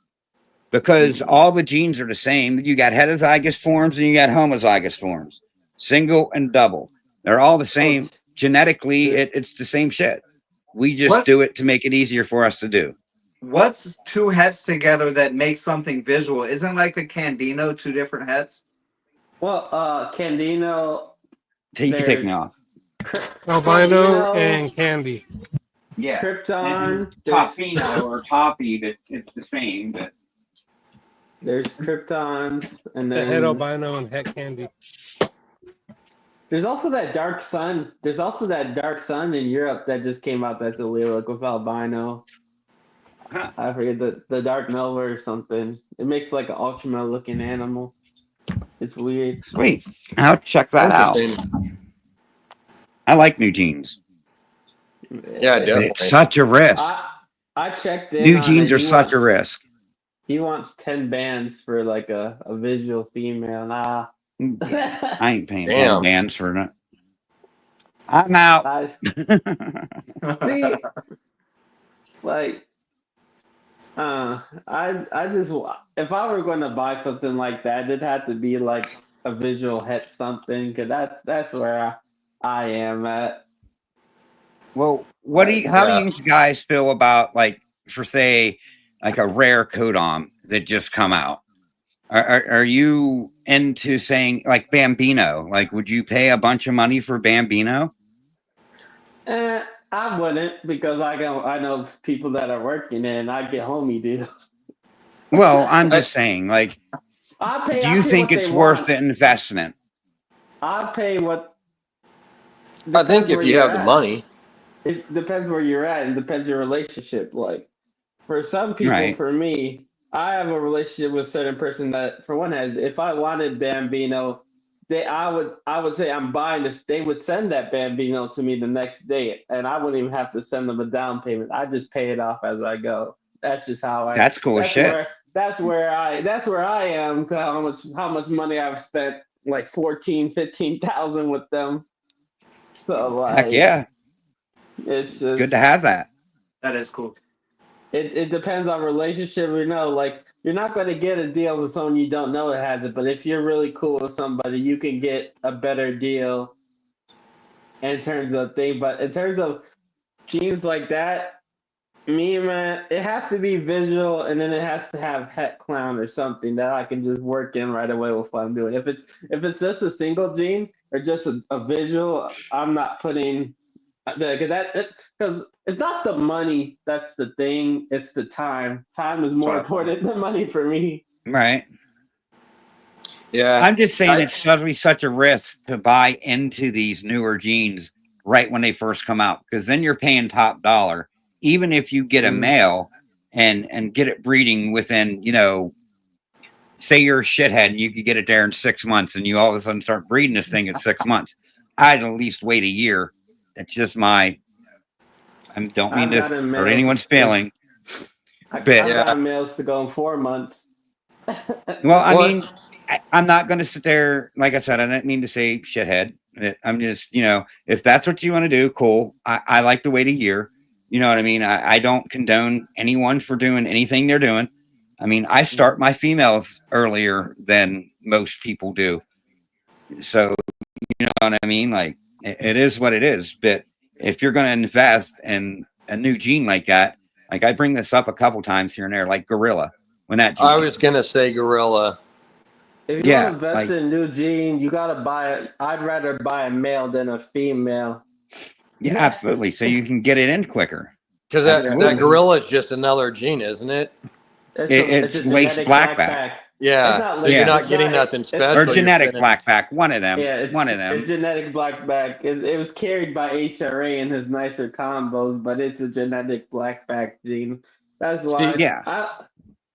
because all the genes are the same. You got heterozygous forms and you got homozygous forms, single and double. They're all the same. Genetically, it's the same shit. We just do it to make it easier for us to do. What's two heads together that makes something visual? Isn't like a Candino two different heads? Well, Candino. So you can take me off. Albino and Candy. Yeah. Krypton. Topino or Toppy, but it's the same. But there's Kryptons and The then head albino and het Candy. there's also that dark sun. There's also that dark sun in Europe that just came out. That's allelic with albino. I forget the dark Melva or something. It makes like an ultra looking animal. It's weird. Sweet. I'll check that out. I like new genes. Yeah, definitely. It's such a risk. I checked in. New genes are such a risk. He wants 10 bands for like a visual female. Nah. I ain't paying 10 bands for that. I'm out. See, like, I just, if I were going to buy something like that, it'd have to be like a visual het something, because that's where I am at. Well, how do you guys feel about, like, for say, like a rare codom that just come out? Are you into saying like Bambino? Like, would you pay a bunch of money for Bambino? I wouldn't, because I know people that are working and I get homie deals. Well, I'm just saying, like, do you think it's worth the investment? I pay what. I think if you have the money. It depends where you're at and depends your relationship. Like, for some people, for me, I have a relationship with a certain person that, for one hand, if I wanted Bambino, I would say I'm buying this. They would send that Bambino to me the next day, and I wouldn't even have to send them a down payment. I just pay it off as I go. That's just how I. That's cool as shit. That's where I am. How much money I've spent, like 15,000 with them. So like, heck yeah, it's good to have that. That is cool. It depends on relationship. Like, you're not going to get a deal with someone you don't know that has it, but if you're really cool with somebody, you can get a better deal in terms of thing. But in terms of genes like that, man, it has to be visual, and then it has to have het clown or something that I can just work in right away with what I'm doing. If it's just a single gene or just a visual, I'm not putting because it's not the money that's the thing, it's the time. Time is more important than money for me. Right. Yeah. I'm just saying it's suddenly such a risk to buy into these newer genes right when they first come out, because then you're paying top dollar. Even if you get a male and get it breeding within, you know, say you're a shithead and you could get it there in 6 months and you all of a sudden start breeding this thing at 6 months. I'd at least wait a year. It's just I don't mean to hurt anyone's feeling. I got males to go in 4 months. Well, I mean, I'm not going to sit there. Like I said, I didn't mean to say shithead. I'm just, you know, if that's what you want to do, cool. I like to wait a year. You know what I mean? I don't condone anyone for doing anything they're doing. I mean, I start my females earlier than most people do. So, you know what I mean? Like, it is what it is. But if you're going to invest in a new gene like that, like I bring this up a couple times here and there, like gorilla. When that gene I was going to say gorilla. If you want to invest in a new gene, you got to buy I'd rather buy a male than a female. Yeah, absolutely. So you can get it in quicker. Because that Absolutely. gorilla is just another gene, isn't it? It's a lace genetic blackback. Yeah. It's not So like you're Yeah. not it's getting not- nothing it's- special. Or you're genetic spending- blackback. One of them. Yeah, One of them. it's genetic blackback. It was carried by HRA in his nicer combos, but it's a genetic blackback gene. That's why Yeah.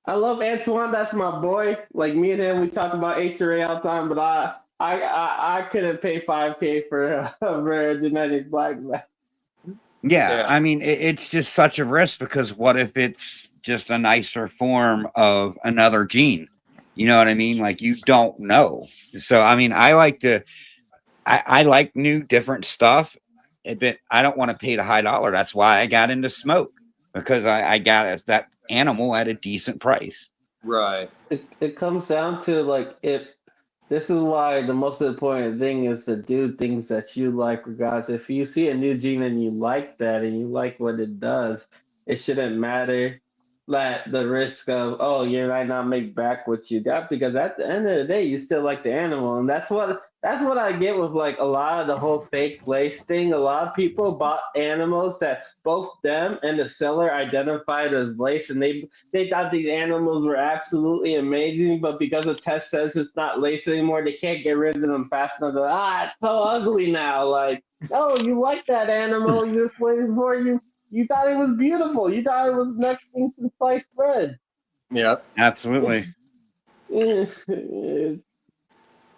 I love Antoine. That's my boy. Like me and him, we talk about HRA all the time. But I couldn't pay $5K for a genetic blackback. Yeah, Yeah. I mean, it's just such a risk because what if it's just a nicer form of another gene? You know what I mean? Like you don't know. So I mean, I like new different stuff, but I don't want to pay the high dollar. That's why I got into smoke because I got that animal at a decent price. Right. It comes down to like if this is why the most important thing is to do things that you like, regardless. If you see a new gene and you like that and you like what it does, it shouldn't matter that the risk of you might not make back what you got because at the end of the day you still like the animal. And that's what I get with like a lot of the whole fake lace thing. A lot of people bought animals that both them and the seller identified as lace, and they thought these animals were absolutely amazing, but because the test says it's not lace anymore, they can't get rid of them fast enough. They're, it's so ugly now. Like, oh, you like that animal? You just waiting for you thought it was beautiful. You thought it was next thing since sliced bread. Yep. Absolutely.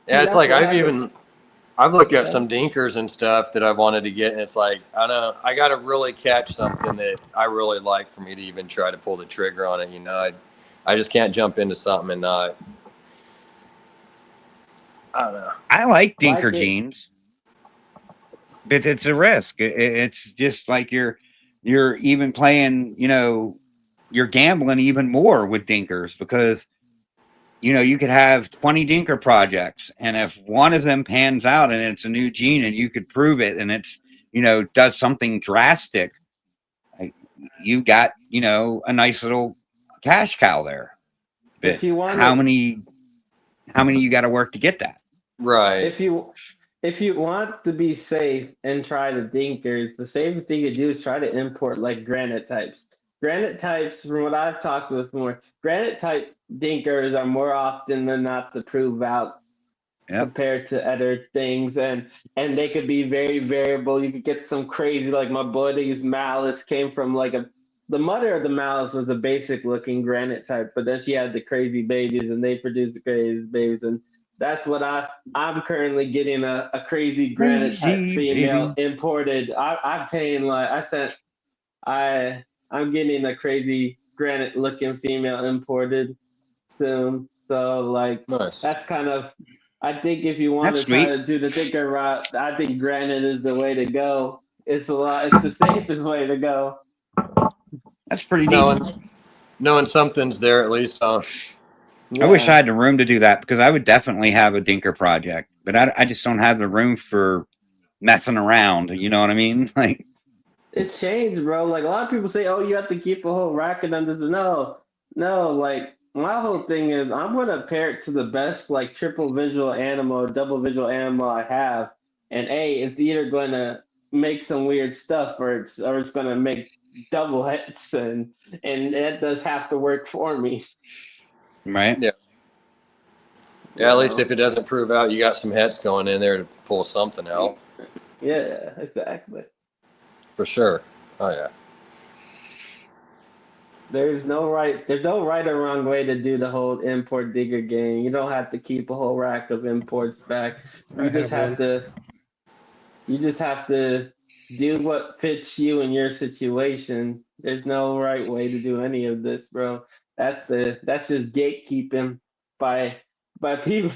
Yeah, it's like I've looked at some dinkers and stuff that I've wanted to get, and it's like I don't know, I got to really catch something that I really like for me to even try to pull the trigger on it. You know, I just can't jump into something and not. I don't know. I like dinker Like it. genes, but it's a risk. It's just like you're even playing. You know, you're gambling even more with dinkers because you could have 20 dinker projects, and if one of them pans out and it's a new gene and you could prove it and it's does something drastic, like, you got a nice little cash cow there. But If you want how many you got to work to get that? Right. if you want to be safe and try the dinkers, the safest thing to do is try to import like granite types. Granite types, from what I've talked with more, granite type dinkers are more often than not to prove out compared to other things, and they could be very variable. You could get some crazy, like my buddy's Malice came from like the mother of the Malice was a basic looking granite type, but then she had the crazy babies and they produced the crazy babies, and that's what I'm currently getting a crazy granite type Crazy female baby. imported. I'm paying I'm getting a crazy granite looking female imported soon. So like Nice. that's kind of I think if you want That's to try sweet. to do the thinker route, I think granite is the way to go. It's the safest way to go. That's pretty neat. Knowing something's there at least. I wish I had the room to do that because I would definitely have a dinker project, but I just don't have the room for messing around. You know what I mean? Like, it's changed, bro. Like a lot of people say, "Oh, you have to keep a whole rack," and then there's no. Like my whole thing is, I'm gonna pair it to the best like triple visual animal, double visual animal I have, and it's either gonna make some weird stuff or it's gonna make double hits, and that does have to work for me. right? Yeah. Yeah, at least if it doesn't prove out, you got some heads going in there to pull something out. Yeah, exactly. For sure. Oh yeah. There's no right or wrong way to do the whole import digger game. You don't have to keep a whole rack of imports back. You just have to do what fits you in your situation. There's no right way to do any of this, bro. That's just gatekeeping by people.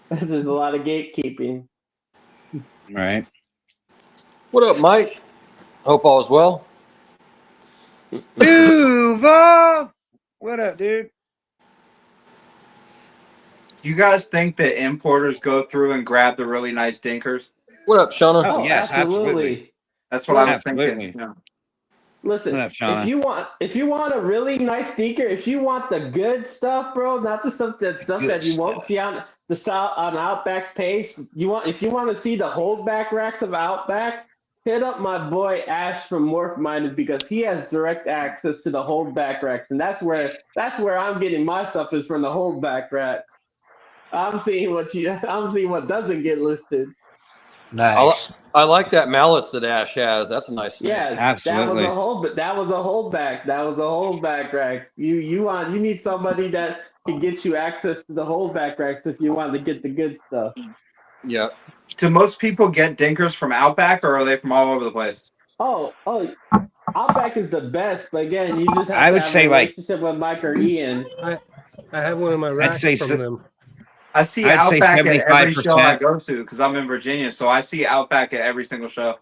This is a lot of gatekeeping. Right. What up, Mike? Hope all is well. Duval! What up, dude? Do you guys think that importers go through and grab the really nice dinkers? What up, Shauna? Oh, yes, absolutely. That's what I was Absolutely. thinking. Yeah. Listen, What up, Shauna? if you want a really nice sneaker, if you want the good stuff, bro, not the stuff that you won't see on Outback's page. If you want to see the holdback racks of Outback, hit up my boy Ash from Morph Minded because he has direct access to the holdback racks, and that's where I'm getting my stuff is from the holdback racks. I'm seeing what doesn't get listed. Nice. I like that malice that Ash has. That's a nice snake. Yeah, Absolutely. that was a holdback. That was a holdback rack. You need somebody that can get you access to the holdback racks if you want to get the good stuff. Yep. Do most people get dinkers from Outback, or are they from all over the place? Oh, Outback is the best, but again, you just have I to would have say a like relationship with Mike or Ian. I have one of my I'd racks say from so, them. I see I'd say Outback at every show I 75%. go to because I'm in Virginia, so I see Outback at every single show.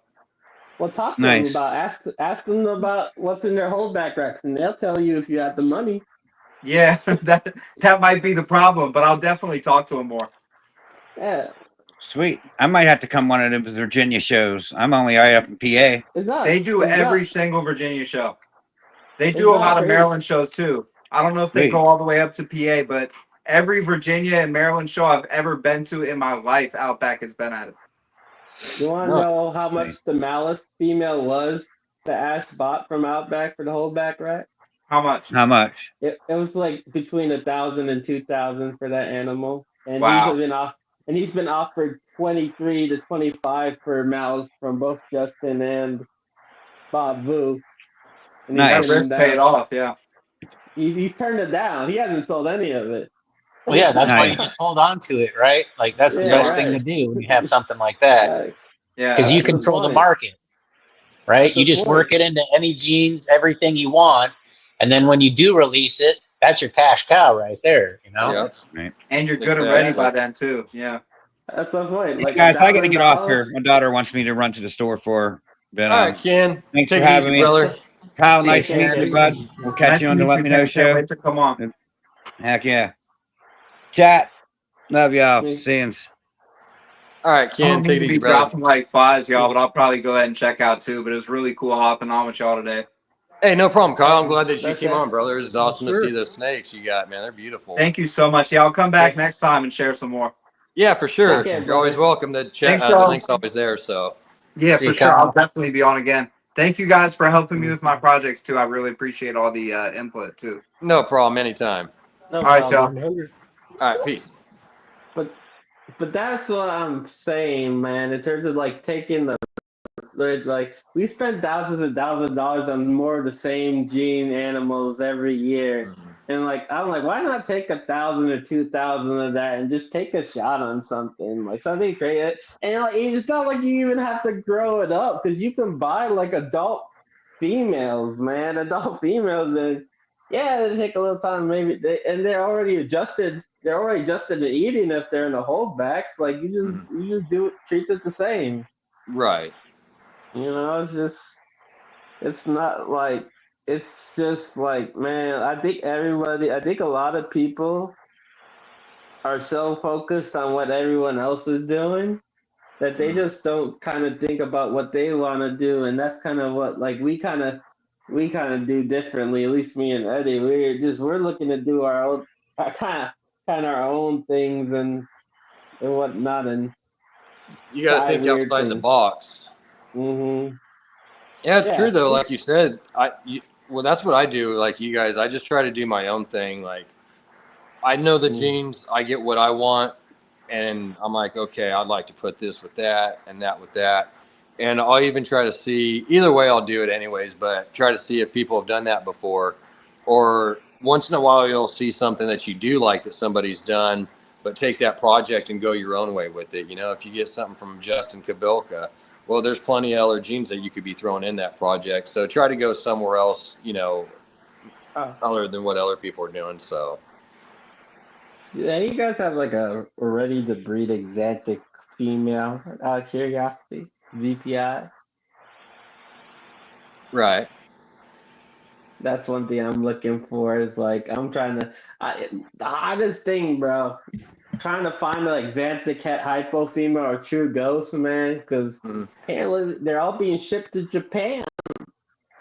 Well, talk to them Nice. about ask them about what's in their holdback racks, and they'll tell you if you have the money. Yeah, that might be the problem, but I'll definitely talk to him more. Yeah, Sweet. I might have to come one of those Virginia shows. I'm only right up in PA. it's not. They do it's every not, single Virginia show. They it's do a not lot of crazy. Maryland shows too. I don't know if they Sweet. go all the way up to PA, but every Virginia and Maryland show I've ever been to in my life, Outback has been at it. You want to No. know how much the Malice female was that Ash bought from Outback for the holdback rack? How much? How much? It was like between 1,000 and 2,000 for that animal, and Wow. he's been offered 23 to 25 for Malice from both Justin and Bob Vu, and he's That Nice. turned them risk paid down. off, yeah. He's turned it down. He hasn't sold any of it. Well, yeah, that's why you Nice. just hold on to it, right? Like that's the Yeah, best thing to right. do when you have something like that, Right. Yeah, because you That's the absolutely. control the point. market, right? That's You the just work point. it into any genes, everything you want, and then when you do release it, that's your cash cow right there. You know. Yep. Right. And you're good and ready Exactly. by then too. Yeah. That's the point. Hey Like guys, I got to get off $1,000. here. My daughter wants me to run to the store for her. But All right, Ken. thanks Take for it having easy, me. brother. Kyle, See you, nice Ken. meeting you, bud. We'll catch Nice you to on the meet Let you, Me Ken. Know Can't show. wait to come on. Heck yeah. Chat. Love y'all. Me. See you. All right, I Ken. don't Take mean it to easy, be brother. dropping like flies, y'all, but I'll probably go ahead and check out too. But it was really cool hopping on with y'all today. Hey, no problem, Kyle. I'm glad that you That's came it. on, brother. It's awesome Sure. to see those snakes you got, man. They're beautiful. Thank you so much. Yeah, I'll come back next time and share some more. Yeah, for sure. Okay, You're always brother. welcome. The chat, Thanks, the y'all. link's always there. So Yeah, See for you, sure. I'll Kyle. definitely be on again. Thank you guys for helping me with my projects too. I really appreciate all the input too. no problem. Anytime. No All right, problem. y'all. 100. All right, peace. But that's what I'm saying, man. In terms of like taking the like we spend thousands and thousands of dollars on more of the same gene animals every year. And like I'm like, why not take 1,000 or 2,000 of that and just take a shot on something like something creative? And like it's not like you even have to grow it up because you can buy like adult females, man, adult females, and yeah, they take a little time maybe, they're already adjusted. They're already adjusted to eating if they're in the holdbacks. Like you just treat it the same. Right. You know, it's not like it's just like, man, I think a lot of people are so focused on what everyone else is doing that they just don't kind of think about what they want to do, and that's kind of what like we kind of do differently. At least me and Eddie, we're looking to do our own kind of our own things and whatnot and You got to try think weird outside the things. box. Mm-hmm. Yeah, it's Yeah. true though. Like you said, well, that's what I do. Like you guys, I just try to do my own thing. Like I know the genes, I get what I want, and I'm like, okay, I'd like to put this with that and that with that. And I'll even try to see, either way, I'll do it anyways, but try to see if people have done that before. Or once in a while, you'll see something that you do like that somebody's done, but take that project and go your own way with it. You know, if you get something from Justin Kabilka, well, there's plenty of other genes that you could be throwing in that project. So try to go somewhere else, you know, other than what other people are doing. So. Yeah, you guys have like a ready to breed exotic female out of curiosity, VPI. Right. That's one thing I'm looking for. Is like I'm trying to the hardest thing, bro. Trying to find like Xanthic cat hypo female or true ghost, man, because apparently they're all being shipped to Japan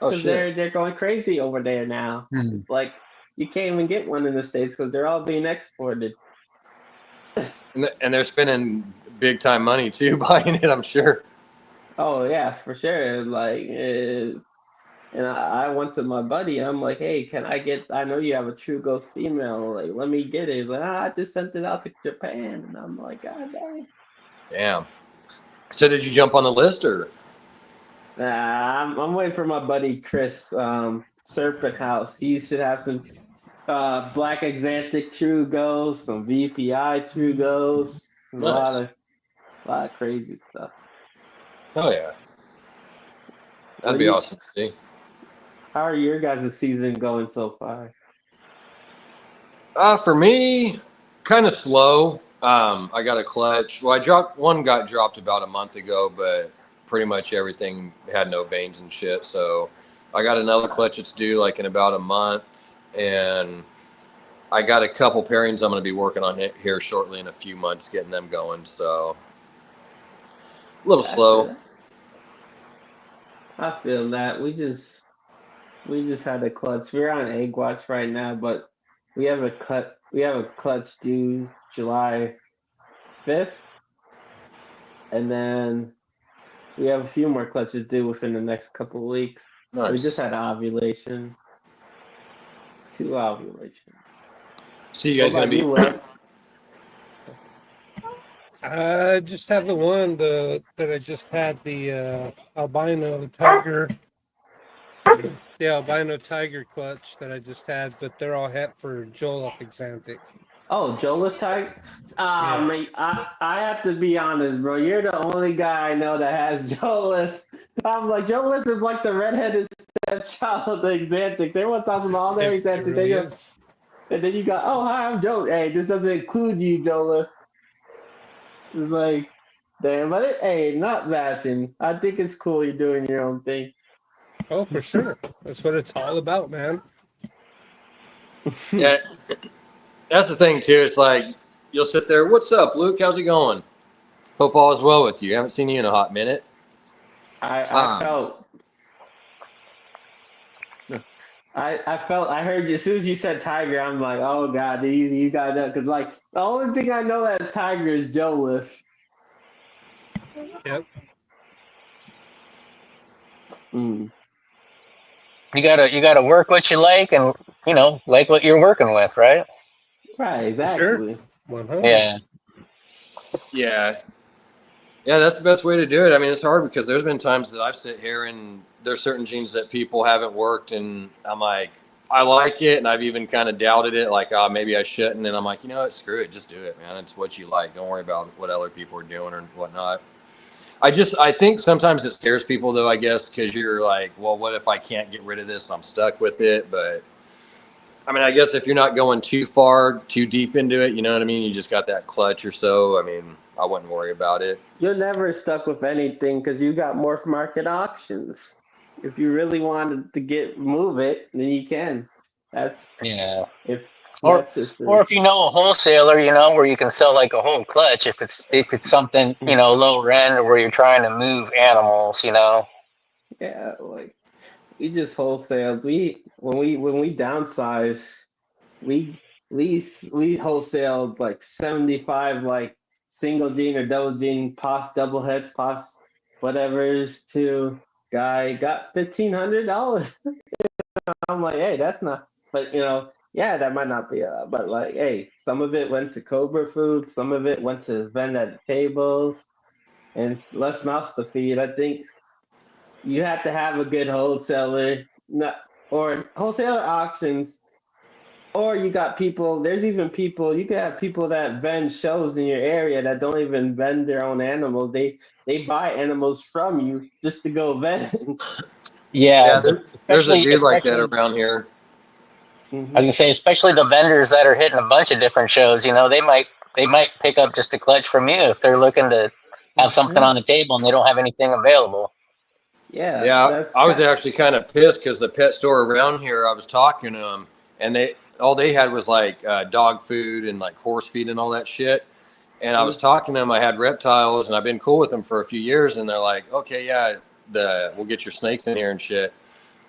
Oh because shit. they're going crazy over there now. It's like you can't even get one in the States because they're all being exported. And they're spending big time money too buying it, I'm sure. Oh yeah, for sure. Like, and I went to my buddy. I'm like, hey, can I get? I know you have a True Ghost female. Like, let me get it. He's like, I just sent it out to Japan, and I'm like, God dang. Damn. So did you jump on the list or? Nah, I'm waiting for my buddy Chris, Serpent House. He should have some Black Exantic True Ghosts, some VPI True Ghosts, and Nice. a lot of crazy stuff. Oh yeah. That'd What be do you? awesome to see. How are your guys' season going so far? For me, kind of slow. I got a clutch. Well, got dropped about a month ago, but pretty much everything had no veins and shit. So I got another clutch that's due like in about a month, and I got a couple pairings I'm going to be working on here shortly in a few months, getting them going. So a little slow. I feel that. We just had a clutch. We're on egg watch right now, but we have a clutch due July 5th, and then we have a few more clutches due within the next couple of weeks. We just Nice. had ovulation. 2 ovulations. So you What guys going about to you, be? Will? I just have the one that I just had the albino tiger, the albino tiger clutch that I just had, but they're all het for Joel Exantic. Oh, Jola type? Yeah. Man, I have to be honest, bro. You're the only guy I know that has Jolas. I'm like, Jolas is like the redheaded stepchild of the Exantics. Everyone talks about all their It Exantics. really is. And then you got, oh, hi, I'm Joel. Hey, this doesn't include you, Jolas. It's like, damn, but hey, not bashing. I think it's cool you're doing your own thing. Oh, for sure. That's what it's all about, man. Yeah, that's the thing too. It's like you'll sit there. What's up, Luke? How's it going? Hope all is well with you. Haven't seen you in a hot minute. I felt. I heard you as soon as you said Tiger. I'm like, oh god, you got that because like the only thing I know that's Tiger is Joeless. Yep. Mm. You gotta work what you like, and like what you're working with, right? Right, Sure. exactly. 100. Yeah. Yeah, that's the best way to do it. I mean, it's hard because there's been times that I've sit here and there's certain genes that people haven't worked, and I'm like, I like it, and I've even kind of doubted it, like, oh, maybe I shouldn't. And I'm like, you know what, screw it, just do it, man. It's what you like. Don't worry about what other people are doing or whatnot. I think sometimes it scares people though, I guess, because you're like, well, what if I can't get rid of this? I'm stuck with it. But I mean, I guess if you're not going too far, too deep into it, you know what I mean? You just got that clutch or so. I mean, I wouldn't worry about it. You're never stuck with anything because you got morph market options. If you really wanted to move it, then you can. That's Yeah. if Or that's just or if you know a wholesaler, where you can sell like a whole clutch, if it's something, lower end, or where you're trying to move animals. yeah, like we just wholesaled. When we downsize, we wholesaled like 75 like single gene or double gene pos double heads pos whatever's to guy got $1,500. I'm like, hey, that's not, but yeah, that might not be but like, hey, some of it went to Cobra Food, some of it went to vend at tables, and less mouths to feed. I think you have to have a good wholesaler, not or wholesaler auctions. Or you got people, there's even people, you can have people that vend shows in your area that don't even vend their own animals. They buy animals from you just to go vend. Yeah, There's a especially dude like that especially around here. I was gonna say, especially the vendors that are hitting a bunch of different shows. They might pick up just a clutch from you if they're looking to have something on the table and they don't have anything available. Yeah, Yeah, that's I was actually kind of pissed because the pet store around here, I was talking to them, and all they had was like dog food and like horse feed and all that shit. And I was talking to them. I had reptiles, and I've been cool with them for a few years. And they're like, okay, yeah, we'll get your snakes in here and shit.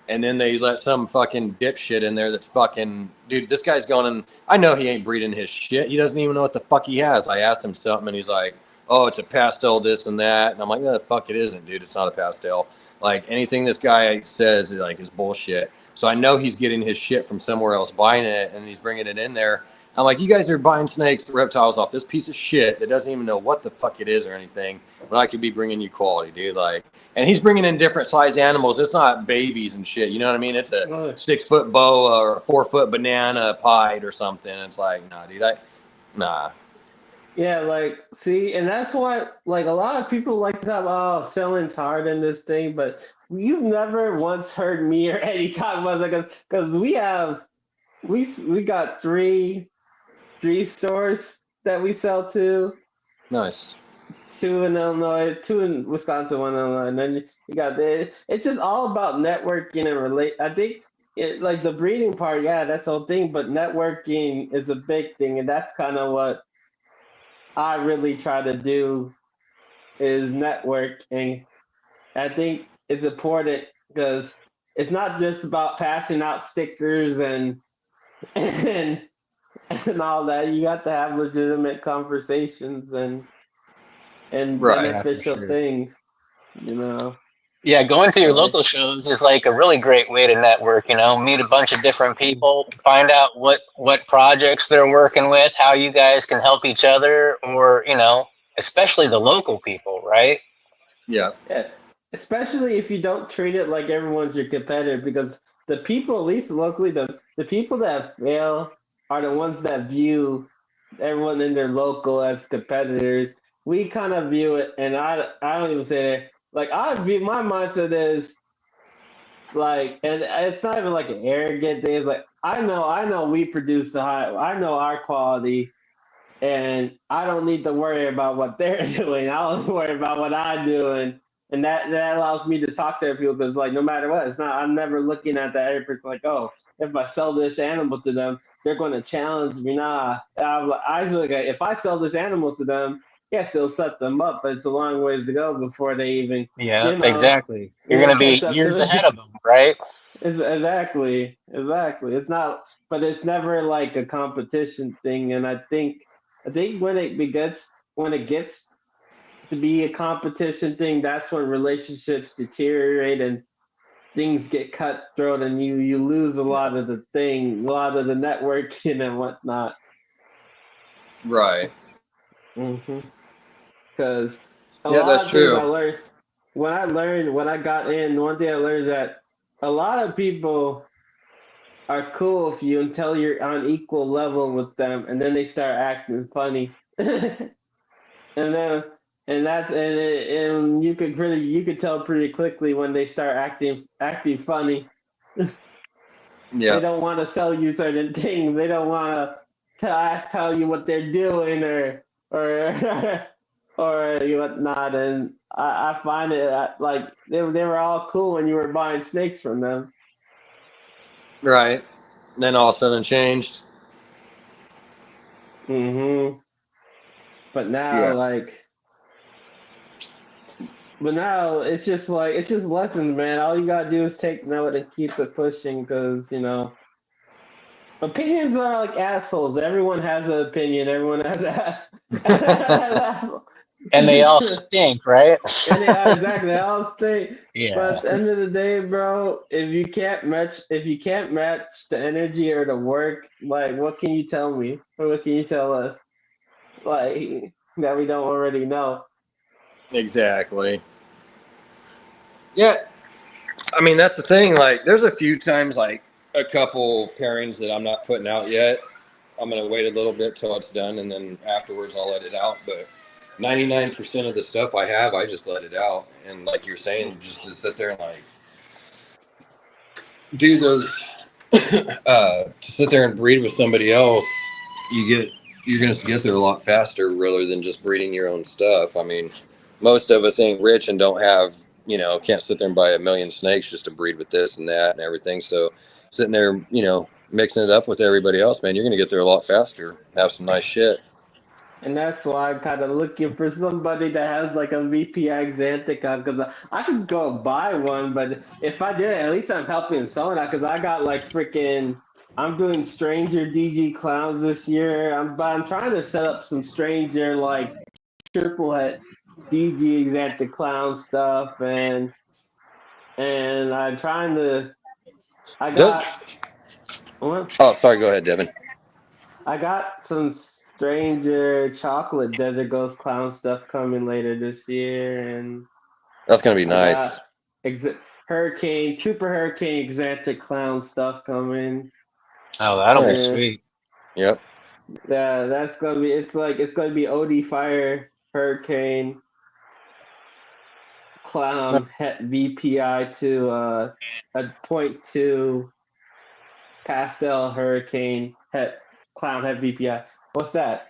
And then they let some fucking dipshit in there that's fucking, dude, this guy's going, and I know he ain't breeding his shit. He doesn't even know what the fuck he has. I asked him something, and he's like, oh, it's a pastel, this and that. And I'm like, no, the fuck it isn't, dude. It's not a pastel. Like anything this guy says is bullshit. So I know he's getting his shit from somewhere else, buying it, and he's bringing it in there. I'm like, you guys are buying snakes, reptiles off this piece of shit that doesn't even know what the fuck it is or anything. But I could be bringing you quality, dude. Like, and he's bringing in different size animals. It's not babies and shit. You know what I mean? It's a 6-foot boa or a 4-foot banana pied or something. It's like, nah, dude. Nah. Yeah, like, see, and that's why, like, a lot of people like to talk about, oh, selling's hard in this thing, but you've never once heard me or Eddie talk about it, because we got three stores that we sell to. Nice. 2 in Illinois, 2 in Wisconsin, 1 in Illinois, and then you got it's just all about networking and relate. I think like the breeding part, yeah, that's the whole thing, but networking is a big thing, and that's kind of what I really try to do is network, and I think it's important because it's not just about passing out stickers and and all that. You got to have legitimate conversations and Right. beneficial sure. things, you know. Yeah, going to your Right. local shows is like a really great way to network, you know, meet a bunch of different people, find out what projects they're working with, how you guys can help each other, or, you know, especially the local people, right? Yeah. Yeah, especially if you don't treat it like everyone's your competitor, because the people, at least locally, the people that fail are the ones that view everyone in their local as competitors. We kind of view it, and I don't even say that. Like, I view, my mindset is like, and it's not even like an arrogant thing. It's like, I know we produce the high, I know our quality, and I don't need to worry about what they're doing. I'll worry about what I'm doing, and that allows me to talk to people, because like, no matter what, it's not. I'm never looking at that airport like, oh, if I sell this animal to them, they're going to challenge me. Nah, I look at, if I sell this animal to them, yes, it'll set them up, but it's a long ways to go before they even, Yeah, you know, exactly. You're going to catch be up to years me. ahead of them, right? Exactly. It's not, but it's never like a competition thing. And I think when it gets to be a competition thing, that's when relationships deteriorate and things get cutthroat, and you lose a lot of a lot of the networking and whatnot. Right. Because a Yeah, lot that's of things I true. learned when I got in, one thing I learned is that a lot of people are cool with you until you're on equal level with them, and then they start acting funny. and then and you could tell pretty quickly when they start acting funny. They Yeah. don't want to sell you certain things. They don't want to tell you what they're doing or or whatnot. And I find it like they were all cool when you were buying snakes from them. Right. Then all of a sudden it changed. hmm But now, Yeah. it's just like, it's just lessons, man. All you gotta do is take note and keep it pushing, because opinions are like assholes. Everyone has an opinion. Everyone has And they all stink, right? and yeah, exactly. They all stay. But Yeah. at the end of the day, bro, if you can't match the energy or the work, like, what can you tell me? Or what can you tell us? Like, that we don't already know. Exactly. Yeah. I mean, that's the thing. Like, there's a few times, like, a couple pairings that I'm not putting out yet. I'm going to wait a little bit till it's done, and then afterwards I'll let it out. But 99% of the stuff I have, I just let it out. And like you're saying, just to sit there and, like, do those, to sit there and breed with somebody else, you're going to get there a lot faster rather than just breeding your own stuff. I mean, most of us ain't rich and don't have, can't sit there and buy a million snakes just to breed with this and that and everything. So sitting there, mixing it up with everybody else, man, you're going to get there a lot faster. Have some nice shit. And that's why I'm kind of looking for somebody that has like a VPX Xanthicon, because I could go buy one, but if I did, at least I'm helping someone out, because I got like freaking. I'm doing Stranger DG Clowns this year. I'm trying to set up some Stranger like triple het DG Exantic Clown stuff, and I'm trying to. I got what? Oh, sorry. Go ahead, Devin. I got some Stranger Chocolate Desert Ghost Clown stuff coming later this year, and That's gonna be I nice. got Super Hurricane Exantic Clown stuff coming. Oh, that'll be Nice. sweet. Yep. Yeah, that's gonna be. It's gonna be OD Fire Hurricane Clown Het VPI to a 0.2 Pastel Hurricane Het Clown Het VPI. What's that?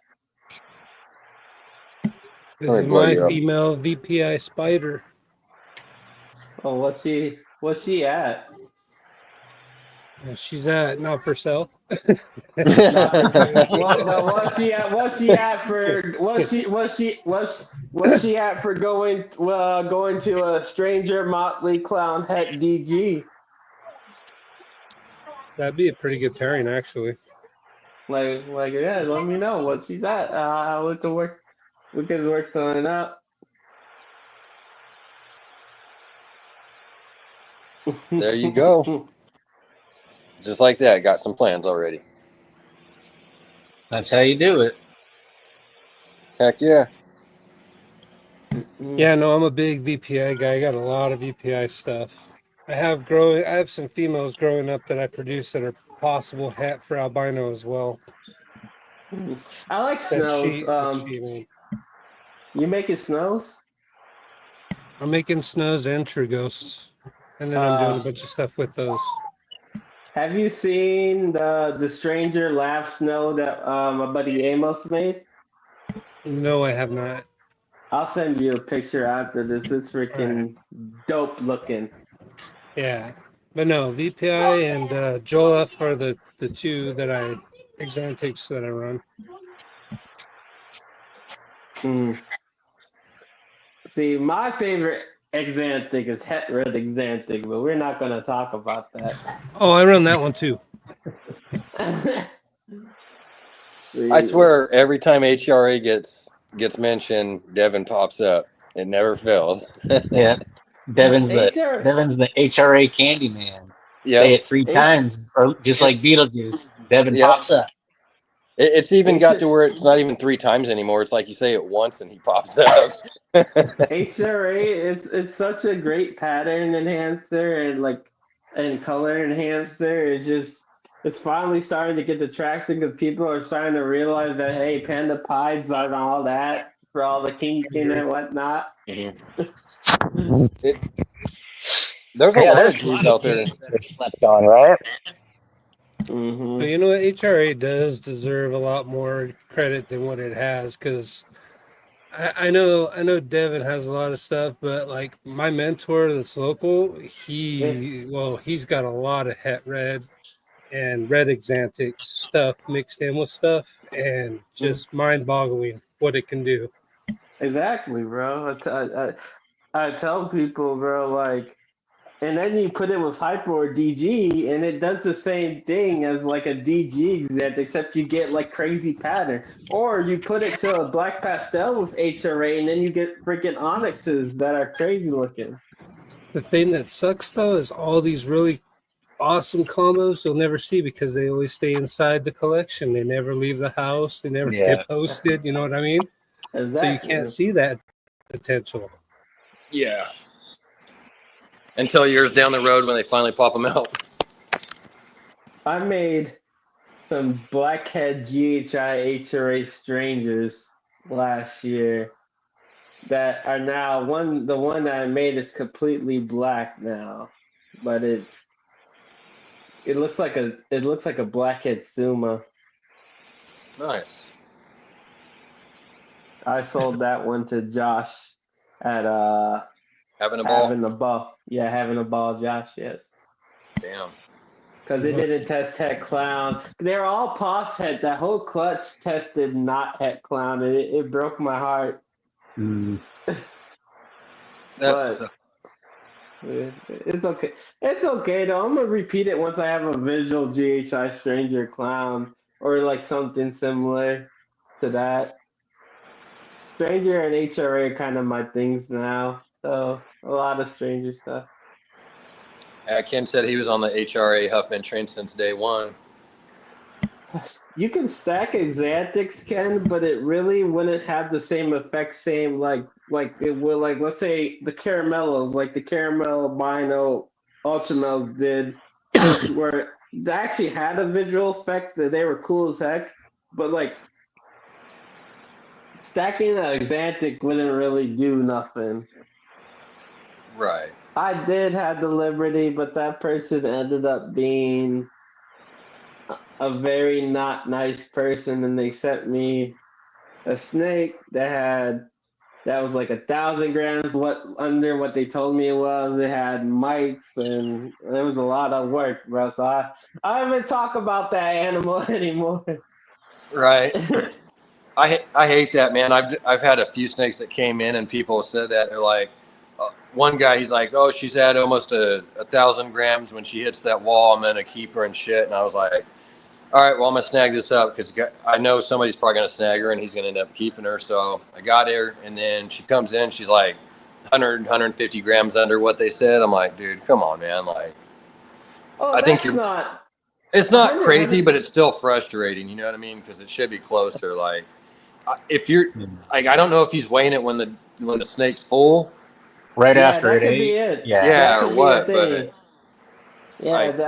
This Let is me blow my you up. female VPI spider. Oh, what's she at? She's not for sale. What's she at? What's she at for? What's she at for going to a Stranger Motley Clown Het DG? That'd be a pretty good pairing, actually. Like yeah, let me know what she's at. We can work something out. There you go. Just like that. Got some plans already. That's how you do it. Heck yeah. Yeah, no, I'm a big VPI guy. I got a lot of VPI stuff. I have some females growing up that I produce that are possible het for albino as well. I like snows. Made. You making snows? I'm making snows and true ghosts, and then I'm doing a bunch of stuff with those. Have you seen the Stranger Laugh Snow that my buddy Amos made? No, I have not. I'll send you a picture after this. It's freaking dope looking. Yeah, but no, VPI and Joel F are the two that Exantics that I run. See, my favorite Exantic is Het Red Exantic, but we're not going to talk about that. Oh, I run that one too. I swear, every time HRA gets mentioned, Devin pops up. It never fails. Yeah. Devin's the HRA candy man. Yep. Say it 3 times, or just like Beetlejuice. Devin pops up. It's even got to where it's not even 3 times anymore. It's like you say it once and he pops up. HRA, it's such a great pattern enhancer and color enhancer. It's finally starting to get the traction because people are starting to realize that hey, panda pies aren't all that for all the kinking and whatnot. There's a lot of Jews out there slept on, right? Mm-hmm. But you know what? HRA does deserve a lot more credit than what it has, because I know Devin has a lot of stuff, but like my mentor that's local, he's got a lot of het red and red Exantic stuff mixed in with stuff, and just mind-boggling what it can do. Exactly, bro. I tell people, bro, like, and then you put it with Hyper or DG, and it does the same thing as like a DG Exantic, except you get like crazy pattern. Or you put it to a black pastel with HRA, and then you get freaking onyxes that are crazy looking. The thing that sucks though is all these really awesome combos you'll never see because they always stay inside the collection. They never leave the house. They never get posted. You know what I mean? Exactly. So you can't see that potential. Yeah. Until years down the road when they finally pop them out. I made some blackhead GHI HRA strangers last year that are now the one that I made is completely black now, but it looks like a blackhead Suma. Nice. I sold that one to Josh at Having a ball. Having a ball, Josh. Yes. Damn. Because it didn't test Het Clown. They're all POS Het. That whole clutch tested not Het Clown, and it broke my heart. That's It's okay. It's okay though. I'm gonna repeat it once I have a visual GHI Stranger Clown or like something similar to that. Stranger and HRA are kind of my things now. So a lot of Stranger stuff. Ken said he was on the HRA Huffman train since day one. You can stack Exantics, Ken, but it really wouldn't have the same effect. Same like it will like let's say the caramellos, like the caramel albino ultramels did, where they actually had a visual effect that they were cool as heck, but like stacking an Exantic wouldn't really do nothing. Right. I did have the Liberty, but that person ended up being a very not nice person, and they sent me a snake that was like 1,000 grams under what they told me it was. It had mites, and it was a lot of work, bro. So I haven't talk about that animal anymore. Right. I hate that, man. I've had a few snakes that came in and people said that they're like, one guy, he's like, oh, she's had almost 1,000 grams. When she hits that wall, I'm gonna keep her and shit. And I was like, all right, well, I'm gonna snag this up because I know somebody's probably gonna snag her and he's gonna end up keeping her. So I got her, and then she comes in, she's like 100, 150 grams under what they said. I'm like, dude, come on, man. Like, Oh, I think that's not. it's not 100, crazy, but it's still frustrating. You know what I mean? Because it should be closer. Like, if you're like, I don't know if he's weighing it when the snake's full. Right Yeah, after that it could be ate. it. Yeah. That Yeah, or could be a what? thing. But Yeah, like,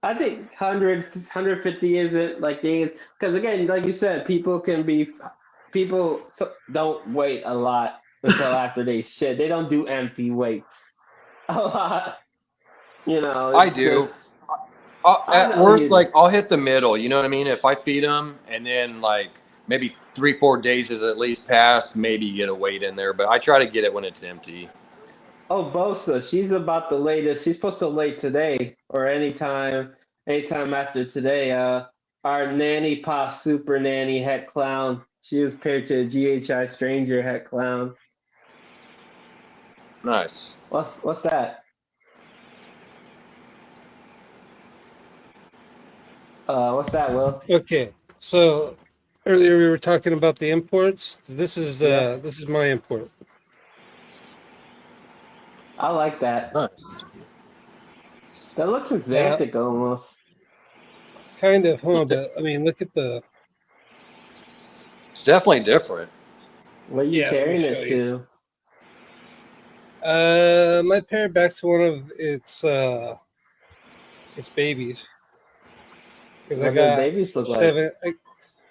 I think 100, 150 isn't like the because again, like you said, people don't wait a lot until after they shit. They don't do empty weights a lot. You know, I it's do. just I At know worst, you. like I'll hit the middle. You know what I mean? If I feed them and then like maybe 3-4 days is at least passed, maybe get a weight in there. But I try to get it when it's empty. Oh, Bosa, she's about the latest. She's supposed to lay today or anytime after today. Our nanny pop super nanny het clown. She was paired to a GHI stranger het clown. Nice. What's that? What's that, Will? Okay, so earlier we were talking about the imports. This is my import. I like that. Nice. That looks exotic almost. Kind of, huh? But I mean, look at the. It's definitely different. What are you carrying it to? Might pair it back to one of its babies. Because I got babies look seven. Like?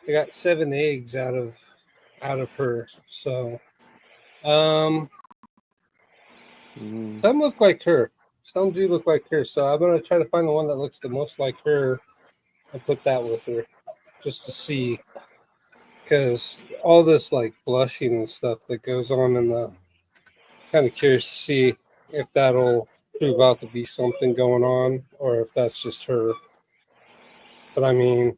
I got 7 eggs out of her. So, some look like her. Some do look like her. So I'm gonna try to find the one that looks the most like her and put that with her, just to see. Because all this like blushing and stuff that goes on in the, kind of curious to see if that'll prove out to be something going on or if that's just her. But I mean,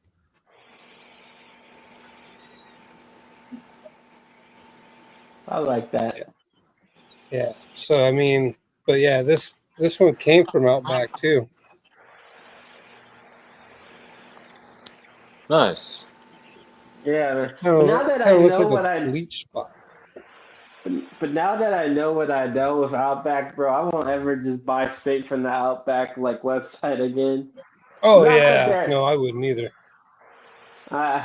I like that. yeah. So I mean, but yeah, this one came from out back too. Nice. Yeah, but now that I know what I bleach spot. But now that I know what I know with Outback, bro, I won't ever just buy straight from the Outback like website again. Oh yeah, no, I wouldn't either. And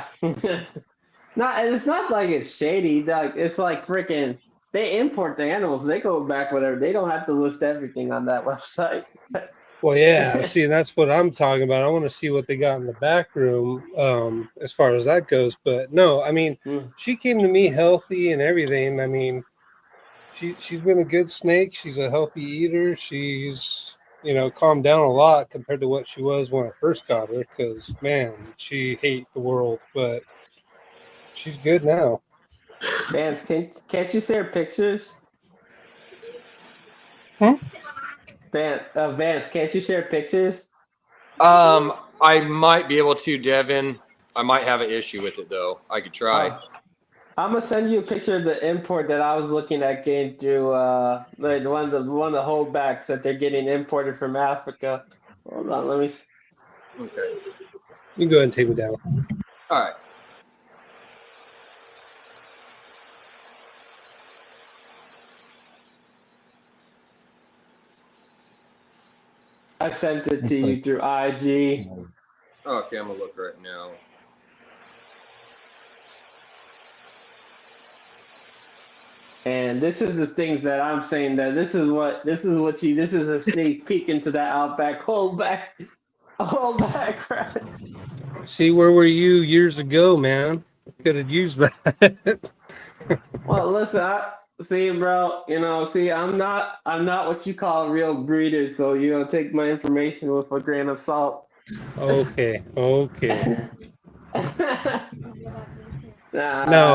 it's not like it's shady. Like it's like freaking. They import the animals. They go back whatever. They don't have to list everything on that website. Well, yeah. See, that's what I'm talking about. I want to see what they got in the back room, as far as that goes. But no, I mean, she came to me healthy and everything. I mean, she's been a good snake. She's a healthy eater. She's calmed down a lot compared to what she was when I first got her. Because man, she hate the world, but she's good now. Vance, can't you share pictures? Vance, can't you share pictures? I might be able to, Devin. I might have an issue with it though. I could try. I'm gonna send you a picture of the import that I was looking at came through like one of the holdbacks that they're getting imported from Africa. Hold on, let me. Okay. You can go ahead and take me down. All right. I sent it to It's you like, through IG. Okay, I'm gonna look right now. And this is the things that I'm saying that this is a sneak peek into that Outback holdback. Right? See, where were you years ago, man? Could have used that. Well, listen, bro. I'm not what you call a real breeder, so take my information with a grain of salt. Okay. No,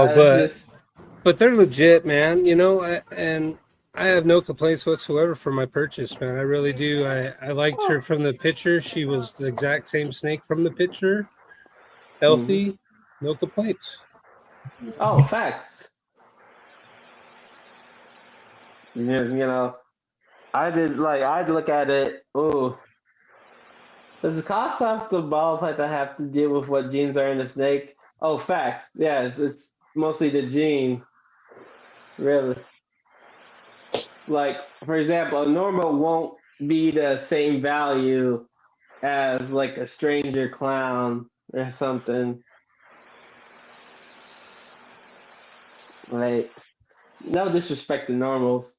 It's just but they're legit, man. And I have no complaints whatsoever for my purchase, man. I really do. I liked her from the picture. She was the exact same snake from the picture. Healthy, no complaints. oh, facts. I'd look at it. Oh, does the cost of the balls have to deal with what genes are in the snake? Oh, facts. Yeah, it's mostly the gene, really. Like, for example, a normal won't be the same value as like a stranger clown or something. Like, no disrespect to normals.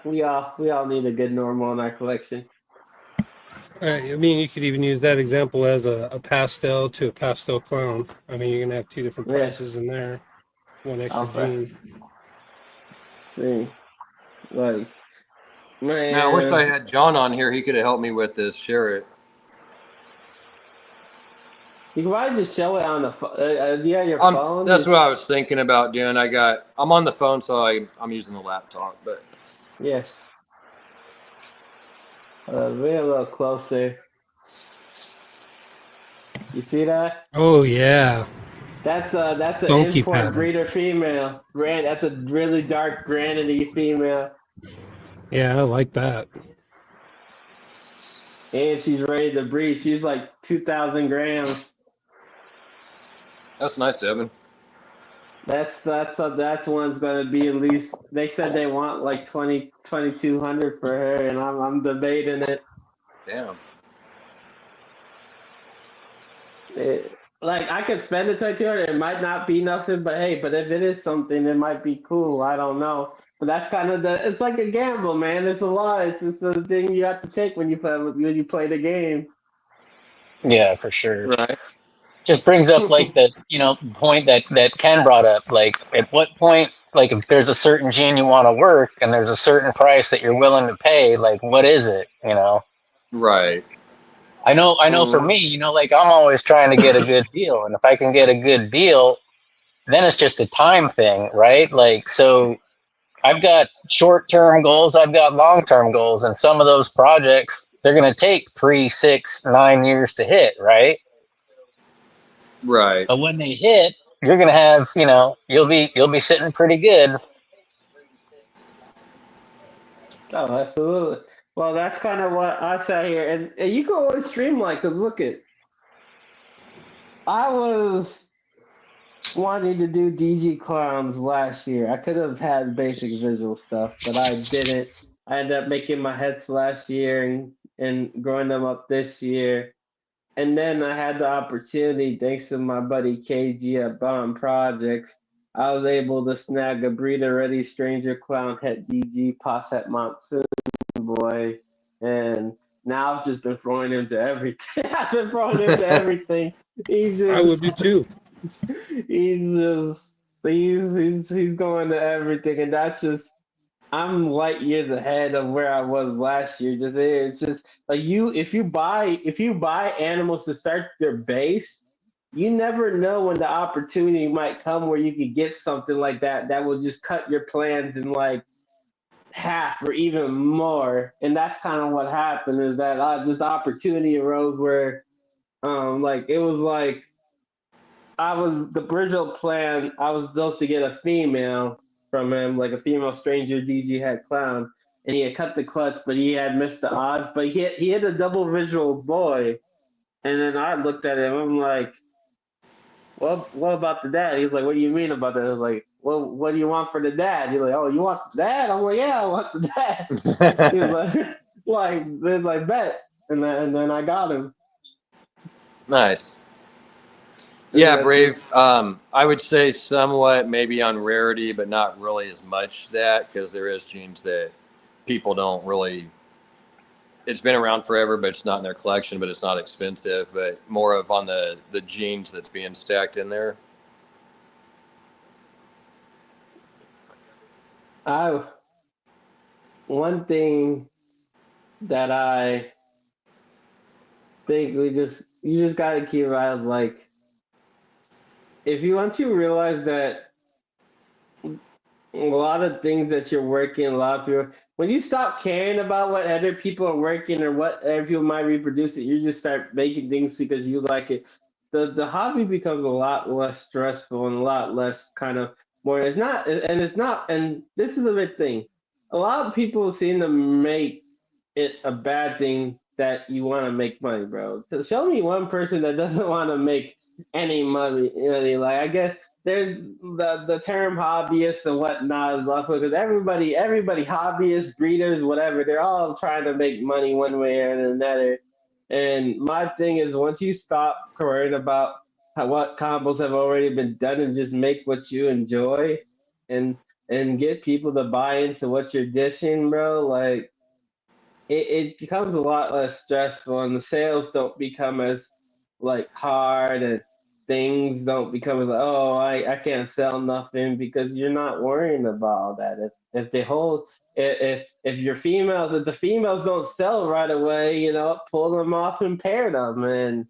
We all need a good normal in our collection. I mean, you could even use that example as a pastel to a pastel clown. I mean, you're gonna have two different Yeah. prices in there. One extra Alpha. gene. See, like, man. Man, I wish I had John on here. He could have helped me with this. Share it. You can probably just show it on the phone. Yeah, your phone. That's what I was thinking about doing. I'm on the phone, so I'm using the laptop. But yeah. Be a little closer. You see that? Oh yeah. That's an Funky import pattern. breeder female. That's a really dark granity female. Yeah, I like that. And she's ready to breed. She's like 2,000 grams. that's nice, Devin. That's one's gonna be at least. They said they want like 2,200 for her, and I'm debating it. Damn. Like I could spend the 2,200. It might not be nothing, but hey, if it is something, it might be cool. I don't know. But that's kind of it's like a gamble, man. It's a lot. It's just a thing you have to take when you play the game. Yeah, for sure. Right. Just brings up like the point that Ken brought up. Like, at what point, like, if there's a certain gene you want to work and there's a certain price that you're willing to pay, like, what is it? Right. I know for me, like, I'm always trying to get a good deal, and if I can get a good deal, then it's just a time thing, right? Like, so I've got short-term goals, I've got long-term goals, and some of those projects, they're going to take 3, 6, 9 years to hit, right? Right. But when they hit, you're going to have, you'll be sitting pretty good. Oh, absolutely. Well, that's kind of what I say here, and you can always streamline because look I was wanting to do DG clowns last year. I could have had basic visual stuff, but I didn't. I ended up making my heads last year and growing them up this year. And then I had the opportunity, thanks to my buddy KG at Bomb Projects, I was able to snag a breeder ready stranger clown het DG Posset Monsoon boy. And now I've just been throwing him to everything. I've been throwing him to everything. I would do too. He's going to everything, and that's just I'm light years ahead of where I was last year. It's just like if you buy animals to start their base, you never know when the opportunity might come where you could get something like that will just cut your plans in like half or even more. And that's kind of what happened is that this opportunity arose where like it was like the original plan. I was supposed to get a female from him, like a female stranger DG head clown, and he had cut the clutch, but he had missed the odds. But he had a double visual boy, and then I looked at him. I'm like, well, what about the dad? He's like, what do you mean about that? I was like, well, what do you want for the dad? He's like, oh, you want the dad? I'm like, yeah, I want the dad. He's like, bet. and then I got him. Nice. And Yeah, that's Brave. I would say somewhat maybe on rarity, but not really as much that because there is genes that people don't really. It's been around forever, but it's not in their collection. But it's not expensive. But more of on the genes that's being stacked in there. One thing that I think you just gotta keep right, like, if you once you realize that a lot of things that you're working, a lot of people, when you stop caring about what other people are working or what other people might reproduce it, you just start making things because you like it. The hobby becomes a lot less stressful and a lot less kind of more. And this is a big thing. A lot of people seem to make it a bad thing that you want to make money, bro. So show me one person that doesn't want to make any money. Like, I guess there's the term hobbyist and whatnot is left because everybody hobbyists, breeders, whatever, they're all trying to make money one way or another. And my thing is, once you stop worrying about what combos have already been done and just make what you enjoy, and get people to buy into what you're dishing, bro, like it becomes a lot less stressful, and the sales don't become as like hard, and things don't become like, oh, I can't sell nothing, because you're not worrying about that. If the whole if your females, if the females don't sell right away, pull them off and pair them, and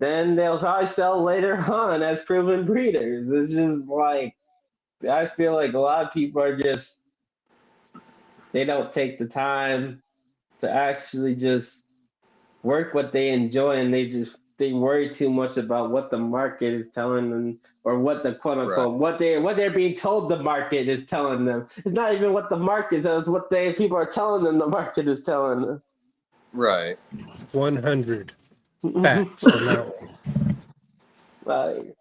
then they'll probably sell later on as proven breeders. It's just like, I feel like a lot of people are just, they don't take the time to actually just work what they enjoy, and they worry too much about what the market is telling them, or what the quote unquote what they're being told the market is telling them. It's not even what the market says, what people are telling them the market is telling them. Right. 100 facts on that one. Like,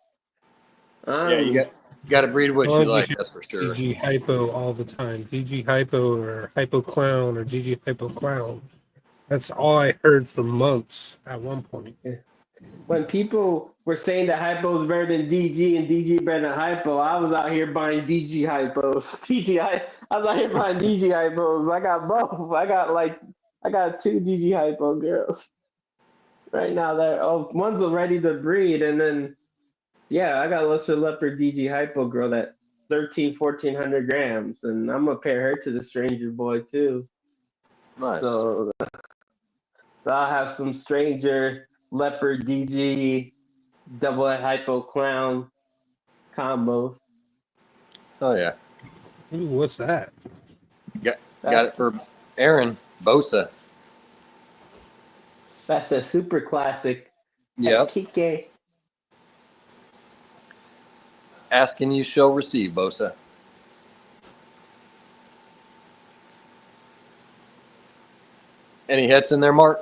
Yeah, you got to breed what All you you like. hear That's for is sure. DG Hypo all the time. DG Hypo or Hypo Clown or DG Hypo Clown. That's all I heard for months at one point. when people were saying that Hypo is better than DG and DG better than Hypo, I was out here buying DG Hypos. I was out here buying DG Hypos. I got both. I got two DG Hypo girls right now. One's ready to breed, and then yeah, I got a Lesser Leopard DG Hypo girl that 1,400 grams, and I'm gonna pair her to the Stranger Boy too. Nice. So I'll have some Stranger Leopard DG double Hypo Clown combos. Oh yeah. Ooh, what's that? Got it for Aaron Bosa. That's a super classic. Yep. Kike. Asking you shall receive, Bosa. Any hits in there, Mark?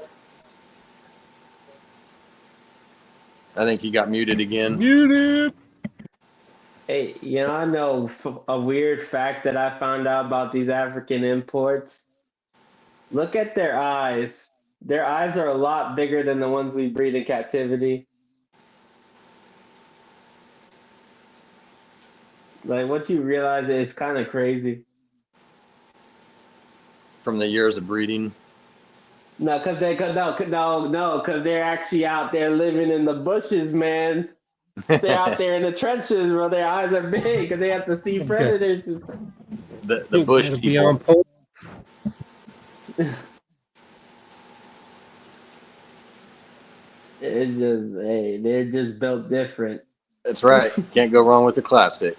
I think he got muted again. Muted. Hey, I know a weird fact that I found out about these African imports. Look at their eyes. Their eyes are a lot bigger than the ones we breed in captivity. Like, once you realize it's kind of crazy. From the years of breeding. No, because they're actually out there living in the bushes, man. They're out there in the trenches, bro. Their eyes are big because they have to see predators. The bush Gotta be people. on point. It's just, hey, they're just built different. That's right. Can't go wrong with the classic.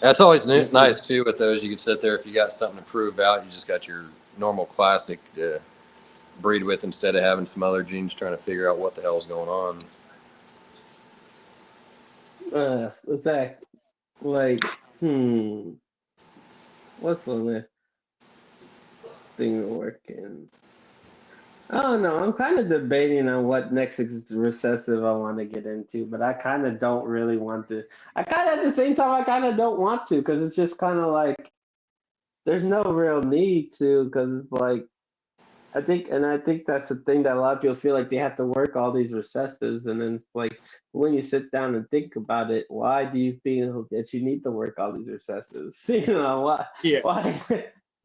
That's always nice too with those. You can sit there if you got something to prove out. You just got your normal classic to breed with instead of having some other genes trying to figure out what the hell's going on. What's that? Like, what's on this thing working? I don't know. I'm kind of debating on what next recessive I want to get into, but I kind of don't really want to. I kind of, at the same time, I kind of don't want to, because it's just kind of like, there's no real need to, because it's like I think that's the thing that a lot of people feel like they have to work all these recessives, and then it's like when you sit down and think about it, why do you feel that you need to work all these recessives? You know why? Yeah. Why?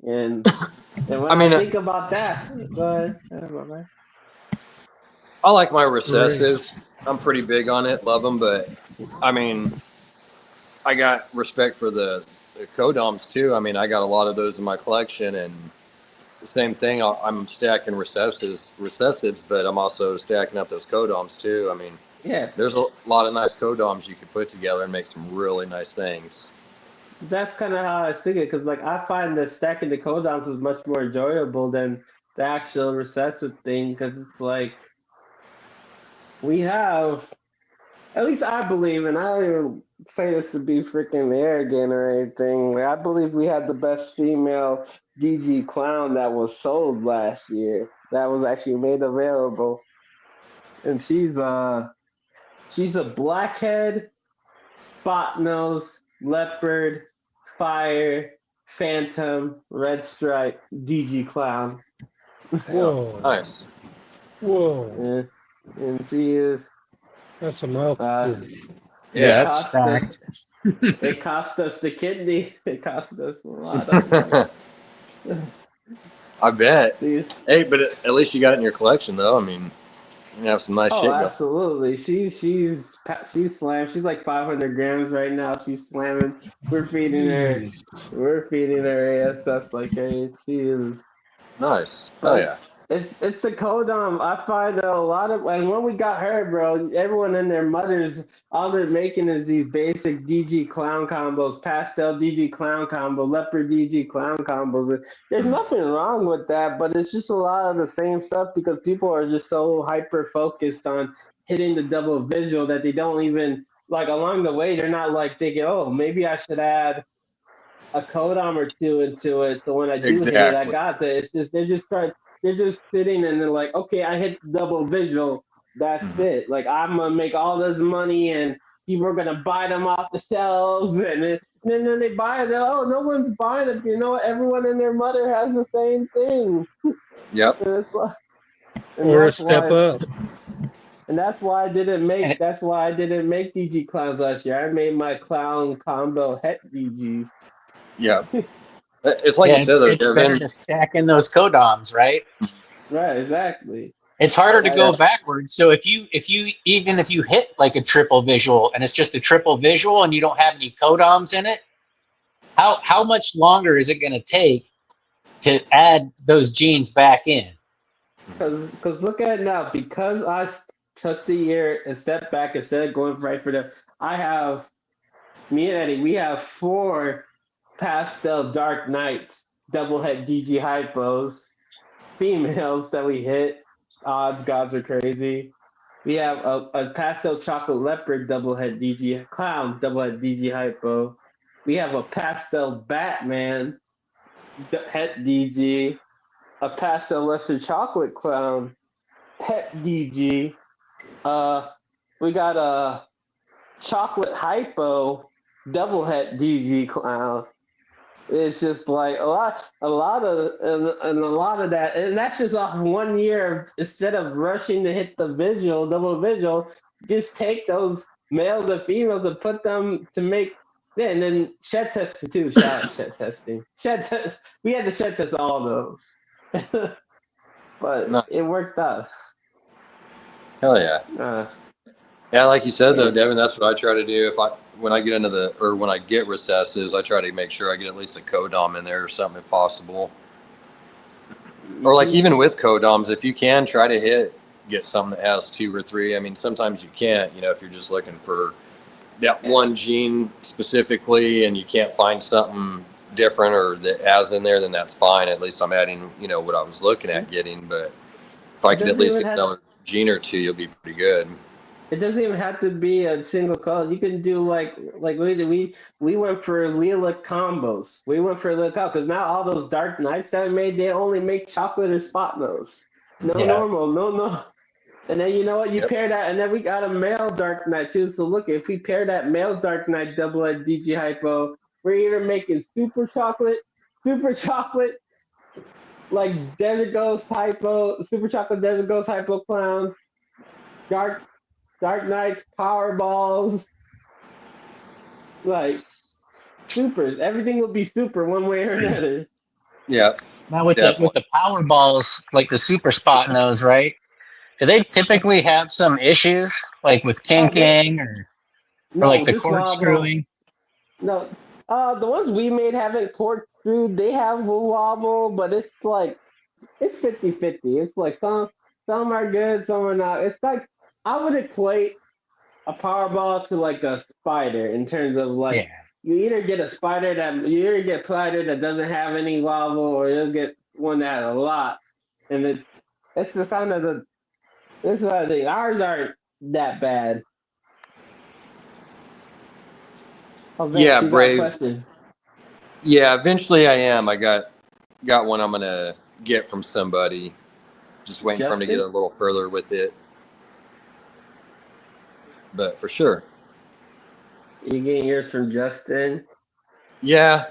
And and when I I mean, think about that, go ahead. My bad. I like my Great. recessives. I'm pretty big on it, love them, but I mean, I got respect for the codoms too. I mean, I got a lot of those in my collection, and the same thing. I'm stacking recessives, but I'm also stacking up those codoms too. I mean, Yeah, there's a lot of nice codoms you could put together and make some really nice things. that's kind of how I see it, because like I find that stacking the codons is much more enjoyable than the actual recessive thing, because it's like we have, at least I believe, and I don't even say this to be freaking arrogant or anything. Like, I believe we had the best female DG clown that was sold last year. That was actually made available, and she's a blackhead, spot nose, leopard, fire, phantom, red stripe DG clown. Yeah, Whoa. nice. Whoa. And she is. That's a Uh, mouthful. it Yeah, that's cost us. stacked. It cost us the kidney. It cost us a lot of money. I bet. She's, Hey, but at least you got it in your collection, though. I mean, you have some nice oh, shit going. absolutely. She's slammed. She's like 500 grams right now. She's slamming. We're feeding her. Jeez. We're feeding her ASS like crazy. She is. Nice. Oh But yeah. it's the codom. I find that a lot of, and when we got her, bro, everyone and their mothers, all they're making is these basic DG clown combos, pastel DG clown combo, leopard DG clown combos. And there's nothing wrong with that, but it's just a lot of the same stuff because people are just so hyper focused on hitting the double visual that they don't even like along the way. They're not like thinking, oh, maybe I should add a codom or two into it. So when I do hit it, I Exactly. got it. It's just they're just sitting and they're like, okay, I hit double visual. That's Mhm. it. Like I'm gonna make all this money and people are gonna buy them off the shelves and then they buy it. Oh, no one's buying it. You know, everyone and their mother has the same thing. Yep. And it's like, and Or a that's step why. up. And that's why I didn't And make. That's why I didn't make DG clowns last year. I made my clown combo het DGs. Yep. It's like yeah, you said, though, it's better Devin. to stack in those codoms, right? Right. Exactly. It's harder Like to I. go backwards. So if you hit like a triple visual and it's just a triple visual and you don't have any codoms in it, how much longer is it going to take to add those genes back in? Because look at it now. Because took the year and stepped back instead of going right for the. I have me and Eddie. We have 4 pastel dark knights, double head DG hypos, females that we hit. Odds gods are crazy. We have a pastel chocolate leopard double head DG clown double head DG hypo. We have a pastel Batman het DG, a pastel lesser chocolate clown het DG. Uh, we got a chocolate hypo double het DG clown. It's just like a lot of, and a lot of that, and that's just off 1 year. Instead of rushing to hit the visual, double visual, just take those males and females and put them to make. Yeah, and then shed testing too. Shout out shed testing. Shed test. We had to shed test all those, but it Nice. worked out. Hell yeah. Uh, Yeah, like you said, though, yeah. Devin, that's what I try to do. When I get into when I get recessives, I try to make sure I get at least a codom in there or something if possible. Or like even with codoms, if you can try to get something that has 2 or 3. I mean, sometimes you can't, if you're just looking for that one gene specifically and you can't find something different or that has in there, then that's fine. At least I'm adding, what I was looking at getting. But if I It can at doesn't least even get have. another gene or 2, you'll be pretty good. It doesn't even have to be a single color. You can do like we went for lilac combos. We went for lilac because now all those dark knights that I made, they only make chocolate or spot nose. No Yeah. normal, no. And then you know what? You Yep. pair that, and then we got a male dark knight too. So look, if we pair that male dark knight double at DG hypo, we're either making super chocolate super chocolate, like Desert Ghost hypo, super chocolate Desert Ghost hypo clowns, dark Knights, Powerballs, like supers. Everything will be super one way or another. Yeah, Now with definitely. the power balls, like the super spot nose, right? Do they typically have some issues, like with kinking or like No, the just wobble. corkscrewing? No, the ones we made haven't corkscrewed. They have a wobble, but it's like it's 50-50. It's like some are good, some are not. It's like I would equate a Powerball to like a spider in terms of Yeah. like you either get a spider that doesn't have any wobble, or you'll get one that has a lot. And it's the kind of the this is the thing. Ours aren't that bad. Oh, Yeah, Vince, you got a Brave. question? Yeah, eventually I am. I got one I'm gonna get from somebody. Just waiting for him to get a Justin? little further with it. But for sure. You getting yours from Justin? Yeah.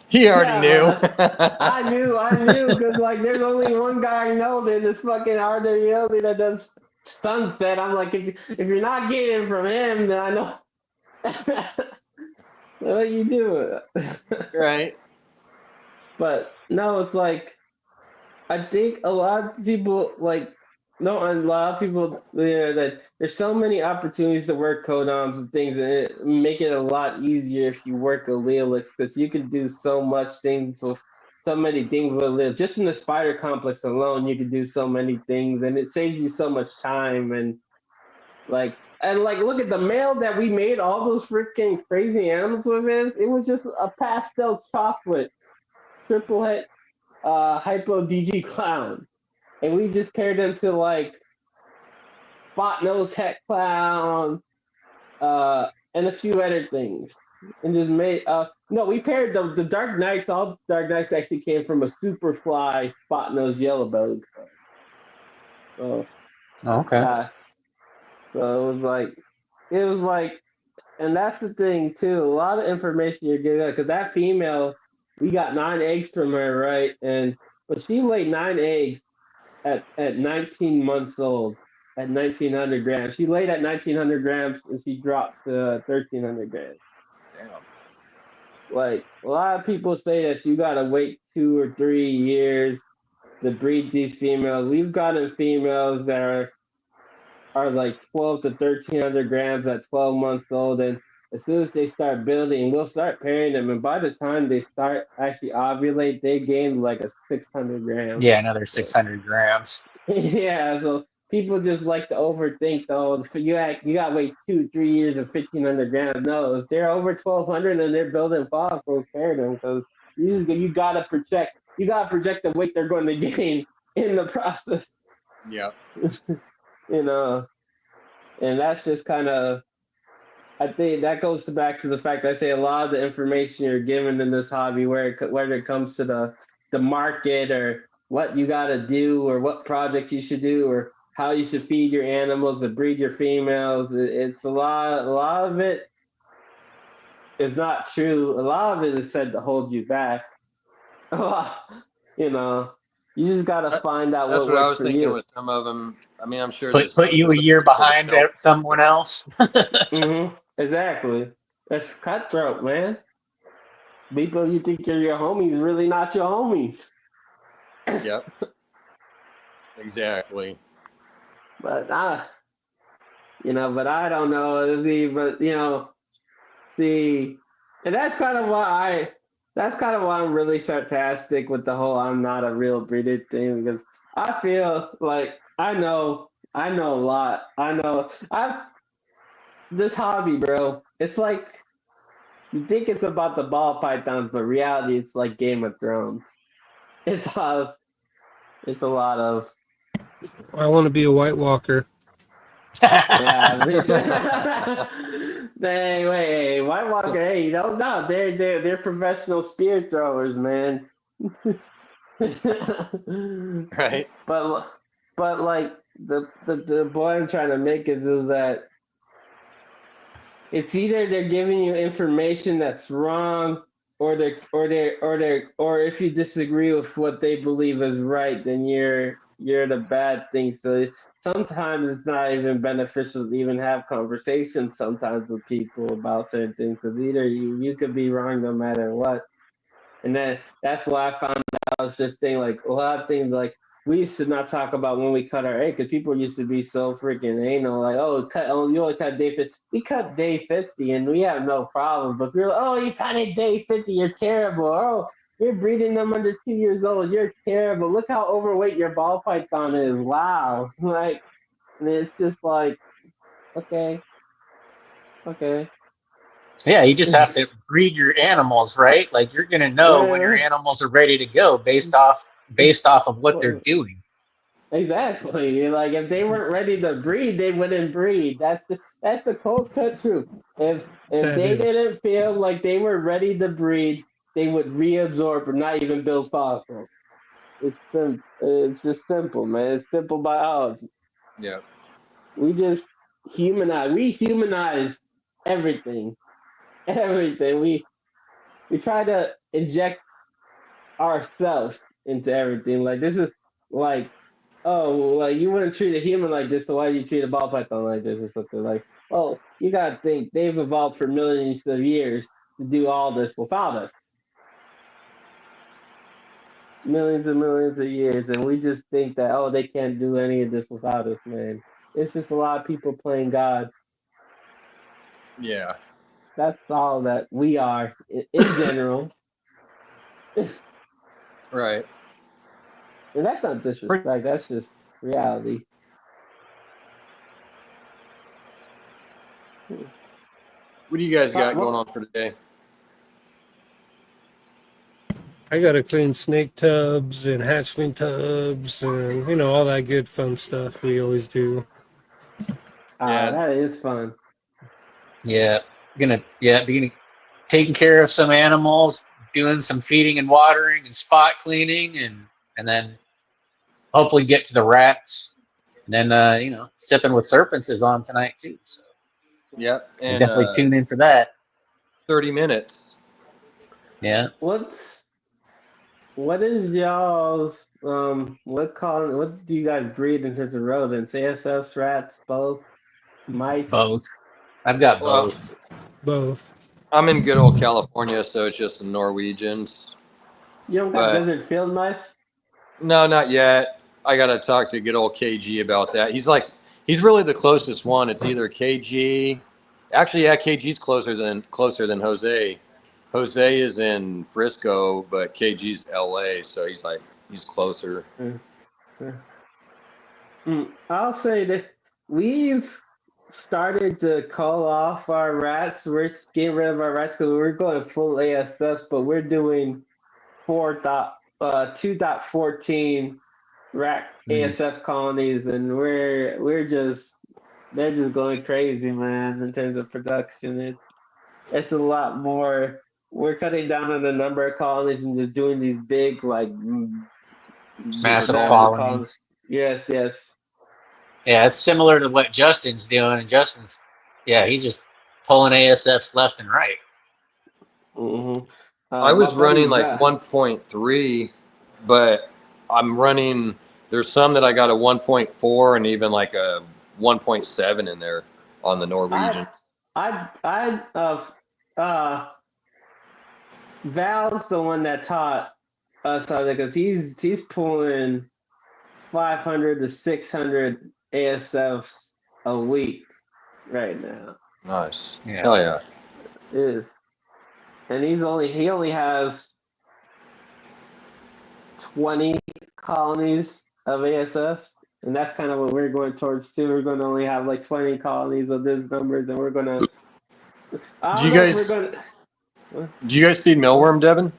He already knew. Yeah, I knew, because like there's only one guy I know that is fucking RWL that does Sunset. I'm like, if you're not getting it from him, then I know what you do. Right. But no, it's like I think a lot of people like no, a lot of people that there's so many opportunities to work codons and things, and it make it a lot easier if you work allelics because you can do so much things with so many things with allele. Just in the spider complex alone, you can do so many things, and it saves you so much time and look at the mail that we made all those freaking crazy animals with. It was just a pastel chocolate triple hit hypo DG clown, and we just paired them to like spot nose heck clown, and a few other things, and just made no. We paired the Dark Knights. All Dark Knights actually came from a super fly spot nose yellow belly clown. So Okay. so it was like, and that's the thing too. A lot of information you're getting because that female, we got 9 eggs from her, right? And but she laid 9 eggs at 19 months old, at 1,900 grams. She laid at 1,900 grams and she dropped to 1,300 grams. Damn. Like a lot of people say that you gotta wait 2 or 3 years to breed these females. We've gotten females that are like 12 to 1,300 grams at 12 months old, and as soon as they start building, we'll start pairing them. And by the time they start actually ovulate, they gain like a 600 grams. Yeah, another So 600 grams. yeah, so people just like to overthink though. You got to wait 2 3 years of 1,500 grams. No, if they're over 1,200 and they're building follicles, pair them because you gotta project the weight they're going to gain in the process. Yeah. You know, and that's just kind of. I think that goes back to the fact I say a lot of the information you're given in this hobby, whether it comes to the market or what you got to do or what projects you should do or how you should feed your animals or breed your females. It's a lot of it is not true. A lot of it is said to hold you back. A lot, you know, you just got to That- find out That's what what I works was for thinking you. with some of them. I mean, I'm sure Put you a there's year people that behind don't. someone else. Exactly. That's cutthroat, man. People you think are your homies really not your homies. Yep. Exactly. But but I don't know. See, and that's kind of why I'm really sarcastic with the whole "I'm not a real breeder" thing because I feel like I know a lot. I this hobby, bro. It's like you think it's about the ball pythons, but reality, it's like Game of Thrones. It's it's a lot of I want to be a White Walker. yeah. Dang, wait, White Walker, hey, no, they're professional spear throwers, man. Right. but like the point I'm trying to make is that it's either they're giving you information that's wrong or if you disagree with what they believe is right, then you're the bad thing. So sometimes it's not even beneficial to even have conversations sometimes with people about certain things, because either you could be wrong no matter what. And then that's why I found out, was just saying, like, a lot of things, like, we used to not talk about when we cut our egg, because people used to be so freaking anal, like, oh, you only cut day 50. We cut day 50 and we have no problem. But we're like, oh, you cut it day 50, you're terrible. Oh, you're breeding them under 2 years old, you're terrible. Look how overweight your ball python is. Wow. Like, and it's just like, okay, okay. Yeah, you just have to breed your animals, right? Like you're gonna know when your Yeah. animals are ready to go based off of what they're doing. Exactly. Like, if they weren't ready to breed, they wouldn't breed. That's the cold cut truth. If That they is. didn't feel like they were ready to breed, they would reabsorb or not even build fossils. It's just simple, man. It's simple biology. Yeah. We just humanize everything. Everything. We try to inject ourselves into everything. Like, this is like, oh, well, like, you wouldn't treat a human like this, so why do you treat a ball python like this or something? Like, well, you gotta think they've evolved for millions of years to do all this without us. Millions and millions of years, and we just think that, oh, they can't do any of this without us, man. It's just a lot of people playing God. Yeah. That's all that we are in general. Right. And that's not Pretty, disrespect, that's just reality. what do you guys got going What, on for today? I got to clean snake tubs and hatchling tubs and, all that good fun stuff we always do. Yeah. that is fun. Yeah, be taking care of some animals, doing some feeding and watering and spot cleaning, and then hopefully get to the rats. And then sipping with serpents is on tonight too. So Yep. And definitely tune in for that. 30 minutes. Yeah. What is y'all's what do you guys breed in terms of rodents? ASFs, rats, both, mice? Both. I've got Well, both. Both. I'm in good old California, so it's just some Norwegians. You don't got But desert field mice? no, not yet. I got to talk to good old KG about that. He's really the closest one. It's either KG. Actually, yeah, KG's closer than Jose. Jose is in Frisco, but KG's LA, so he's closer. Mm, mm. I'll say that we've started to call off our rats. We're getting rid of our rats because we're going full ASFs, but we're doing 2.14 rat ASF colonies, and they're just going crazy, man, in terms of production. It's a lot more. We're cutting down on the number of colonies and just doing these big, like, Super Massive colony. massive colonies. colonies. Yes, yes. Yeah, it's similar to what Justin's doing, and he's just pulling ASFs left and right. hmm I my was buddy running like 1.3, but there's some that I got a 1.4 and even like a 1.7 in there on the Norwegian. I uh Val's the one that taught us how to, because he's pulling 500 to 600 ASFs a week right now. Nice. Yeah. Hell yeah. Is and he only has 20 colonies of ASFs, and that's kind of what we're going towards too. We're going to only have like 20 colonies of this numbers, and we're going to. I Do don't you know if we're guys going to. do you guys feed mealworm, Devin?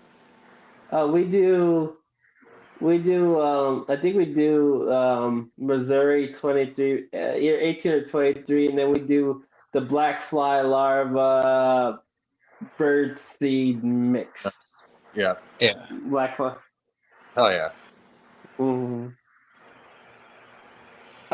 We do. We do. I think we do Missouri 23, year 18 or 23, and then we do the black fly larva bird seed mix. Yeah. Yeah. Black fly. Hell yeah. Mm-hmm.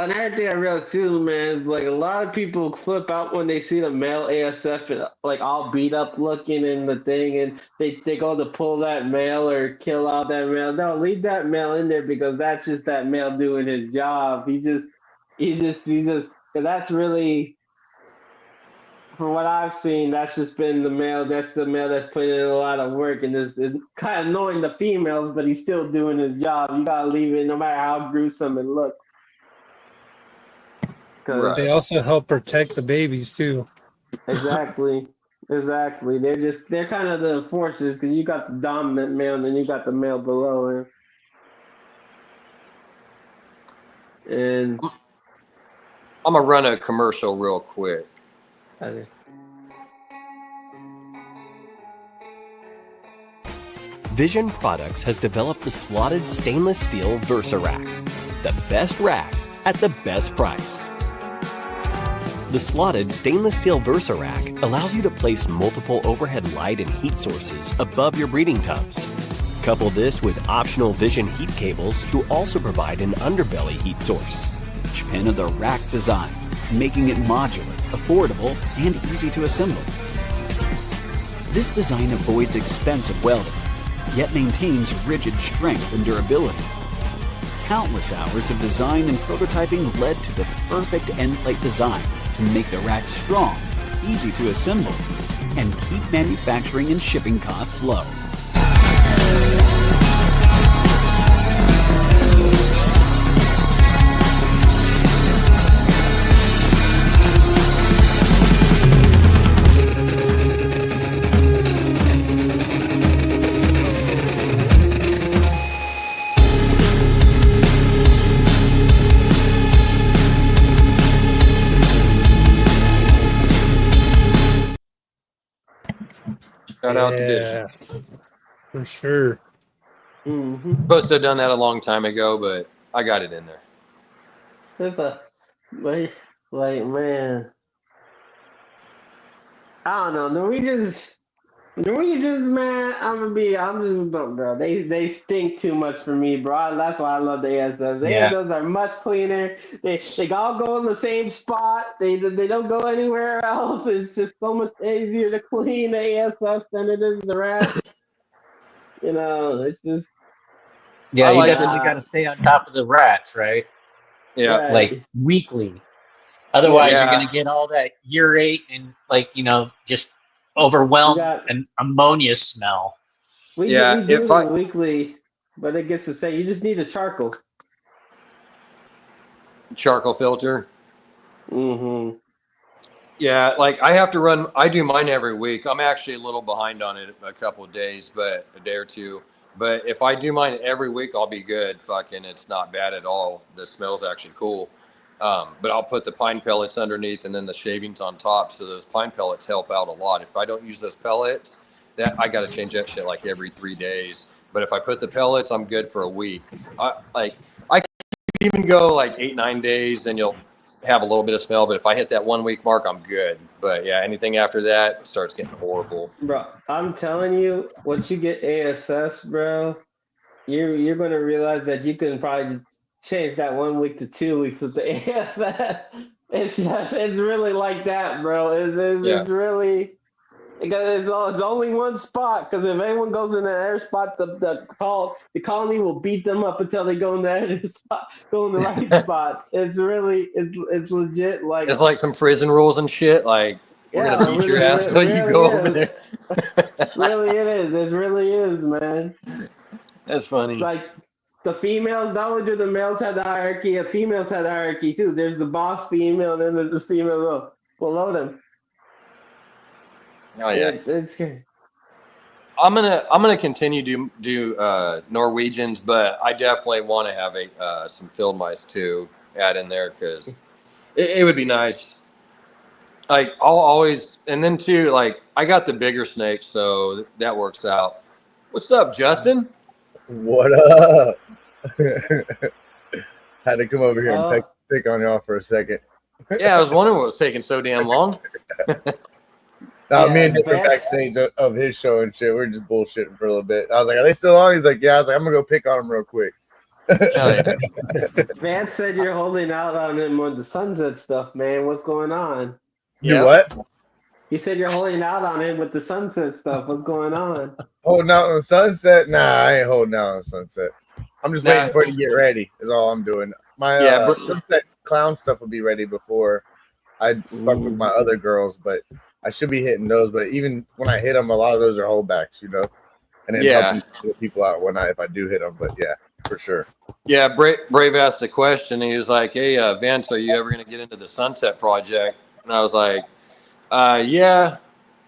Another thing I realized too, man, is like a lot of people flip out when they see the male ASF and like all beat up looking in the thing, and they go to pull that male or kill out that male. No, leave that male in there because that's just that male doing his job. Cause that's really, from what I've seen, that's just been the male. That's the male that's putting in a lot of work, and it's kind of annoying the females, but he's still doing his job. You gotta leave it, no matter how gruesome it looks. Right. They also help protect the babies too. Exactly. They're kind of the enforcers because you got the dominant male and then you got the male below him. And I'm gonna run a commercial real quick. Vision Products has developed the slotted stainless steel Versa Rack, the best rack at the best price. The slotted stainless steel Versa Rack allows you to place multiple overhead light and heat sources above your breeding tubs. Couple this with optional Vision heat cables to also provide an underbelly heat source. Each pin of the rack design, making it modular, affordable, and easy to assemble. This design avoids expensive welding, yet maintains rigid strength and durability. Countless hours of design and prototyping led to the perfect end plate design to make the rack strong, easy to assemble, and keep manufacturing and shipping costs low. Shout out to Vision. For sure. Supposed to have done that a long time ago, but I got it in there. Like, man, I don't know. Norwegians, man. I'm just, bro. They stink too much for me, bro. That's why I love the ASFs. The ASFs are much cleaner. They all go in the same spot. They don't go anywhere else. It's just so much easier to clean the ASFs than it is the rats. You know, it's just. Yeah, I you like definitely got to stay on top of the rats, right? Yeah. Right. Like weekly. Otherwise, Yeah. you're going to get all that urate and, like, you know, just overwhelmed and ammonia smell. We do them weekly, but it gets to say you just need a charcoal. Charcoal filter. Mm-hmm. Yeah, like I do mine every week. I'm actually a little behind on it a couple of days, but a day or two. But if I do mine every week, I'll be good. Fucking, it's not bad at all. The smell's actually cool. But I'll put the pine pellets underneath and then the shavings on top. So those pine pellets help out a lot. If I don't use those pellets, I got to change that shit like every 3 days. But if I put the pellets, I'm good for a week. I can even go like 8-9 days and you'll have a little bit of smell. But if I hit that 1 week mark, I'm good. But yeah, anything after that starts getting horrible. Bro, I'm telling you, once you get ASFs, bro, you're gonna realize that you can probably change that 1 week to 2 weeks with the ASF. It's really like that, bro. It's really, because it's only one spot. Because if anyone goes in the air spot, the colony will beat them up until they go in the right spot. It's really it's legit. Like, it's like some prison rules and shit. Like, we're gonna beat your ass till you go over there. Really, it is. It really is, man. That's funny. Like, the females, not only do the males have the hierarchy, the females have the hierarchy too. There's the boss female, and then there's the female below them. Oh yeah. It's good. I'm gonna continue to do Norwegians, but I definitely want to have some field mice too add in there because it would be nice. Like, I'll always, and then too, like, I got the bigger snake, so that works out. What's up, Justin? What up? Had to come over here and pick on y'all for a second. Yeah, I was wondering what was taking so damn long. Me and Nick were backstage of his show and shit. We were just bullshitting for a little bit. I was like, "Are they still on?" He's like, "Yeah." I was like, "I'm gonna go pick on them real quick." Hell yeah. Vance said you're holding out on him on the sunset stuff, man. What's going on? Do Yeah. what? He said you're holding out on him with the sunset stuff. What's going on? Holding out on the sunset? Nah, I ain't holding out on the sunset. I'm just Nah. waiting for it to get ready. Is all I'm doing. My Yeah, sunset clown stuff will be ready before I fuck with my other girls, but I should be hitting those. But even when I hit them, a lot of those are holdbacks, you know, and then Yeah. helping people out when if I do hit them. But yeah, for sure. Yeah, Brave asked a question. He was like, "Hey, Vince, are you ever going to get into the Sunset Project?" And I was like, "Yeah,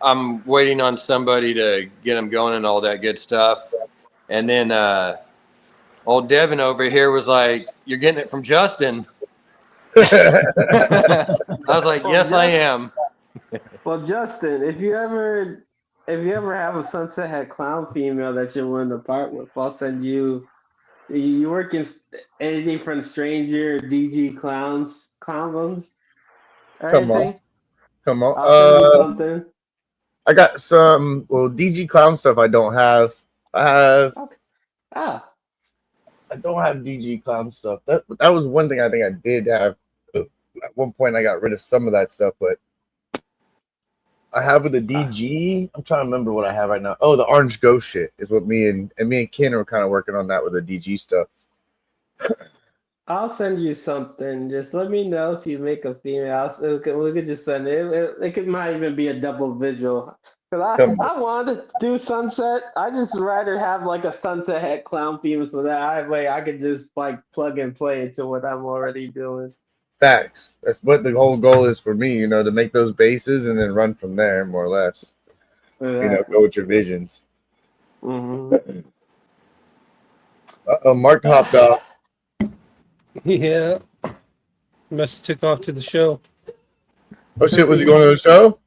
I'm waiting on somebody to get them going and all that good stuff." And then old Devin over here was like, "You're getting it from Justin." I was like, "Yes, I am." Well, Justin, if you ever have a sunset hat clown female that you're willing to part with, I'll send you. You work in anything from stranger, DG clowns, or Come on. anything? Come on. I'll send you something. I got some DG clown stuff I don't have. I don't have DG clown stuff. That was one thing I think I did have. At one point I got rid of some of that stuff, but I have with the DG. I'm trying to remember what I have right now. Oh, the orange ghost shit is what me and Ken are kind of working on that with the DG stuff. I'll send you something. Just let me know if you make a female. We could just send it. It might even be a double visual. Cause I wanted to do sunset. I just rather have like a sunset head clown female, so that way I could just like plug and play into what I'm already doing. Facts. That's what the whole goal is for me, you know, to make those bases and then run from there, more or less. Exactly. You know, go with your visions. Mm-hmm. Mark hopped off. Yeah. Must have took off to the show. Oh shit, was he going to the show?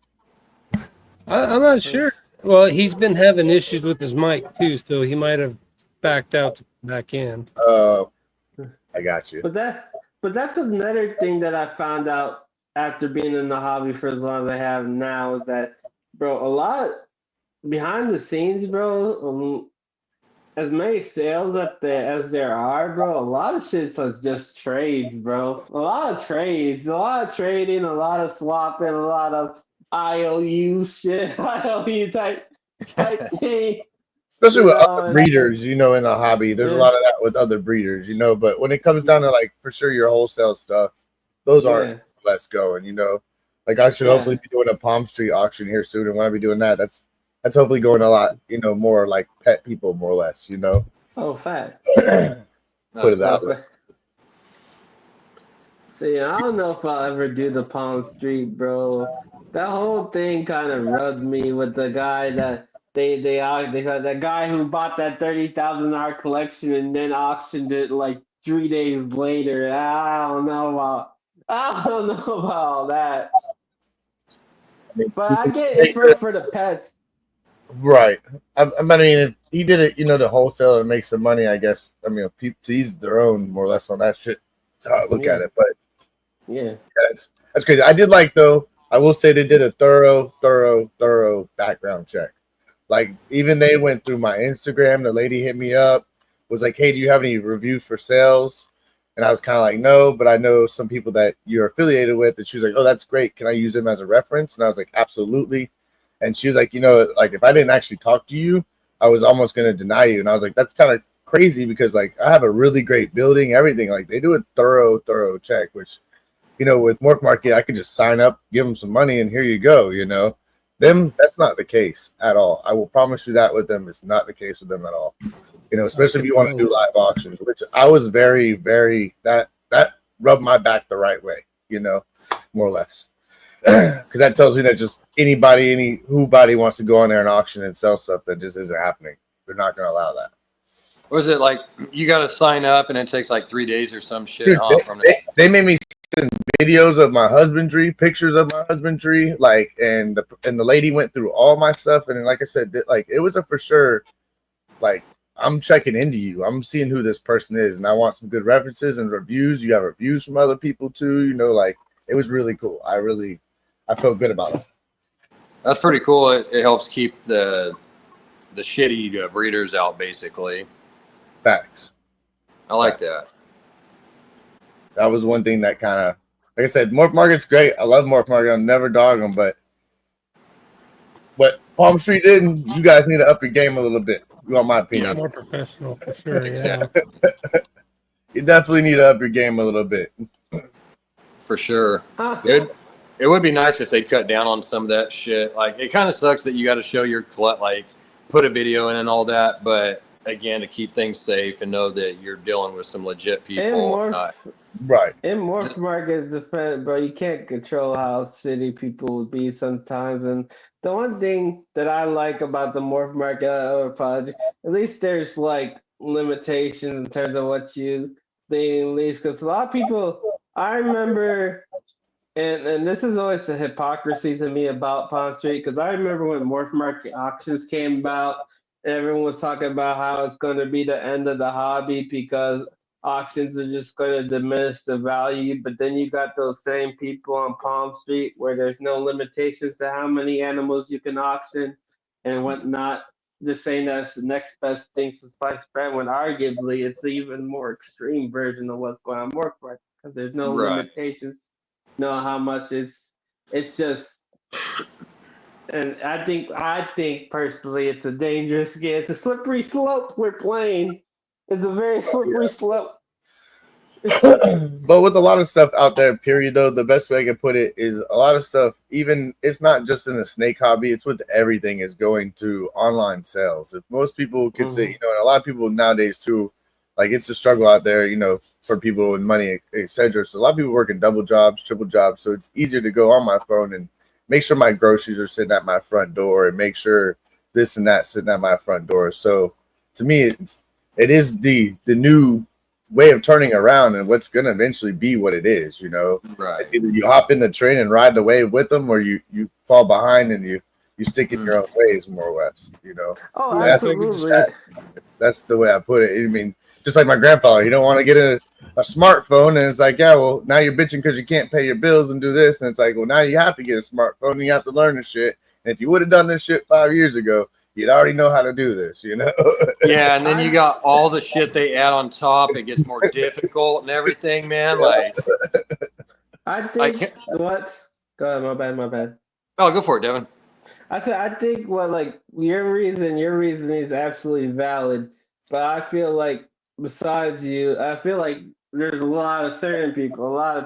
I'm not sure. Well, he's been having issues with his mic too, so he might have backed out to come back in. I got you. But that's another thing that I found out after being in the hobby for as long as I have now is that, bro, a lot behind the scenes, bro, as many sales as there are, bro, a lot of shit's just trades, bro. A lot of trades, a lot of trading, a lot of swapping, a lot of IOU shit, IOU type thing. Especially with other breeders, you know, in the hobby. There's a lot of that with other breeders, you know. But when it comes down to, like, for sure, your wholesale stuff, those aren't less going, you know. Like, I should hopefully be doing a Palm Street auction here soon. And when I be doing that, that's hopefully going a lot, you know, more like pet people, more or less, you know. Oh, fact. Put it that way. See, I don't know if I'll ever do the Palm Street, bro. That whole thing kind of rubbed me with the guy that they that guy who bought that $30,000 collection and then auctioned it like 3 days later. I don't know about all that. But I get it for the pets. Right. I mean, if he did it, you know, the wholesaler to make some money, I guess. I mean, people tease their own more or less on that shit. That's how I look at it. But yeah, that's crazy. I did like, though, I will say they did a thorough background check. Like, even they went through my Instagram. The lady hit me up, was like, hey, do you have any reviews for sales? And I was kind of like, no, but I know some people that you're affiliated with. And she was like, oh, that's great. Can I use them as a reference? And I was like, absolutely. And she was like, you know, like, if I didn't actually talk to you, I was almost going to deny you. And I was like, that's kind of crazy because, like, I have a really great building, everything. Like, they do a thorough check, which, you know, with Morph Market, I could just sign up, give them some money, and here you go, you know. Them, that's not the case at all. I will promise you that with them, it's not the case with them at all. You know, especially if you want to do live auctions, which I was very, that rubbed my back the right way, you know, more or less. Because that tells me that just anybody wants to go on there and auction and sell stuff that just isn't happening. They're not going to allow that. Was it like you got to sign up and it takes like 3 days or some shit? Dude, they made me send videos of my husbandry, pictures of my husbandry, like, and the lady went through all my stuff, and like I said, like, it was a for sure, like, I'm checking into you. I'm seeing who this person is, and I want some good references and reviews. You have reviews from other people too, you know, like, it was really cool. I felt good about it. That's pretty cool. It helps keep the shitty breeders out, basically. Facts. I like that. That was one thing that kind of, like I said, Morph Market's great. I love Morph Market. I'll never dog them, but what Palm Street did, you guys need to up your game a little bit. You want my opinion? More professional for sure. Exactly. Yeah. You definitely need to up your game a little bit. For sure. Huh. It would be nice if they cut down on some of that shit. Like, it kind of sucks that you got to show your like put a video in and all that, but again, to keep things safe and know that you're dealing with some legit people. Right. In Morph Market's defense, bro, you can't control how shitty people will be sometimes. And the one thing that I like about the Morph Market or project, at least there's like limitations in terms of what you think, at least because a lot of people, I remember, and this is always the hypocrisy to me about Pond Street, because I remember when Morph Market auctions came about, everyone was talking about how it's going to be the end of the hobby because auctions are just going to diminish the value. But then you got those same people on Palm Street where there's no limitations to how many animals you can auction and whatnot, just saying that's the next best thing to sliced bread, when arguably it's an even more extreme version of what's going on Morph Market, because there's no limitations, know how much it's just. And I think personally it's a dangerous game. It's a slippery slope we're playing. It's a very slippery slope. But with a lot of stuff out there, period, though, the best way I can put it is a lot of stuff, even it's not just in the snake hobby, it's with everything is going to online sales. If most people could say, you know, and a lot of people nowadays too, like it's a struggle out there, you know, for people with money, etc. So a lot of people working double jobs, triple jobs. So it's easier to go on my phone and make sure my groceries are sitting at my front door and make sure this and that sitting at my front door. So to me, it is the new way of turning around and what's going to eventually be what it is, you know. Right. It's either you hop in the train and ride the wave with them, or you fall behind and you stick in your own ways, more or less, you know. Oh, And absolutely. that's the way I put it. I mean, just like my grandfather, he don't want to get a smartphone, and it's like, yeah, well, now you're bitching because you can't pay your bills and do this, and it's like, well, now you have to get a smartphone and you have to learn this shit. And if you would have done this shit 5 years ago, you'd already know how to do this, you know. Yeah, and then you got all the shit they add on top. It gets more difficult and everything, man. Like, I think what? Go ahead, my bad. Oh, go for it, Devin. I think what, like, your reasoning is absolutely valid, but I feel like besides you, I feel like there's a lot of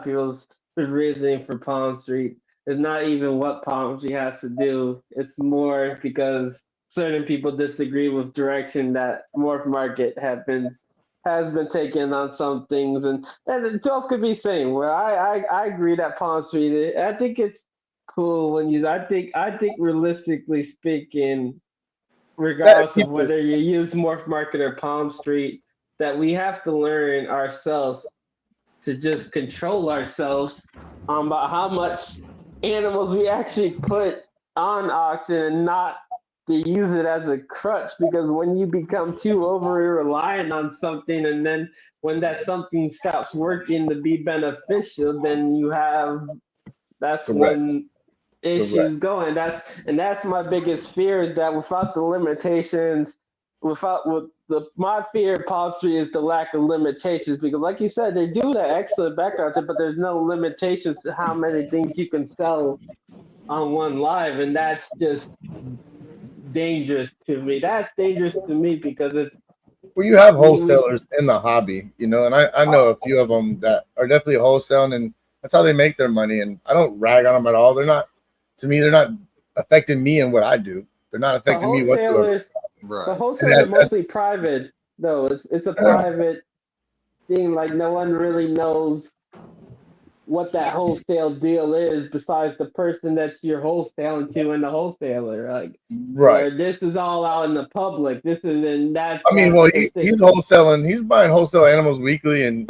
people's reasoning for Palm Street is not even what Palm Street has to do. It's more because certain people disagree with direction that Morph Market has been taking on some things, and 12 could be same. Where I agree that Palm Street, I think it's cool when you. I think realistically speaking, regardless of whether you use Morph Market or Palm Street, that we have to learn ourselves to just control ourselves about how much animals we actually put on auction and not to use it as a crutch, because when you become too over reliant on something, and then when that something stops working to be beneficial, then you have when issues going. That's my biggest fear, is that without the limitations, my fear of Palm Street is the lack of limitations, because like you said, they do that excellent background check, but there's no limitations to how many things you can sell on one live, and that's just dangerous to me. That's dangerous to me because it's. Well, you have wholesalers in the hobby, you know, and I know a few of them that are definitely wholesaling, and that's how they make their money. And I don't rag on them at all. They're not affecting me and what I do. They're not affecting me whatsoever. Right. The wholesalers are mostly private, though. It's a private thing. Like, no one really knows what that wholesale deal is besides the person that you're wholesaling to and the wholesaler. Like, right. This is all out in the public. This is in that. I mean, well, he's wholesaling. He's buying wholesale animals weekly and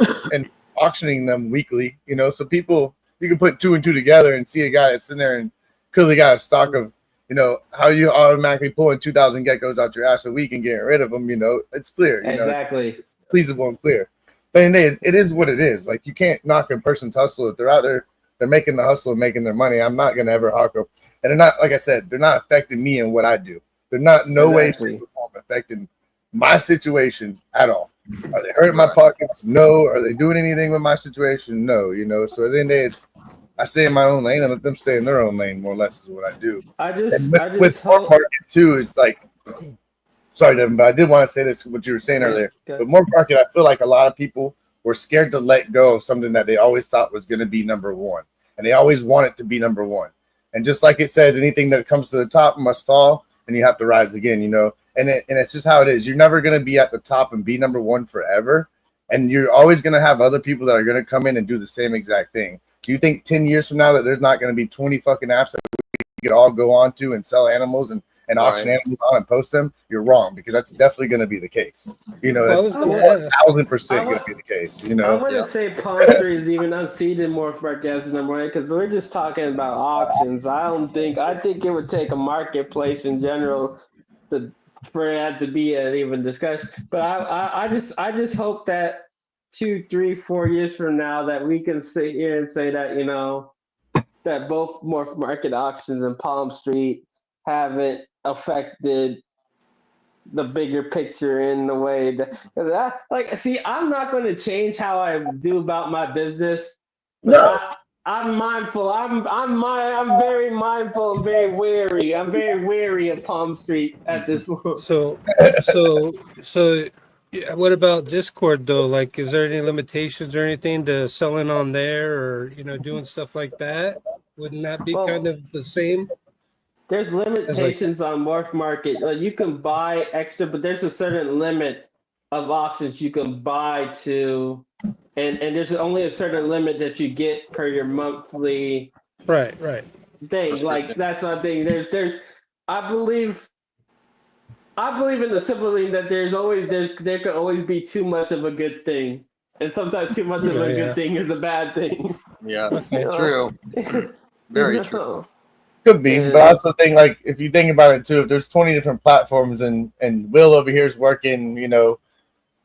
auctioning them weekly. You know, so people, you can put two and two together and see a guy that's in there and clearly got a stock of, you know, how you automatically pulling 2,000 geckos out your ass a week and getting rid of them. You know, it's clear. You know, it's pleasable and clear. But it is what it is. Like, you can't knock a person's hustle. If they're out there, they're making the hustle and making their money. I'm not going to ever hawk them. And they're not, like I said, they're not affecting me and what I do. They're not way, shape, or form affecting my situation at all. Are they hurting my pockets? No. Are they doing anything with my situation? No. You know, so at the end of the day, it's I stay in my own lane and let them stay in their own lane. More or less is what I do. I just And with hope. Morph Market too, it's like, sorry, Devin, but I did want to say this, what you were saying earlier. Okay. But Morph Market, I feel like a lot of people were scared to let go of something that they always thought was going to be number one. And they always want it to be number one. And just like it says, anything that comes to the top must fall, and you have to rise again, you know. And it's just how it is. You're never going to be at the top and be number one forever. And you're always going to have other people that are going to come in and do the same exact thing. Do you think 10 years from now that there's not going to be 20 fucking apps that we could all go on to and sell animals and auction animals on and post them? You're wrong, because that's definitely going to be the case. You know, that's 1,000% going to be the case. You know, I wouldn't say Palm Street is even unseated Morph Market as the number one, because we're just talking about auctions. I think it would take a marketplace in general for that to be an even discussion. But I just hope that 2, 3, 4 years from now that we can sit here and say that, you know, that both Morph Market auctions and Palm Street haven't affected the bigger picture in the way that see, I'm not going to change how I do about my business. No. I'm mindful. I'm very mindful and very wary. I'm very wary of Palm Street at this point. So yeah, what about Discord though? Like, is there any limitations or anything to selling on there, or you know, doing stuff like that? Wouldn't that be kind of the same? There's limitations on Morph Market. Like, you can buy extra, but there's a certain limit of auctions you can buy to, and there's only a certain limit that you get per your monthly right thing. Like, that's one thing. There's I believe in the simple thing that there could always be too much of a good thing, and sometimes too much of a good thing is a bad thing. Yeah, true. Very true. Could be, but I also think, like, if you think about it too, if there's 20 different platforms and Will over here is working, you know,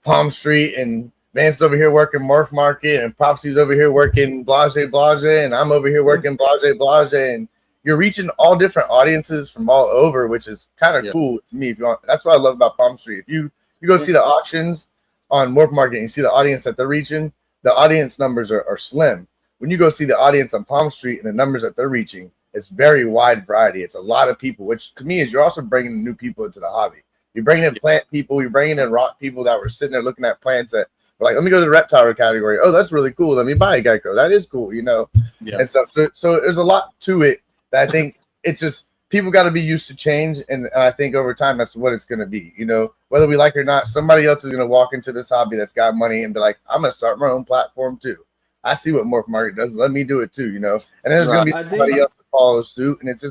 Palm Street, and Vance over here working Morph Market, and Prophecy's over here working Blase, and I'm over here working Blase, and you're reaching all different audiences from all over, which is kind of cool to me. If you want, that's what I love about Palm Street. If you go see the auctions on Morph Market and you see the audience that they're reaching, the audience numbers are slim. When you go see the audience on Palm Street and the numbers that they're reaching, it's very wide variety. It's a lot of people, which to me is you're also bringing new people into the hobby. You're bringing in plant people. You're bringing in rock people that were sitting there looking at plants that were like, let me go to the reptile category. Oh, that's really cool. Let me buy a gecko. That is cool, you know, and stuff. So there's a lot to it that I think it's just people got to be used to change. And I think over time, that's what it's going to be. You know, whether we like it or not, somebody else is going to walk into this hobby that's got money and be like, I'm going to start my own platform too. I see what Morph Market does. Let me do it too, you know. And then there's going to be somebody else to follow suit, and it's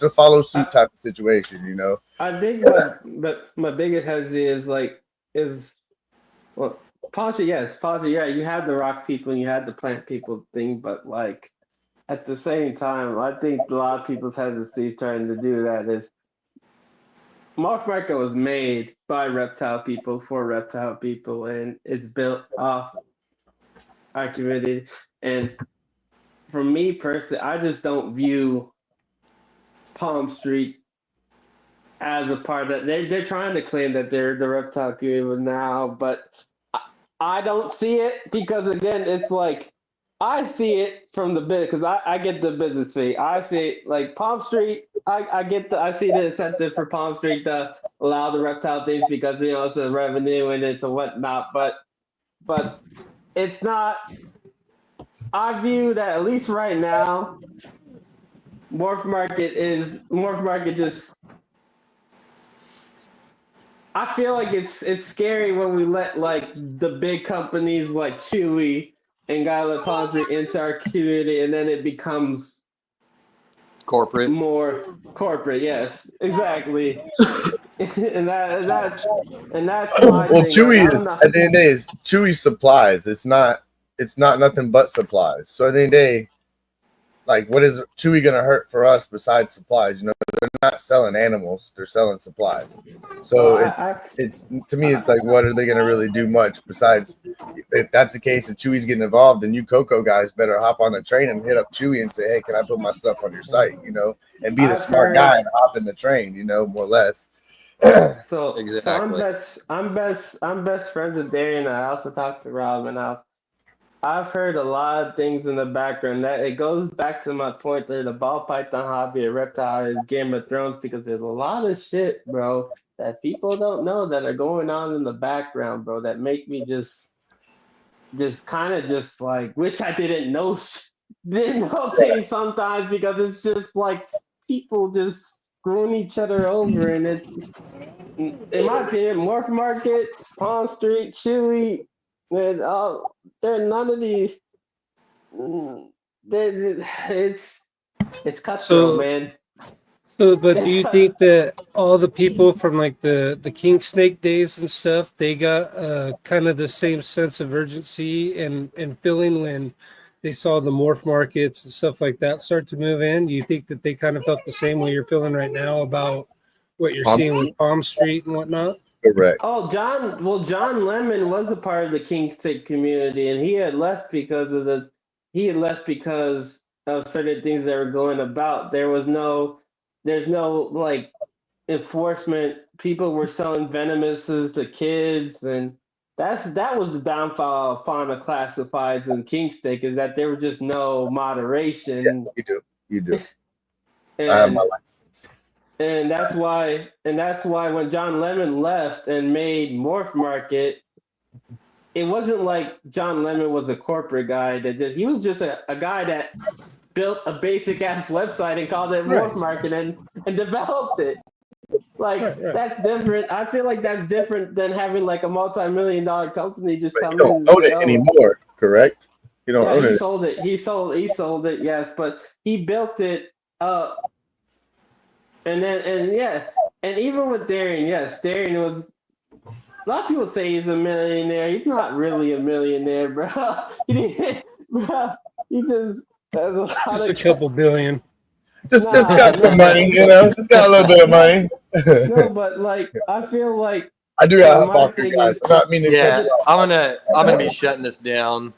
a follow suit type of situation, you know. I think my biggest hesitancy is Palm Street, yes, Palm Street, yeah, you had the rock people and you had the plant people thing, but like at the same time, I think a lot of people's hesitancy trying to do that is Morph Market was made by reptile people for reptile people, and it's built off our community. And for me personally, I just don't view Palm Street as a part of that. They're trying to claim that they're the reptile community now, but I don't see it, because again, it's like I see it from the business, because I get the business fee. I see it like Palm Street. I see the incentive for Palm Street to allow the reptile things, because you know it's a revenue and it's a whatnot, but it's not. I view that, at least right now, Morph Market just. I feel like it's scary when we let like the big companies like Chewy and Guy Palm Street into our community, and then it becomes corporate. More corporate, yes, exactly. and that's my well, thing. Chewy is at the end of the day is Chewy supplies. It's not nothing but supplies. So at the end of the day, like, what is Chewy gonna hurt for us besides supplies? You know, they're not selling animals; they're selling supplies. So it's to me, it's like, what are they gonna really do much besides? If that's the case, if Chewy's getting involved, then you Coco guys better hop on the train and hit up Chewy and say, "Hey, can I put my stuff on your site?" You know, and be the smart guy and hop in the train. You know, more or less. So Exactly. I'm best friends with Darian. I also talked to Rob, and I've heard a lot of things in the background. That it goes back to my point that the ball python hobby, a reptile, is Game of Thrones, because there's a lot of shit, bro, that people don't know that are going on in the background, bro, that make me just kind of just like wish I didn't know things sometimes, because it's just like people just screwing each other over, and it's, in my opinion, Morph Market, Palm Street, Chewy, and they're none of these. It's cutthroat, So, man. but do you think that all the people from like the King Snake days and stuff, they got kind of the same sense of urgency and feeling when they saw the morph markets and stuff like that start to move in? Do you think that they kind of felt the same way you're feeling right now about what you're seeing with Palm Street and whatnot? Correct. Oh, John Lemon was a part of the King Snake community, and he had left because of certain things that were going about. There's no like enforcement. People were selling venomouses to kids, and that was the downfall of fauna classifieds and King Snake, is that there was just no moderation. Yeah, you do. I have my And license. and that's why when John Lemon left and made Morph Market, it wasn't like John Lemon was a corporate guy he was just a guy that built a basic ass website and called it Morph Market and developed it. Like, that's different. I feel like that's different than having like a multi-million-dollar company just But come you in don't own it anymore, correct? You don't own he it. sold it. He sold it, yes, but he built it up. And even with Darian, yes, Darian was. A lot of people say he's a millionaire. He's not really a millionaire, bro. He just has a lot Just of a couple billion. Just got some money, just got a little bit of money. No, but like I feel like I do have to talk to you guys. Not mean to Yeah, I'm gonna be shutting this down.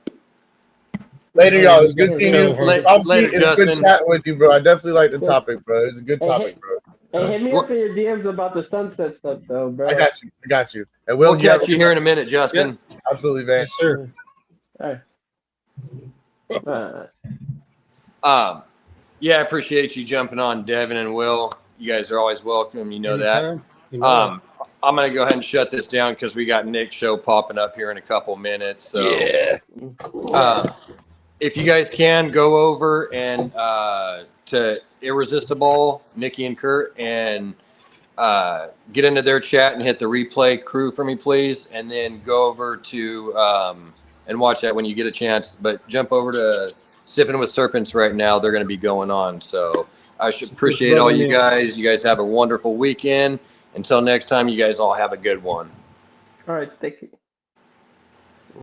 Later, y'all. It's good seeing you. Later, It's Justin. good chatting with you, bro. I definitely like the topic, bro. It's a good topic, bro. Hey, hit me up in your DMs about the sunset stuff, though, bro. I got you. And We'll catch you here in a minute, Justin. Yeah, absolutely, man. Yes, sir. All right. Yeah, I appreciate you jumping on, Devin and Will. You guys are always welcome. You know Anytime. that. I'm going to go ahead and shut this down because we got Nick's show popping up here in a couple minutes. So, if you guys can go over and to Irresistible, Nikki and Kurt, and get into their chat and hit the replay crew for me, please. And then go over to and watch that when you get a chance. But jump over to Sipping with Serpents right now. They're going to be going on. So I should appreciate all you guys. You guys have a wonderful weekend. Until next time, you guys all have a good one. All right. Thank you.